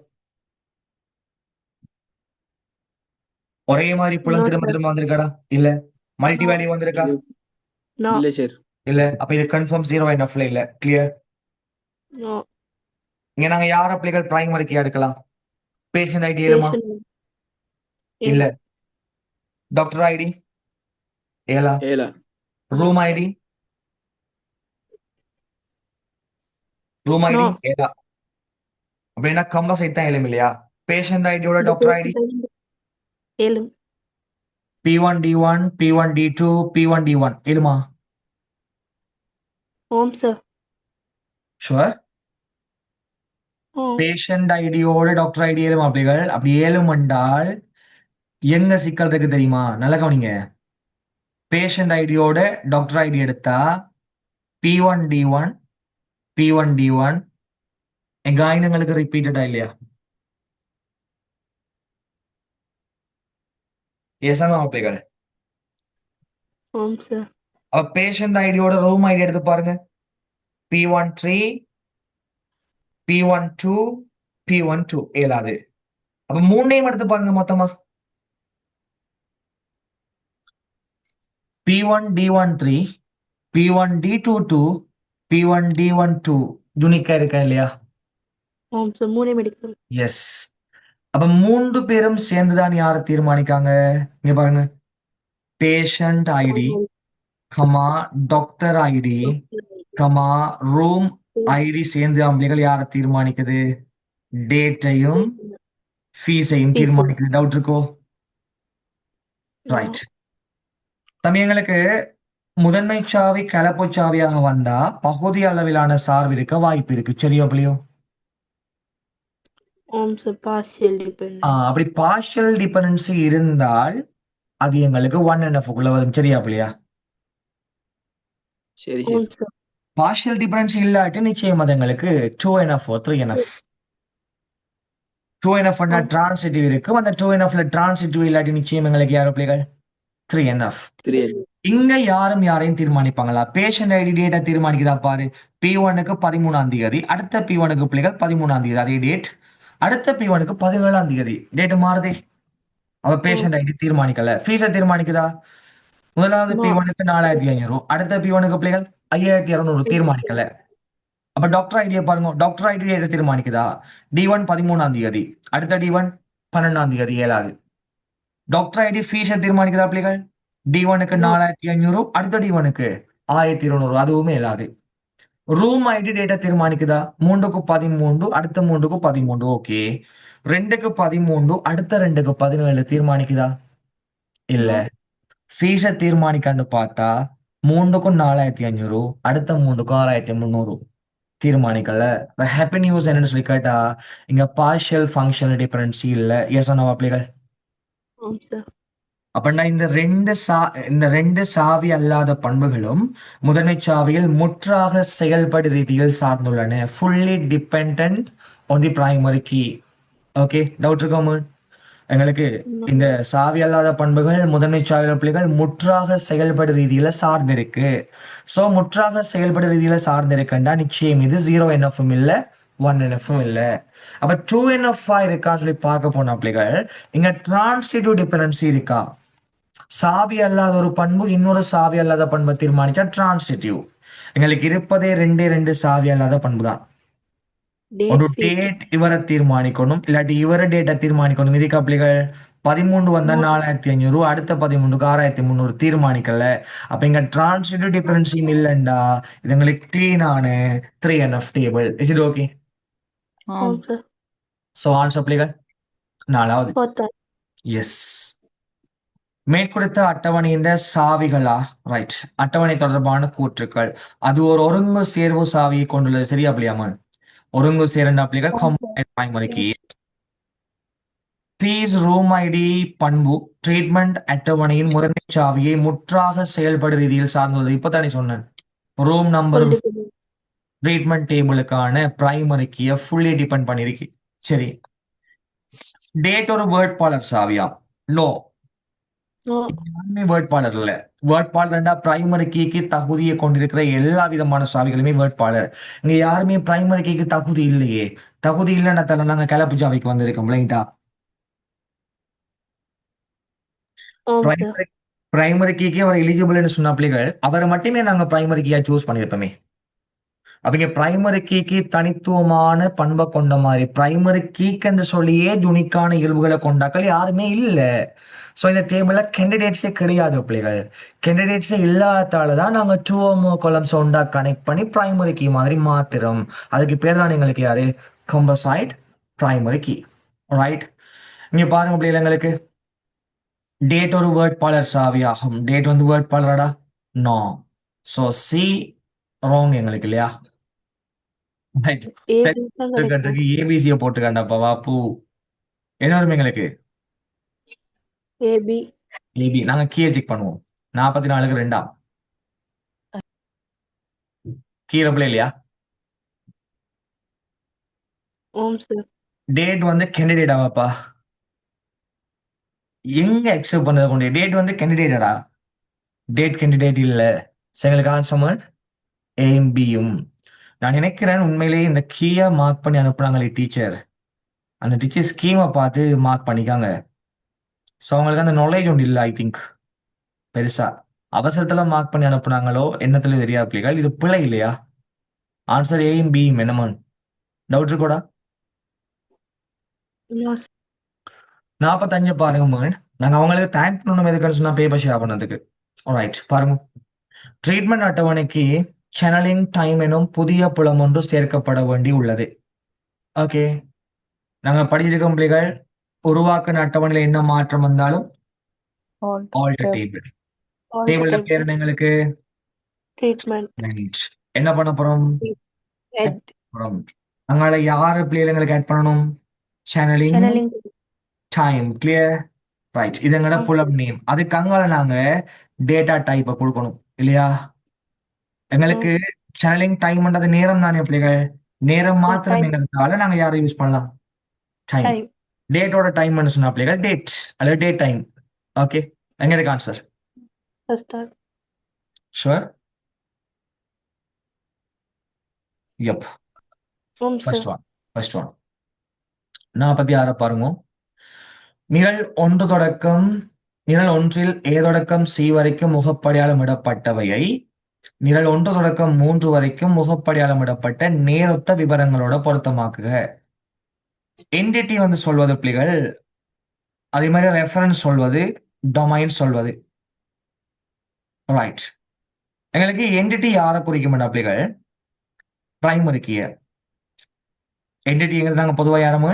[SPEAKER 1] ஒரே மாதிரி புலம்
[SPEAKER 3] No,
[SPEAKER 1] திரும்ப
[SPEAKER 3] sir.
[SPEAKER 1] திரும்ப வந்திருக்காடா? இல்ல. மல்டி வேல்யூ வந்திருக்கா?
[SPEAKER 3] No.
[SPEAKER 2] இல்ல சார்.
[SPEAKER 1] இல்ல. அப்ப இது கன்ஃபார்ம் 0 என்எஃப்ல இல்ல. கிளியர்.
[SPEAKER 3] No.
[SPEAKER 1] இங்க நாங்க யார பிள்ளைகள் பிரைமரிக்கு எடுக்கலாம்? பேஷண்ட் ஐடி ஏழுமா?
[SPEAKER 3] Patient.
[SPEAKER 1] இல்ல. டாக்டர் ஐடி ஏழா?
[SPEAKER 2] ஏலா.
[SPEAKER 1] Room ID? Room ID
[SPEAKER 3] No.
[SPEAKER 1] ஏழா? அப்படின்னா கம்பல்சரி தான் ஏழும் இல்லையா? பேஷண்ட் ஐடியோட டாக்டர் ஐடி
[SPEAKER 3] ஏழு.
[SPEAKER 1] P1 D1 P1 D2 P1 D1 ஏழுமா?
[SPEAKER 3] Home, sir.
[SPEAKER 1] Sure.
[SPEAKER 3] Home.
[SPEAKER 1] Patient ஐடியோட டாக்டர் ஐடி ஏழுமா பிள்ளைகள்? அப்படி ஏழும் என்றால் எங்க சிக்கல் இருக்கு தெரியுமா? நல்லா கவனிங்க. பேஷண்ட் ஐடியோட டாக்டர் ஐடி எடுத்தா P1 D1 P1 D1 எங்க ஆயினங்களுக்கு ரிப்பீட்டடா இல்லையா? ஏசான பிள்ளைகள்.
[SPEAKER 3] Home, sir.
[SPEAKER 1] அப்ப பேஷண்ட் ஐடியோட ரூம் ஐடி எடுத்து பாருங்க. P13 P12 P12 ஏழாது. அப்ப மூணையும் எடுத்து பாருங்க மொத்தமா. P1 D13 P1 D22 P1 D12 யூனிக்கா இருக்கா இல்லையா?
[SPEAKER 3] Home, sir. மூணே மெடிக்கல்.
[SPEAKER 1] எஸ். அப்ப 3 பேரும் சேர்ந்துதான் யாரை தீர்மானிக்காங்க? இங்க பாருங்க. Patient ID comma doctor ID comma room ID சேர்ந்து அவங்களுக்கு யாரை தீர்மானிக்குது? டேட்டையும் ஃபீஸையும்
[SPEAKER 3] Fees.
[SPEAKER 1] தீர்மானிக்குது. டவுட் இருக்கோ? ரைட். எங்களுக்கு முதன்மை சாவி கலப்பு சாவியாக வந்தா பகுதி அளவிலான சார்பு இருக்க வாய்ப்பு இருக்கு. சரியா பிள்ளையோ?
[SPEAKER 3] Home, sir. Partial dependent.
[SPEAKER 1] அப்படி பார்ஷியல் டிபெண்டன்சி இருந்தால் அது எங்களுக்கு 1NF வரும். சரியா பிள்ளையா?
[SPEAKER 2] சரி sir.
[SPEAKER 3] Home, sir.
[SPEAKER 1] Partial dependency இல்லாட்டி நிச்சயம் அது எங்களுக்கு 2NF 3NF. 2NF டிரான்சிட்டிவ் இருக்கு. அந்த 2NFல டிரான்சிட்டிவ் இல்லாட்டி நிச்சயம் எங்களுக்கு யாரோ பிள்ளைகள் 3NF.
[SPEAKER 2] 3.
[SPEAKER 1] இங்க யாரும் யாரையும் தீர்மானிப்பாங்களா? பேஷண்ட் ஐடி டேட்டா தீர்மானிக்குதா பாரு. P1க்கு 13ஆம் தேதி, அடுத்த P1க்கு பிள்ளைகள் 13ஆம் தேதி அதே டேட், அடுத்த P1க்கு 17ஆம் தேதி டேட் மாறுதே. அவ பேஷண்ட் ஐடி தீர்மானிக்கல. ஃபீஸை தீர்மானிக்குதா? முதலாவது
[SPEAKER 3] No.
[SPEAKER 1] P1க்கு 4500, அடுத்த P1க்கு பிள்ளைகள் 5200 தீர்மானிக்கல. அப்ப டாக்டர் ஐடியை பாருங்க. டாக்டர் ஐடி டேட்டா தீர்மானிக்குதா? D1 13ஆம் தேதி, அடுத்த D1 12ஆம் தேதி ஏழாது. டாக்டர் ஐடி ஃபீஸை தீர்மானிக்குதா பிள்ளைகள்? D1க்கு 4500, அடுத்த D1க்கு 1200 அதுவுமே இல்லாது. ரூம் ஐடி டேட்டா தீர்மானிக்குதா? 3க்கு 13, அடுத்த 3க்கு 13. ஓகே. 2க்கு 13, அடுத்த 2க்கு 17 தீர்மானிக்குதா? இல்ல. ஃபீஸை தீர்மானிக்கான்னு பார்த்தா 3க்கும் 4500, அடுத்த 3க்கும் 6300 தீர்மானிக்கல. ஹாப்பி நியூஸ் என்னன்னு சொல்லி கேட்டா இங்க பார்ஷியல் ஃபங்க்ஷனல் டிபெண்டன்சி இல்ல. எஸ் ஆனவா பிள்ளைகள்?
[SPEAKER 3] Home, sir.
[SPEAKER 1] அப்படின்னா இந்த ரெண்டு சாவி அல்லாத பண்புகளும் முதன்மை சாவியில் முற்றாக செயல்படு ரீதியில் சார்ந்துள்ளன. Fully dependent on the primary key. Okay, doubt இருக்கா? எங்களுக்கு இந்த சாவி அல்லாத பண்புகள் முதன்மை சாவியில் பிள்ளைகள் முற்றாக செயல்படு ரீதியில சார்ந்திருக்கு. சோ முற்றாக செயல்படு ரீதியில சார்ந்திருக்குண்டா நிச்சயம் இது 0NF இல்ல 1NF இல்ல. அப்ப 2NF இருக்கான்னு சொல்லி பார்க்க போன பிள்ளைகள் இங்க டிரான்சிட்டிவ் டிபெண்டன்சி இருக்கா? சாவி அல்லாத ஒரு பண்பு இன்னொரு சாவி அல்லாத பண்பை தீர்மானிச்சா டிரான்சிட்டிவ். எங்களுக்கு இருப்பதே ரெண்டு சாவி அல்லாத பண்பு தான். ஒரு டேட் இவரை தீர்மானிக்கணும், இல்லாட்டி இவரை டேட்டை தீர்மானிக்கணும். இதுக்கு பிள்ளைகள் 13 வந்தா 4500, அடுத்த 13க்கு 6300 தீர்மானிக்கல. அப்ப இங்க டிரான்சிட்டிவ் டிபெண்டன்சி இல்லைண்டா இது எங்களுக்கு கிளீனான 3NF table. Is it okay?
[SPEAKER 3] Home, sir.
[SPEAKER 1] So answer பிள்ளைகள் 4வது.
[SPEAKER 3] Fourth.
[SPEAKER 1] எஸ். மேற்கொடுத்த அட்டவணையின் சாவிகளா? ரைட். அட்டவணை தொடர்பான கூற்றுக்கள். அது ஒரு ஒருங்கு சேர்வு சாவியை கொண்டுள்ளது. சரியா பிள்ளையாமன்? ஒருங்கு சேரண்டா பிள்ளைகள் பிரைமரிக்கு ஃபீஸ் ரூம் ஐடி பண்பு ட்ரீட்மெண்ட் அட்டவணையின் முறைமைச் சாவியை முற்றாக செயல்படு ரீதியில் சார்ந்துள்ளது. இப்பதானே சொன்னேன். Room number
[SPEAKER 3] full dependent.
[SPEAKER 1] Treatment டேபிளுக்கான பிரைமரி கீயை ஃபுல்லி டிபெண்ட் பண்ணிருக்கு. சரி, டேட் ஒரு வேட்பாளர் சாவியா? No,
[SPEAKER 3] No.
[SPEAKER 1] யாருமே வேட்பாளர் இல்ல. வேட்பாளர்டா பிரைமரி கீக்கு தகுதியை கொண்டிருக்கிற எல்லா விதமான சாவிகளுமே வேட்பாளர். இங்க யாருமே பிரைமரி கீக்கு தகுதி இல்லையே. தகுதி இல்லைன்னா தானே நாங்க கலப்பு சாவிக்கு வந்திருக்கோம் ரைட்டா?
[SPEAKER 3] Sir.
[SPEAKER 1] பிரைமரி கீக்கு அவர் எலிஜிபிள்னு சொன்ன பிள்ளைகள் அவரை மட்டுமே நாங்க பிரைமரி கீயா சூஸ் பண்ணியிருப்போமே. அவங்க பிரைமரி கீக்கு தனித்துவமான பண்பை கொண்ட மாதிரி பிரைமரி கீக்கு என்று சொல்லியே யுனிக்கான இயல்புகளை கொண்டாக்கள் யாருமே இல்ல. ஸோ இந்த டேபிள்ல கேண்டிடேட்ஸே கிடையாது பிள்ளைகள். கேண்டிடேட்ஸே இல்லாததால தான் நாங்க 2 or more columns ஒண்டா கனெக்ட் பண்ணி பிரைமரி கீ மாதிரி மாத்திரம். அதுக்கு பேர் தான் எங்களுக்கு யாரு? Composite primary key. ரைட், இங்க பாருங்க பிள்ளைகள், எங்களுக்கு டேட் ஒரு வேட்பாளர் சாவி ஆகும். டேட் வந்து வேட்பாளரடா? நோ. ஸோ சி ராங் எங்களுக்கு இல்லையா? ரைட்,
[SPEAKER 3] A
[SPEAKER 1] சரி
[SPEAKER 3] B தான் கிடைக்கும்.
[SPEAKER 1] ஏபிசியை போட்டுக்காண்டாப்பா வாப்பு. என்ன வரும் எங்களுக்கு?
[SPEAKER 3] A B.
[SPEAKER 1] ஏபி. நாங்க கீழே செக் பண்ணுவோம். 44க்கு 2 கீழே பிள்ளை இல்லையா?
[SPEAKER 3] Sir.
[SPEAKER 1] டேட் வந்து கேண்டிடேட் ஆவாப்பா. எங்க அக்செப்ட் பண்ணதை கொண்டு டேட் வந்து கேண்டிடேட்டடா? டேட் கேண்டிடேட் இல்ல. எங்களுக்கு ஆன்சர் ஏயும் பியும். நான் நினைக்கிறேன் உண்மையிலேயே இந்த கீயை மார்க் பண்ணி அனுப்புனாங்களே டீச்சர், அந்த டீச்சர் ஸ்கீமை பார்த்து மார்க் பண்ணிக்காங்க. ஸோ அவங்களுக்கு அந்த நாலேஜ் ஒன்று இல்லை ஐ திங்க் பெருசா. அவசரத்துல மார்க் பண்ணி அனுப்புனாங்களோ என்னத்துல தெரியா பிள்ளைகள். இது பிள்ளை இல்லையா? ஆன்சர் ஏயும் பியும். என்னமோ டவுட் இருக்கோடா?
[SPEAKER 3] No.
[SPEAKER 1] 45 பாருங்க மகன். நாங்க அவங்களுக்கு தேங்க் பண்ணணும் எதுக்குன்னு சொன்னா பேப்பர் ஷேர் பண்ணதுக்கு. ரைட், பாருங்க. ட்ரீட்மெண்ட் அட்டவணைக்கு சேனலிங் டைம் எனும் புதிய புலம் ஒன்று சேர்க்கப்பட வேண்டி உள்ளது. ஓகே, நாங்க படிச்சிருக்கோம் பிள்ளைகள். உருவாக்கின அட்டவணையில என்ன மாற்றம் வந்தாலும் ஆல்டர் டேபிள்.
[SPEAKER 3] All
[SPEAKER 1] டேபிள்ல
[SPEAKER 3] the
[SPEAKER 1] பேர் என்ன எங்களுக்கு?
[SPEAKER 3] treatment.
[SPEAKER 1] Right. என்ன பண்ண போறோம்?
[SPEAKER 3] Head.
[SPEAKER 1] அங்கால யாரு பிள்ளைகள் எங்களுக்கு ஆட் பண்ணணும்? Channelling
[SPEAKER 3] Channeling.
[SPEAKER 1] Time. Clear? Right, இது எங்களோட புலம் நேம். அதுக்கு அங்கால நாங்க டேட்டா டைப்பை கொடுக்கணும் இல்லையா? எங்களுக்கு சேனலிங் டைம்ன்றது நேரம் தானே பிள்ளைகள். நேரம் மாத்திரம்
[SPEAKER 3] Time.
[SPEAKER 1] எங்கிறதால நாங்க யாரை யூஸ் பண்ணலாம்? டைம்.
[SPEAKER 3] Time.
[SPEAKER 1] டேட்டோட டைம் சொன்னா பிள்ளைகள் டேட் அல்லது டேட் டைம். ஓகே, எங்க இருக்கு answer?
[SPEAKER 3] First time.
[SPEAKER 1] Sure? Yup,
[SPEAKER 3] Sir.
[SPEAKER 1] First one. 46 பாருங்க. நிரல் 1 தொடக்கம் நிரல் 1ல் ஏ தொடக்கம் சி வரைக்கும் முகப்படையாளம் இடப்பட்டவையை நிரல் 1 தொடக்கம் 3 வரைக்கும் முகப்படையாளம் இடப்பட்ட நேரொத்த விவரங்களோட பொருத்தமாக்குக. என்டிட்டி வந்து சொல்வது பிள்ளைகள், அதே மாதிரி ரெஃபரன்ஸ் சொல்வது, டொமைன் சொல்வது. ரைட், எங்களுக்கு என்டிட்டி யாரை குறிக்கும் பிள்ளைகள்? பிரைமரி கீய. என்டிட்டிங்கிறது நாங்க பொதுவாக யாரமோ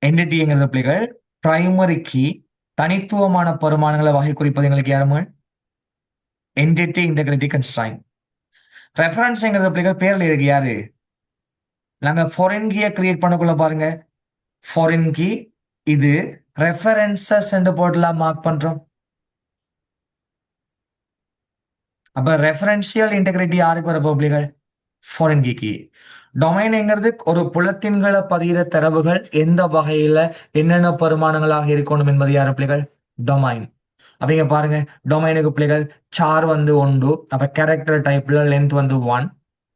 [SPEAKER 1] என்டிட்டிங்கிறது பிள்ளைகள் பிரைமரி கீ தனித்துவமான பெருமானங்களை வகை குறிப்பது எங்களுக்கு யாரமோ என்டிட்டி இன்டெகிரிட்டி கன்ஸ்ட்ரைன். ரெஃபரன்ஸ்ங்கிறது பிள்ளைகள் பேர்ல இருக்கு யாரு? நாங்க ஃபாரின் கீயை கிரியேட் பண்ணக்குள்ள பாருங்க, ஃபாரின் கீ இது ரெஃபரன்சஸ் என்று போர்ட்லாம் மார்க் பண்றோம். அப்ப ரெஃபரன்ஷியல் இன்டெகிரிட்டி யாருக்கு வர பிள்ளைகள்? ஃபாரின் கீக்கு. டொமைன்ங்கிறது ஒரு புலத்தின்களை பதிகிற தரவுகள் எந்த வகையில என்னென்ன பெருமானங்களாக இருக்கணும் என்பது யாரு பிள்ளைகள்? டொமைன். அப்படிங்க பாருங்க, டொமைனுக்கு பிள்ளைகள் சார் வந்து 1, அப்ப கேரக்டர் டைப்ல லென்த் வந்து 1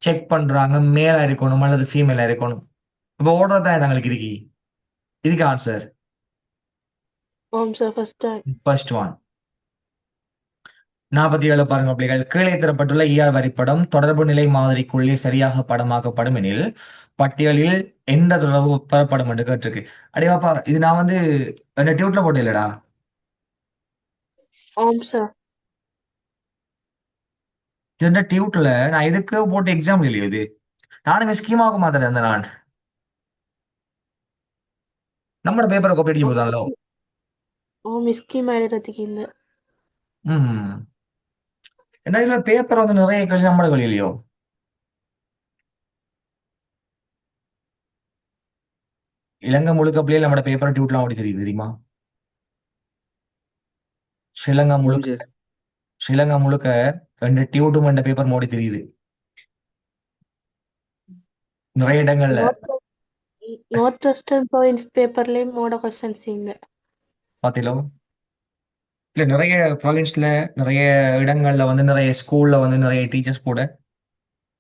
[SPEAKER 1] செக் பண்றாங்க. மேலா இருக்கணும் அல்லது ஃபீமேலா இருக்கணும். இப்ப ஓடுறது தான் எங்களுக்கு இருக்கு. இதுக்கு answer
[SPEAKER 3] Sir. First time.
[SPEAKER 1] First one. 47 பாருங்க பிள்ளைகள். கீழே தரப்பட்டுள்ள ER வரைபடம் தொடர்பு நிலை மாதிரிக்குள்ளே சரியாக படமாக்கப்படும் எனில் பட்டியலில் எந்த தொடர்பு பெறப்படும் என்று கேட்டிருக்கு. அடிவாப்பா, இது நான் வந்து என்ன டியூட்ல போட்டு இல்லடா.
[SPEAKER 3] Sir.
[SPEAKER 1] இது டியூட்ல நான் எதுக்கு போட்டு எக்ஸாம் இல்லையோ இது. நானும் ஸ்கீமாவுக்கு மாத்திரம் இருந்தேன் நான். நம்மளோட பேப்பரை காப்பி அடிச்சு போதாங்களோ.
[SPEAKER 3] Scheme எழுதுறதுக்கு இந்த
[SPEAKER 1] என்ன இதுல பேப்பர் வந்து நிறைய கழிச்சு நம்மளோட கழிலையோ. இலங்கை முழுக்க பிள்ளைகள் நம்மளோட பேப்பர் டியூட்லாம் ஓடி தெரியுது தெரியுமா? ஸ்ரீலங்கா
[SPEAKER 2] ஓம்
[SPEAKER 1] முழுக்க
[SPEAKER 2] சார்.
[SPEAKER 1] ஸ்ரீலங்கா முழுக்க 2 டியூட்டும் 2 பேப்பர் மோடி தெரியுது நிறைய இடங்கள்ல.
[SPEAKER 3] நார்த் வெஸ்டர்ன் ப்ராவின்ஸ் பேப்பர்லயும் மோட கொஸ்டின்ஸ் இந்த
[SPEAKER 1] பாத்தீங்களோ? இல்ல நிறைய ப்ராவின்ஸ்ல நிறைய இடங்கள்ல வந்து நிறைய ஸ்கூல்ல வந்து நிறைய டீச்சர்ஸ் கூட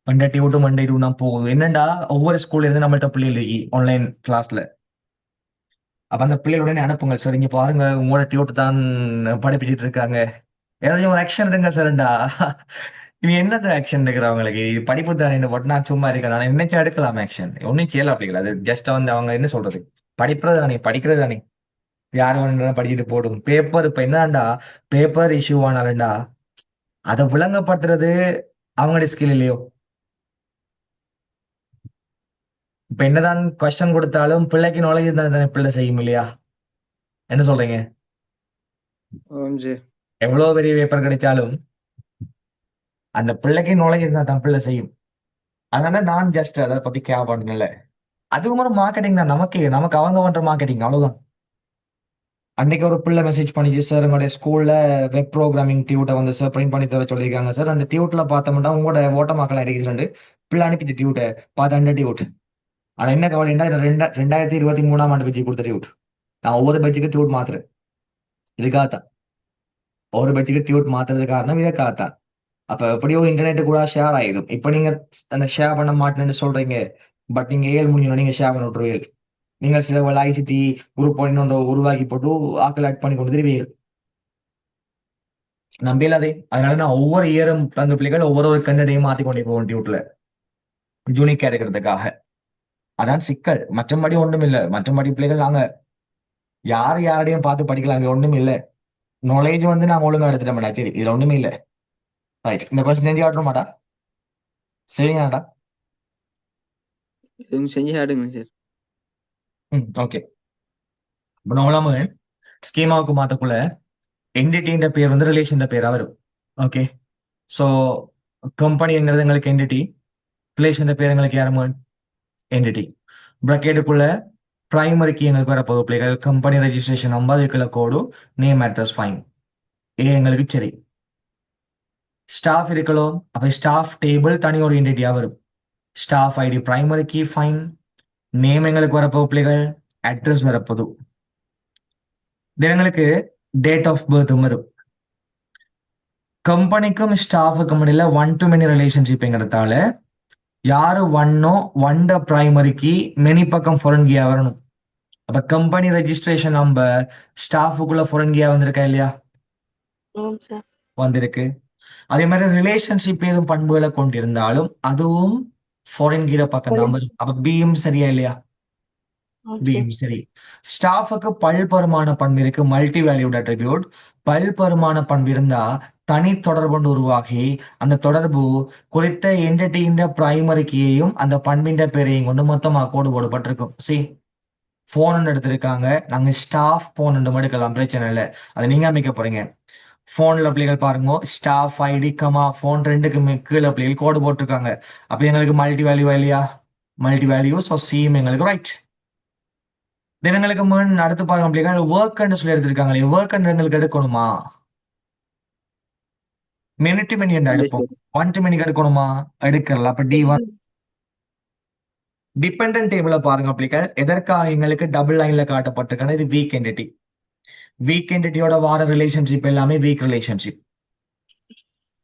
[SPEAKER 1] மண்டே டியூட்டு மண்டே டியூ தான் போகுது. என்னண்டா ஒவ்வொரு ஸ்கூல்ல இருந்து நம்மள்ட்ட பிள்ளைகள் ஆன்லைன் கிளாஸ்ல. அப்ப அந்த பிள்ளைகளுடனே அனுப்புங்க சார், இங்க பாருங்க உங்களோட டியூட் தான் படிப்பிச்சுட்டு இருக்காங்க, ஏதாச்சும் ஒரு ஆக்ஷன் எடுங்க சார்ண்டா. நீ என்னது ஆக்ஷன் எடுக்கிறவங்களுக்கு? இது படிப்பு தானே போட்டு நான் சும்மா இருக்கேன். நான் நினைச்சு எடுக்கலாம் ஆக்ஷன், ஒன்னும் செய்யல அப்படிங்களா? அது ஜஸ்ட் வந்து அவங்க என்ன சொல்றது, படிப்புறது தானே, படிக்கிறது தானே, யார் வேணும்னா படிச்சுட்டு போடும். பேப்பர் இப்ப என்னடா பேப்பர் இஷ்யூ ஆனாலும்டா அதை விளங்கப்படுத்துறது அவங்களுடைய ஸ்கில் இல்லையோ? இப்ப என்னதான் கொஸ்டின் கொடுத்தாலும் பிள்ளைக்கு நாலேஜ் இருந்தா தானே பிள்ளை செய்யும் இல்லையா? என்ன சொல்றீங்க?
[SPEAKER 2] ஓம் சார்.
[SPEAKER 1] எவ்வளவு பெரிய பேப்பர் கிடைச்சாலும் அந்த பிள்ளைக்கு நாலேஜ் இருந்தா தான் பிள்ளை செய்யும். அதனால நான் ஜஸ்ட் அதை பத்தி கேர் பண்ணல. அதுவும் ஒரு மார்க்கெட்டிங் தான், நமக்கு அவங்க பண்ற மார்க்கெட்டிங் அவ்வளவுதான். அன்னைக்கு ஒரு பிள்ளை மெசேஜ் பண்ணிச்சு, சார் எங்களுடைய ஸ்கூல்ல வெப் ப்ரோக்ராமிங் டியூட்டை வந்து சார் பிரிண்ட் பண்ணி தர சொல்லியிருக்காங்க சார். அந்த டியூட்ல பார்த்தோம்னா உங்களோட ஓட்டமாக்கெல்லாம் அடிக்கிறது பிள்ளை அனுப்பிச்சு டியூட்டை பார்த்து 100 டியூட். ஆனா என்ன கவலைன்னா 2023ஆம் ஆண்டு பேஜ் கொடுத்த டியூட். நான் ஒவ்வொரு பேஜுக்கு டியூட் மாத்துறேன் இதுக்காகத்தான். ஒவ்வொரு பேஜுக்கு டியூட் மாத்துறது காரணம் இதுக்காகத்தான். அப்ப எப்படியோ இன்டர்நெட் கூட ஷேர் ஆயிடும். இப்ப நீங்க அந்த ஷேர் பண்ண மாட்டேன்னு சொல்றீங்க, பட் நீங்க 7 முடியும் நீங்க ஷேர் பண்ண விட்டுருவீங்க. நீங்க சில ஐசிடி குரூப் ஒன்று உருவாக்கி போட்டு ஆக்கள் ஆட் பண்ணி கொண்டு திருவீங்க. நம்பியலாதே. அதனால நான் ஒவ்வொரு இயரும் அந்த பிள்ளைகள் ஒவ்வொரு கண்டடையும் மாத்தி கொண்டே போவேன் டியூட்ல, ஜூனிக்கா இருக்கிறதுக்காக. அதான் சிக்கல், மற்றபடி ஒன்றும் இல்லை. மற்றபடி பிள்ளைகள் நாங்க யாரையும் பார்த்து படிக்கலாம், இது ஒண்ணும் இல்லை. நாலேஜ் வந்து நாங்க ஒழுங்கா எடுத்துட்டோம்டா, சரி இதுல ஒண்ணுமே இல்லை. ரைட், இந்த கொஸ்டின் செஞ்சு காட்டுற மாட்டா சரிங்கடா?
[SPEAKER 2] எதுவும் செஞ்சு ஆடுங்க சார்.
[SPEAKER 1] ஓகே. இப்போ நாமளாம ஸ்கீமாவுக்கு மாத்தக்குள்ள என்டிட்டின்ற பேர் வந்து ரிலேஷன் பேரா வரும். ஓகே, ஸோ கம்பெனிங்கிறது எங்களுக்கு என்டிட்டி, ரிலேஷன் பேர் எங்களுக்கு யாருமோ என்டிட்டி. ப்ராக்கெட்டுக்குள்ள பிரைமரி கீ எங்களுக்கு வரப்போகுது பிள்ளைகள். கம்பெனி ரெஜிஸ்ட்ரேஷன் 50 கோடு, நேம் அட்ரஸ் ஃபைன், எங்களுக்கு சரி. ஸ்டாஃப் இருக்கலாம், அப்ப ஸ்டாஃப் டேபிள் தனி ஒரு என்டிட்டியா வரும். Staff ID primary key fine, name எங்களுக்கு வரப்போகுது பிள்ளைகள், அட்ரஸ் வரப்போகுது. எங்களுக்கு டேட் ஆஃப் பர்த்தும் வரும். கம்பெனிக்கும் ஸ்டாஃபுக்கும் இடையில 1 to many ரிலேஷன்ஷிப்ங்கிறதால யாரு ஒன்ட பிரைமரிக்கு மெனி பக்கம் ஃபாரின் கீயா வரணும். அப்ப கம்பெனி ரெஜிஸ்ட்ரேஷன் நம்பர் ஸ்டாஃபுக்குள்ள ஃபாரின் கீயா வந்திருக்கா இல்லையா?
[SPEAKER 3] ஆம் சார்.
[SPEAKER 1] வந்திருக்கு. அதே மாதிரி ரிலேஷன்ஷிப் ஏதும் பண்புகளை கொண்டிருந்தாலும் அதுவும் ஃபாரின் கீட பக்கம் தான் வரும். அப்ப பியும் சரியா இல்லையா?
[SPEAKER 3] ஆம் சார்.
[SPEAKER 1] பியும் சரி. ஸ்டாஃபுக்கு பல்பெருமான பண்பு இருக்கு, மல்டி வேல்யூட் அட்ரிபியூட். பல்பெருமான பண்பு இருந்தா தனி தொடர்பு உருவாகி அந்த தொடர்பு குறித்த என்டிட்டியின் பிரைமரி கீயையும் அந்த பண்பின் பேரையும் கொண்டு மொத்தமா கோடு போடப்பட்டிருக்கும். சி, போன் எடுத்திருக்காங்க, நாங்க ஸ்டாஃப் போன் எடுக்கலாம், பிரச்சனை இல்லை, அதை நீங்க அமைக்க போறீங்க. போன்ல பிள்ளைகள் பாருங்க, ஸ்டாஃப் ஐடி கமா போன் ரெண்டுக்கு கீழே பிள்ளைகள் கோடு போட்டிருக்காங்க. அப்ப எங்களுக்கு மல்டி வேல்யூ இல்லையா? Multi value. ஸோ சிம் எங்களுக்கு ரைட். எங்களுக்கு அடுத்து பாருங்க பிள்ளைகள், ஒர்க் சொல்லி எடுத்திருக்காங்களே, ஒர்க் எங்களுக்கு எடுக்கணுமா? மினிட் மணி என்ன எடுப்போம், 1 to many எடுக்கணுமா? எடுக்கல. அப்ப D1 டிபெண்டன்ட் டேபிள பாருங்க பிள்ளைகள், எதற்காக எங்களுக்கு டபுள் லைன்ல காட்டப்பட்டிருக்காங்க, இது வீக் என்டிட்டி. வீக் என்டிட்டியோட வார ரிலேஷன்ஷிப் எல்லாமே வீக் ரிலேஷன்ஷிப்.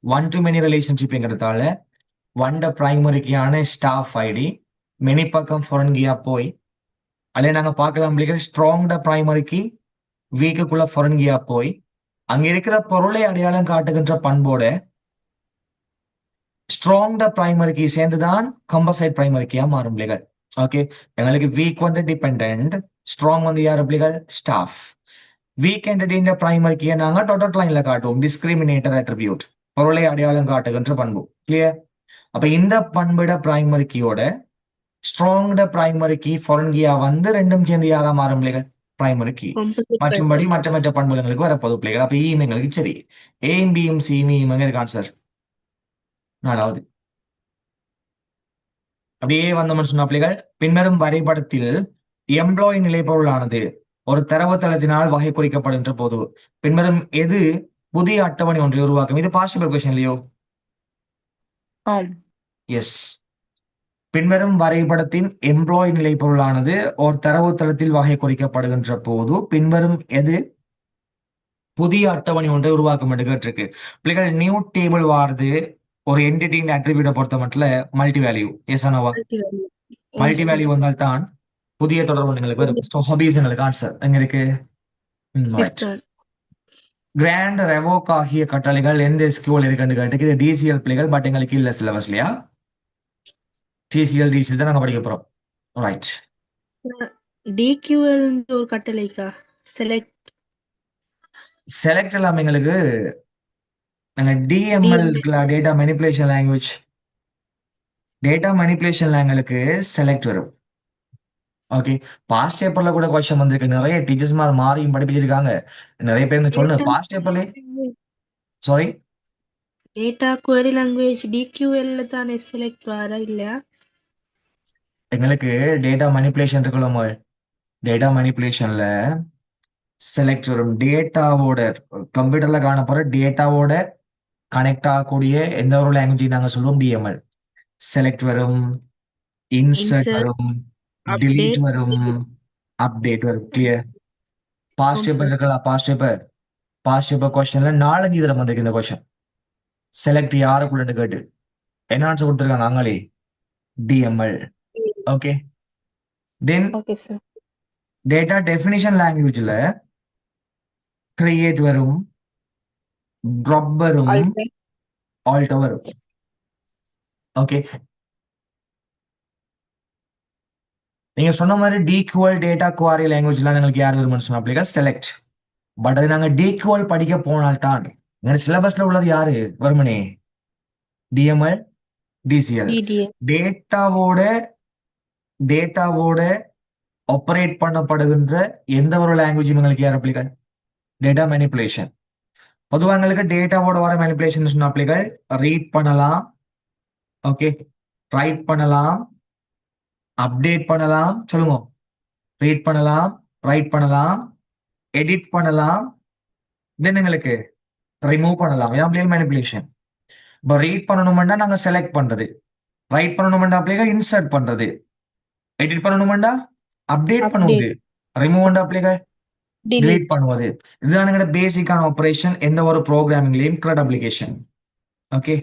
[SPEAKER 1] 1 to many ரிலேஷன்ஷிப்ங்கிறதால ஒன்ட பிரைமரிக்கான ஸ்டாஃப் ஐடி மெனி பக்கம் ஃபாரின் கீயா போய் அதில் நாங்க பார்க்கலாம் பிள்ளைகள், ஸ்ட்ராங் பிரைமரிக்கு வீக்குக்குள்ள ஃபாரின் கீயா போய் அங்க இருக்கிற பொருளை அடையாளம் காட்டுகின்ற பண்போட ஸ்ட்ராங் பிரைமரிக்கு சேர்ந்துதான் கம்பசைட் பிரைமரிக்கியா மாறும் பிள்ளைகள். ஓகே, எங்களுக்கு வீக் வந்து டிபெண்ட், ஸ்ட்ராங் வந்து யார் பிள்ளைகள்? ஸ்டாஃப். வீக் என்டிட்டியின் பிரைமரிக்கியை நாங்க டொட்டல் லைன்ல காட்டுவோம், டிஸ்கிரிமினேட்டர் அட்ரிபியூட், பொருளை அடையாளம் காட்டுகின்ற பண்பு. கிளியர்? அப்ப இந்த பண்பிட பிரைமரி கீயோட ஸ்ட்ராங் பிரைமரி கீ ஃபாரின் கீயா வந்து ரெண்டும் சேர்ந்து யாரா மாறும் பிள்ளைகள்? Primary key. மற்றும்படி மற்ற பண்புகளுக்கு வரப்போது பிள்ளைகள். அப்ப ஈம் எங்களுக்கு சரி. ஏம் பியும் சியும் எங்க இருக்கான் சார்? 4வது. அப்படியே வந்தோம்னு சொன்ன பிள்ளைகள், பின்வரும் வரைபடத்தில் எம்ப்ளாயி நிலைப்பொருளானது ஒரு தரவுத்தளத்தினால் வகை குறிக்கப்படுகின்ற போது பின்வரும் எது புதிய அட்டவணை ஒன்றை உருவாக்கும்? இது பாசிபிள் கொஸ்டின் இல்லையோ?
[SPEAKER 5] ஆம்.
[SPEAKER 1] எஸ். பின்வரும் வரைபடத்தின் எம்ப்ளாயி நிலைப்பொருளானது ஒரு தரவுத்தளத்தில் வகை குறிக்கப்படுகின்ற போது பின்வரும் எது புதிய அட்டவணை ஒன்றை உருவாக்கும் என்று கேட்டிருக்கு. பிள்ளைகள் நியூ டேபிள் வாருது ஒரு என்டிட்டியின் அட்ரிபியூட்டை பொறுத்த மட்டும் மல்டி வேல்யூ. எஸ் அனோவா? மல்டி வேல்யூ வந்தால் தான் புதிய தொடர்பு எங்களுக்கு வரும். ஸோ ஹாபீஸ் எங்களுக்கு ஆன்சர் எங்க இருக்கு? கிராண்ட் ரெவோக் ஆகிய கட்டளைகள் எந்த எஸ்கியூஎல் இருக்குன்னு கேட்டுக்கு இது டிசிஎல் பிள்ளைகள், பட் எங்களுக்கு இல்ல சிலபஸ்லயா. டிசிஎல் டிசிஎல் தான் நாங்க படிக்க போறோம். ரைட்.
[SPEAKER 7] DQL ஒரு கட்டளைக்கா
[SPEAKER 1] செலக்ட் எல்லாம் எங்களுக்கு நாங்க டிஎம்எல் இருக்குல்ல, data manipulation language. Data manipulation லாங்குவேஜ்க்கு செலக்ட் வரும். ஓகே, பாஸ்ட் பேப்பர்ல கூட क्वेश्चन வந்திருக்கு. நிறைய டீச்சர்ஸ் மாறியும் படிப்பிச்சிருக்காங்க. நிறைய பேர் சொல்லுங்க பாஸ்ட் பேப்பர்ல. Sorry,
[SPEAKER 7] data query language DQL ல தானே செலக்ட் வர இல்லையா?
[SPEAKER 1] எங்களுக்கு டேட்டா மேனிபுலேஷன் இருக்குல்ல, டேட்டா மேனிபுலேஷன்ல செலக்ட் வரும். டேட்டாவோட கம்ப்யூட்டர்ல காணப்படுற டேட்டாவோட கனெக்ட் ஆகக்கூடிய எந்த ஒரு லாங்குவேஜ் நாங்க சொல்லுவோம் டிஎம்எல். செலக்ட் வரும், இன்சர்ட் வரும், delete வரும், அப்டேட் வரும். கிளியர்? பாஸ்ட் பேப்பர் இருக்கலாம். பாஸ்ட் பேப்பர் கொஸ்டின்ல 4-5 தடவை வந்திருக்கு இந்த கொஸ்டின். செலக்ட் யாருக்குள்ள கேட்டு என்ன ஆன்சர் கொடுத்துருக்காங்க அங்களே? DML. Okay, then
[SPEAKER 3] okay sir.
[SPEAKER 1] Data definition லாங்குவேஜ்ல கிரியேட் வரும், ட்ராப் வரும், ஆல்டர் வரும். ஓகே, நீங்க சொன்ன மாதிரி டிக்யூஎல் டேட்டா குவாரி லாங்குவேஜ்லாம் எங்களுக்கு யார் வரும்னு சொன்னா செலக்ட். பட் அது நாங்க டிக்யூஎல் படிக்க போனால்தான் எங்க சிலபஸ்ல உள்ளது யாரு வருமனே? DML DCL. டேட்டாவோட ஆப்பரேட் பண்ணப்படுகின்ற எந்த ஒரு லாங்குவேஜும் எங்களுக்கு யார் அப்ளிகல்? Data manipulation. பொதுவாக எங்களுக்கு டேட்டாவோட வர மேனிபுலேஷன் சொன்ன அப்ளிகல் ரீட் பண்ணலாம், ஓகே, ரைட் பண்ணலாம், அப்டேட் பண்ணலாம். சொல்லுங்க, ரீட் பண்ணலாம், ரைட் பண்ணலாம், எடிட் பண்ணலாம், தென் எங்களுக்கு ரிமூவ் பண்ணலாம். இதான் மேனிபுலேஷன். இப்போ ரீட் பண்ணணும்னா நாங்க செலக்ட் பண்றது, ரைட் பண்ணணும்னா அப்ளிகல் இன்சர்ட் பண்றது, எடிட் பண்ணணும்னா அப்டேட் பண்ணுவது, ரிமூவ் பண்ண அப்ளிகல் delete பண்ணுவது. இதுதான் எங்களோட பேசிக்கான ஆபரேஷன் எந்த ஒரு ப்ரோக்ராமிங்லயும் கிரெட் அப்ளிகேஷன். ஓகே,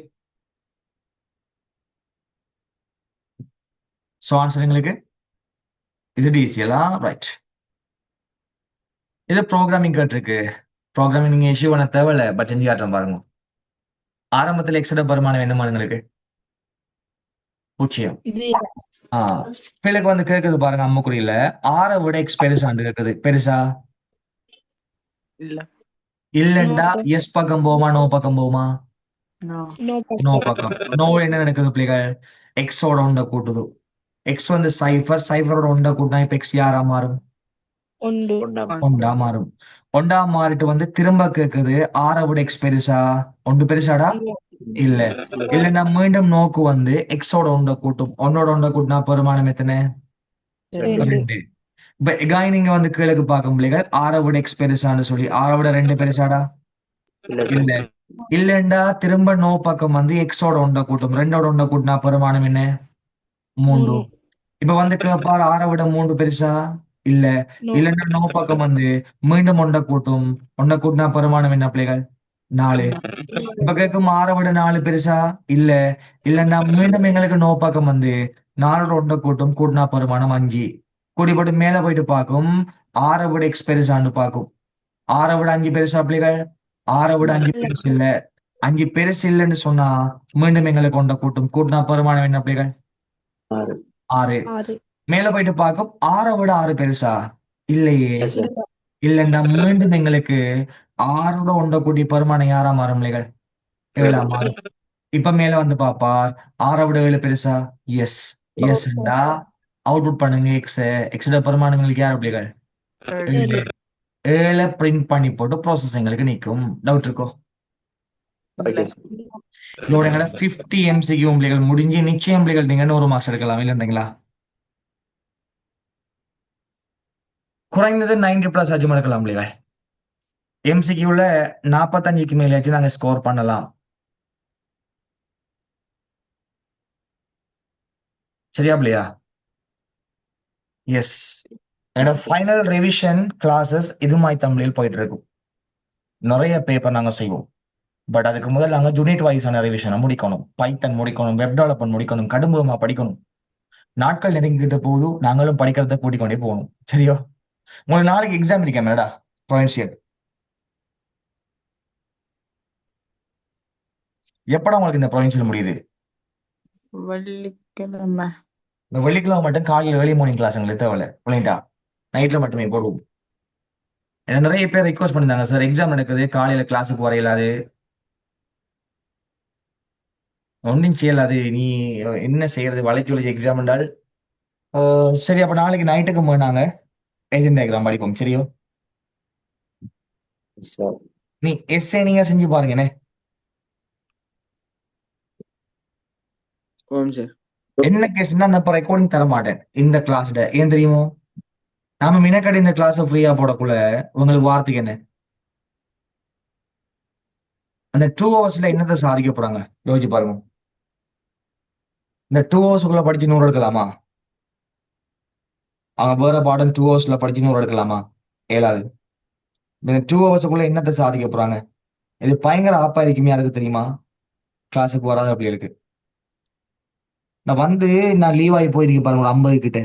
[SPEAKER 1] சோ ஆன்சர் எங்களுக்கு இது டிசிஎல். ரைட். இது ப்ரோக்ராமிங் கேட்டிருக்கு. ப்ரோக்ராமிங் நீங்க இஷ்யூ பண்ண தேவையில்ல, பட் செஞ்சு காட்டுறேன் பாருங்க. ஆரம்பத்தில் எக்ஸோட வருமானம் என்னமா உங்களுக்கு? 0. பிள்ளைக்கு வந்து கேக்குது பாருங்க அம்முக்குறியில 6 விட எக்ஸ் பெருசாண்டு கேக்குது. பெருசா?
[SPEAKER 5] இல்ல.
[SPEAKER 1] இல்லண்டா எஸ் பக்கம் போமா, நோ பக்கம் போமா? நோ பக்கம். நோ என்ன நடக்குது பிள்ளைகள்? எக்ஸோட ஒண்ட கூட்டுது. எக்ஸ் வந்து சைஃபரோட ஒண்ட கூட்டினா இப்ப எக்ஸ் யாரா மாறும்? ஒண்டா மாறும். ஒண்டா மாறிட்டு வந்து திரும்ப கேக்குது 6 விட எக்ஸ் பெருசா? ஒன்று பெருசாடா? இல்ல. இல்லன்னா மீண்டும் நோக்கு வந்து எக்ஸோட ஒண்ட கூட்டும். ஒன்னோட ஒண்ட கூட்டினா பெருமானம் எத்தனை? 2. இப்ப எகாய் நீங்க வந்து கீழக்கு பார்க்கும் பிள்ளைகள் 6 விட எக்ஸ் பெருசான்னு சொல்லி 6 விட 2 பெருசாடா? இல்ல. இல்லண்டா திரும்ப நோ பக்கம் வந்து எக்ஸோட ஒண்ட கூட்டும். 2ஓட ஒண்ட கூட்டினா பெருமானம் என்ன? 3. இப்ப வந்து கேப்பார் 6 விட 3 பெருசா? இல்ல. இல்லன்னா நோ பக்கம் வந்து மீண்டும் ஒண்ட கூட்டும். ஒண்ட கூட்டினா பெருமானம் என்ன பிள்ளைகள்? 4. இப்ப கேட்கும் 6 விட 4 பெருசா? இல்ல. இல்லன்னா மீண்டும் எங்களுக்கு நோ பக்கம் வந்து 4 ஒண்ட கூட்டும். கூட்டினா பெருமானம் 5. கூடிப்பட்டு மேல போயிட்டு பார்க்கும் 6 விட எக்ஸ் பெருசான்னு பார்க்கும். 6 விட 5 பெருசா பிள்ளைகள்? 6 விட 5 பெருசு இல்ல. 5 பெருசு இல்லைன்னு சொன்னா மீண்டும் எங்களுக்கு கொண்ட கூட்டும். கூட்டினா பெருமானம் என்ன பிள்ளைகள்? 6. மேல போயிட்டு பார்க்கும் 6 விட 6 பெருசா? இல்லையே. இல்லண்டா மீண்டும் எங்களுக்கு 6ஓட ஒண்ட கூட்டி பெருமானம் யாரா மாறும் பிள்ளைகள்? 7ஆ மாறும். இப்ப மேல வந்து பாப்பார் 6 விட 7 பெருசா? எஸ். எஸ்டா அவுட்புட் பண்ணுங்க எக்ஸோட பெருமானம் எங்களுக்கு யார் பிள்ளைகள்? 7. 7 பிரிண்ட் பண்ணி போட்டு ப்ராசஸ் எங்களுக்கு நிற்கும். டவுட் இருக்கோ? இதோட எங்களை 50 MCQ பிள்ளைகள் முடிஞ்சு நிச்சயம் பிள்ளைகள் நீங்க 100 மார்க்ஸ் எடுக்கலாம் இல்லைங்களா? குறைந்தது 90+ ஆச்சும் எடுக்கலாம் பிள்ளைகள். எம்சிக்யூல 45க்கு மேலேயாச்சும் நாங்க ஸ்கோர் பண்ணலாம். சரியா பிள்ளையா? எஸ். என்னோட ஃபைனல் ரிவிஷன் கிளாஸஸ் இது மாதிரி தமிழில் போயிட்டு இருக்கும். நிறைய பேப்பர் நாங்க செய்வோம். பட் அதுக்கு முதல்ல நாங்க யூனிட் வைஸான ரிவிஷனை முடிக்கணும். பைத்தன் முடிக்கணும், வெப் டெவலப்மெண்ட் முடிக்கணும், கடும்புமா படிக்கணும். நாட்கள் நெருங்கிட்டு போது நாங்களும் படிக்கிறத கூட்டிக்கொண்டே போகணும். சரியா? உங்களுக்கு நாளைக்கு எக்ஸாம் இருக்கேன் மேடா, ப்ரொவின்சியல். எப்படா உங்களுக்கு இந்த ப்ரொவின்சியல் முடியுது?
[SPEAKER 5] வெள்ளிக்கிழமை.
[SPEAKER 1] இந்த வெள்ளிக்கிழமை மட்டும் காலையில் ஏர்லி மார்னிங் கிளாஸ் எங்களுக்கு தேவையில்ல, பிள்ளைங்களா. நைட்ல மட்டுமே போடுவோம். ஏன்னா நிறைய பேர் ரிக்வஸ்ட் பண்ணிருந்தாங்க, சார் எக்ஸாம் நடக்குது, காலையில கிளாஸுக்கு வரையிலாது, ஒன்றும் செய்யலாது, நீ என்ன செய்யறது, வளைச்சு வளைச்சு எக்ஸாம் என்றால் சரி. அப்ப நாளைக்கு நைட்டுக்கு நாங்க ஏஜென்ட் டயக்ராம் படிப்போம். சரியோ? நீ எஸ்ஏ நீங்க செஞ்சு பாருங்கண்ணே.
[SPEAKER 2] ஓம் சார்.
[SPEAKER 1] என்ன கேஸ்னா நான் இப்ப ரெக்கார்டிங் தர மாட்டேன் இந்த கிளாஸ்ல. ஏன் தெரியுமோ? நாம மினக்கடி இந்த கிளாஸ் ஃப்ரீயா போடக்குள்ள உங்களுக்கு வார்த்தைக்கு என்ன அந்த 2 ஹவர்ஸ்ல என்னத்தை சாதிக்க போறாங்க யோசிச்சு பாருங்க. இந்த 2 ஹவர்ஸ்க்குள்ள படிச்சு 100 எடுக்கலாமா? அவங்க வேற பாடம் 2 ஹவர்ஸ்ல படிச்சு 100 எடுக்கலாமா? ஏழாது. இந்த 2 ஹவர்ஸ்க்குள்ள என்னத்தை சாதிக்க போறாங்க? இது பயங்கர ஆப்பா இருக்குமே. யாருக்கு தெரியுமா? கிளாஸுக்கு வராத பிள்ளைகளுக்கு. நான் லீவ் ஆகி போயிருக்கேன் பாருங்க, ஒரு 50 கிட்ட.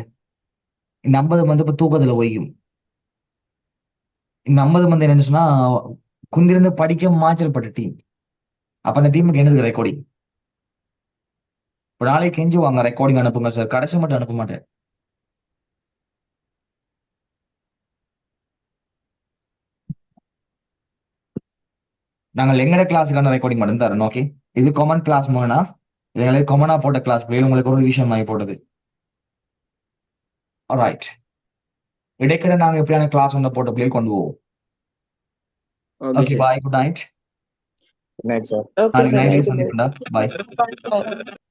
[SPEAKER 1] இந்த 50 வந்து இப்ப தூக்கத்துல போய்க்கும். இந்த 50 வந்து என்னன்னு சொன்னா குந்திருந்து படிக்க மாச்சல் பட்ட டீம். அப்ப அந்த டீமுக்கு என்னது ரெக்கார்டிங். ஒரு நாளைக்கு கெஞ்சுவாங்க, ரெக்கார்டிங் அனுப்புங்க சார். கடைசி மட்டும் அனுப்ப மாட்டேன். நாங்கள் எங்கட கிளாஸுக்கான ரெக்கார்டிங் மட்டும் தரணும். ஓகே, இது காமன் கிளாஸ் வேணா, இது காமனா போட்ட கிளாஸ் பிள்ளைகள் உங்களுக்கு ஒரு விஷயம் ஆகி போட்டது. ரைட். இடைக்கிட நாங்க எப்படியான கிளாஸ் வந்து போட்ட பிள்ளைகள் கொண்டு போவோம்.
[SPEAKER 2] Okay
[SPEAKER 1] okay,
[SPEAKER 2] sir.
[SPEAKER 1] Bye, good night.
[SPEAKER 8] Good night, sir.
[SPEAKER 5] Okay
[SPEAKER 1] நாளைக்கு
[SPEAKER 5] சார்.
[SPEAKER 1] நைட்டுக்கு சந்திப்போம்டா. பாய்.
[SPEAKER 5] Bye.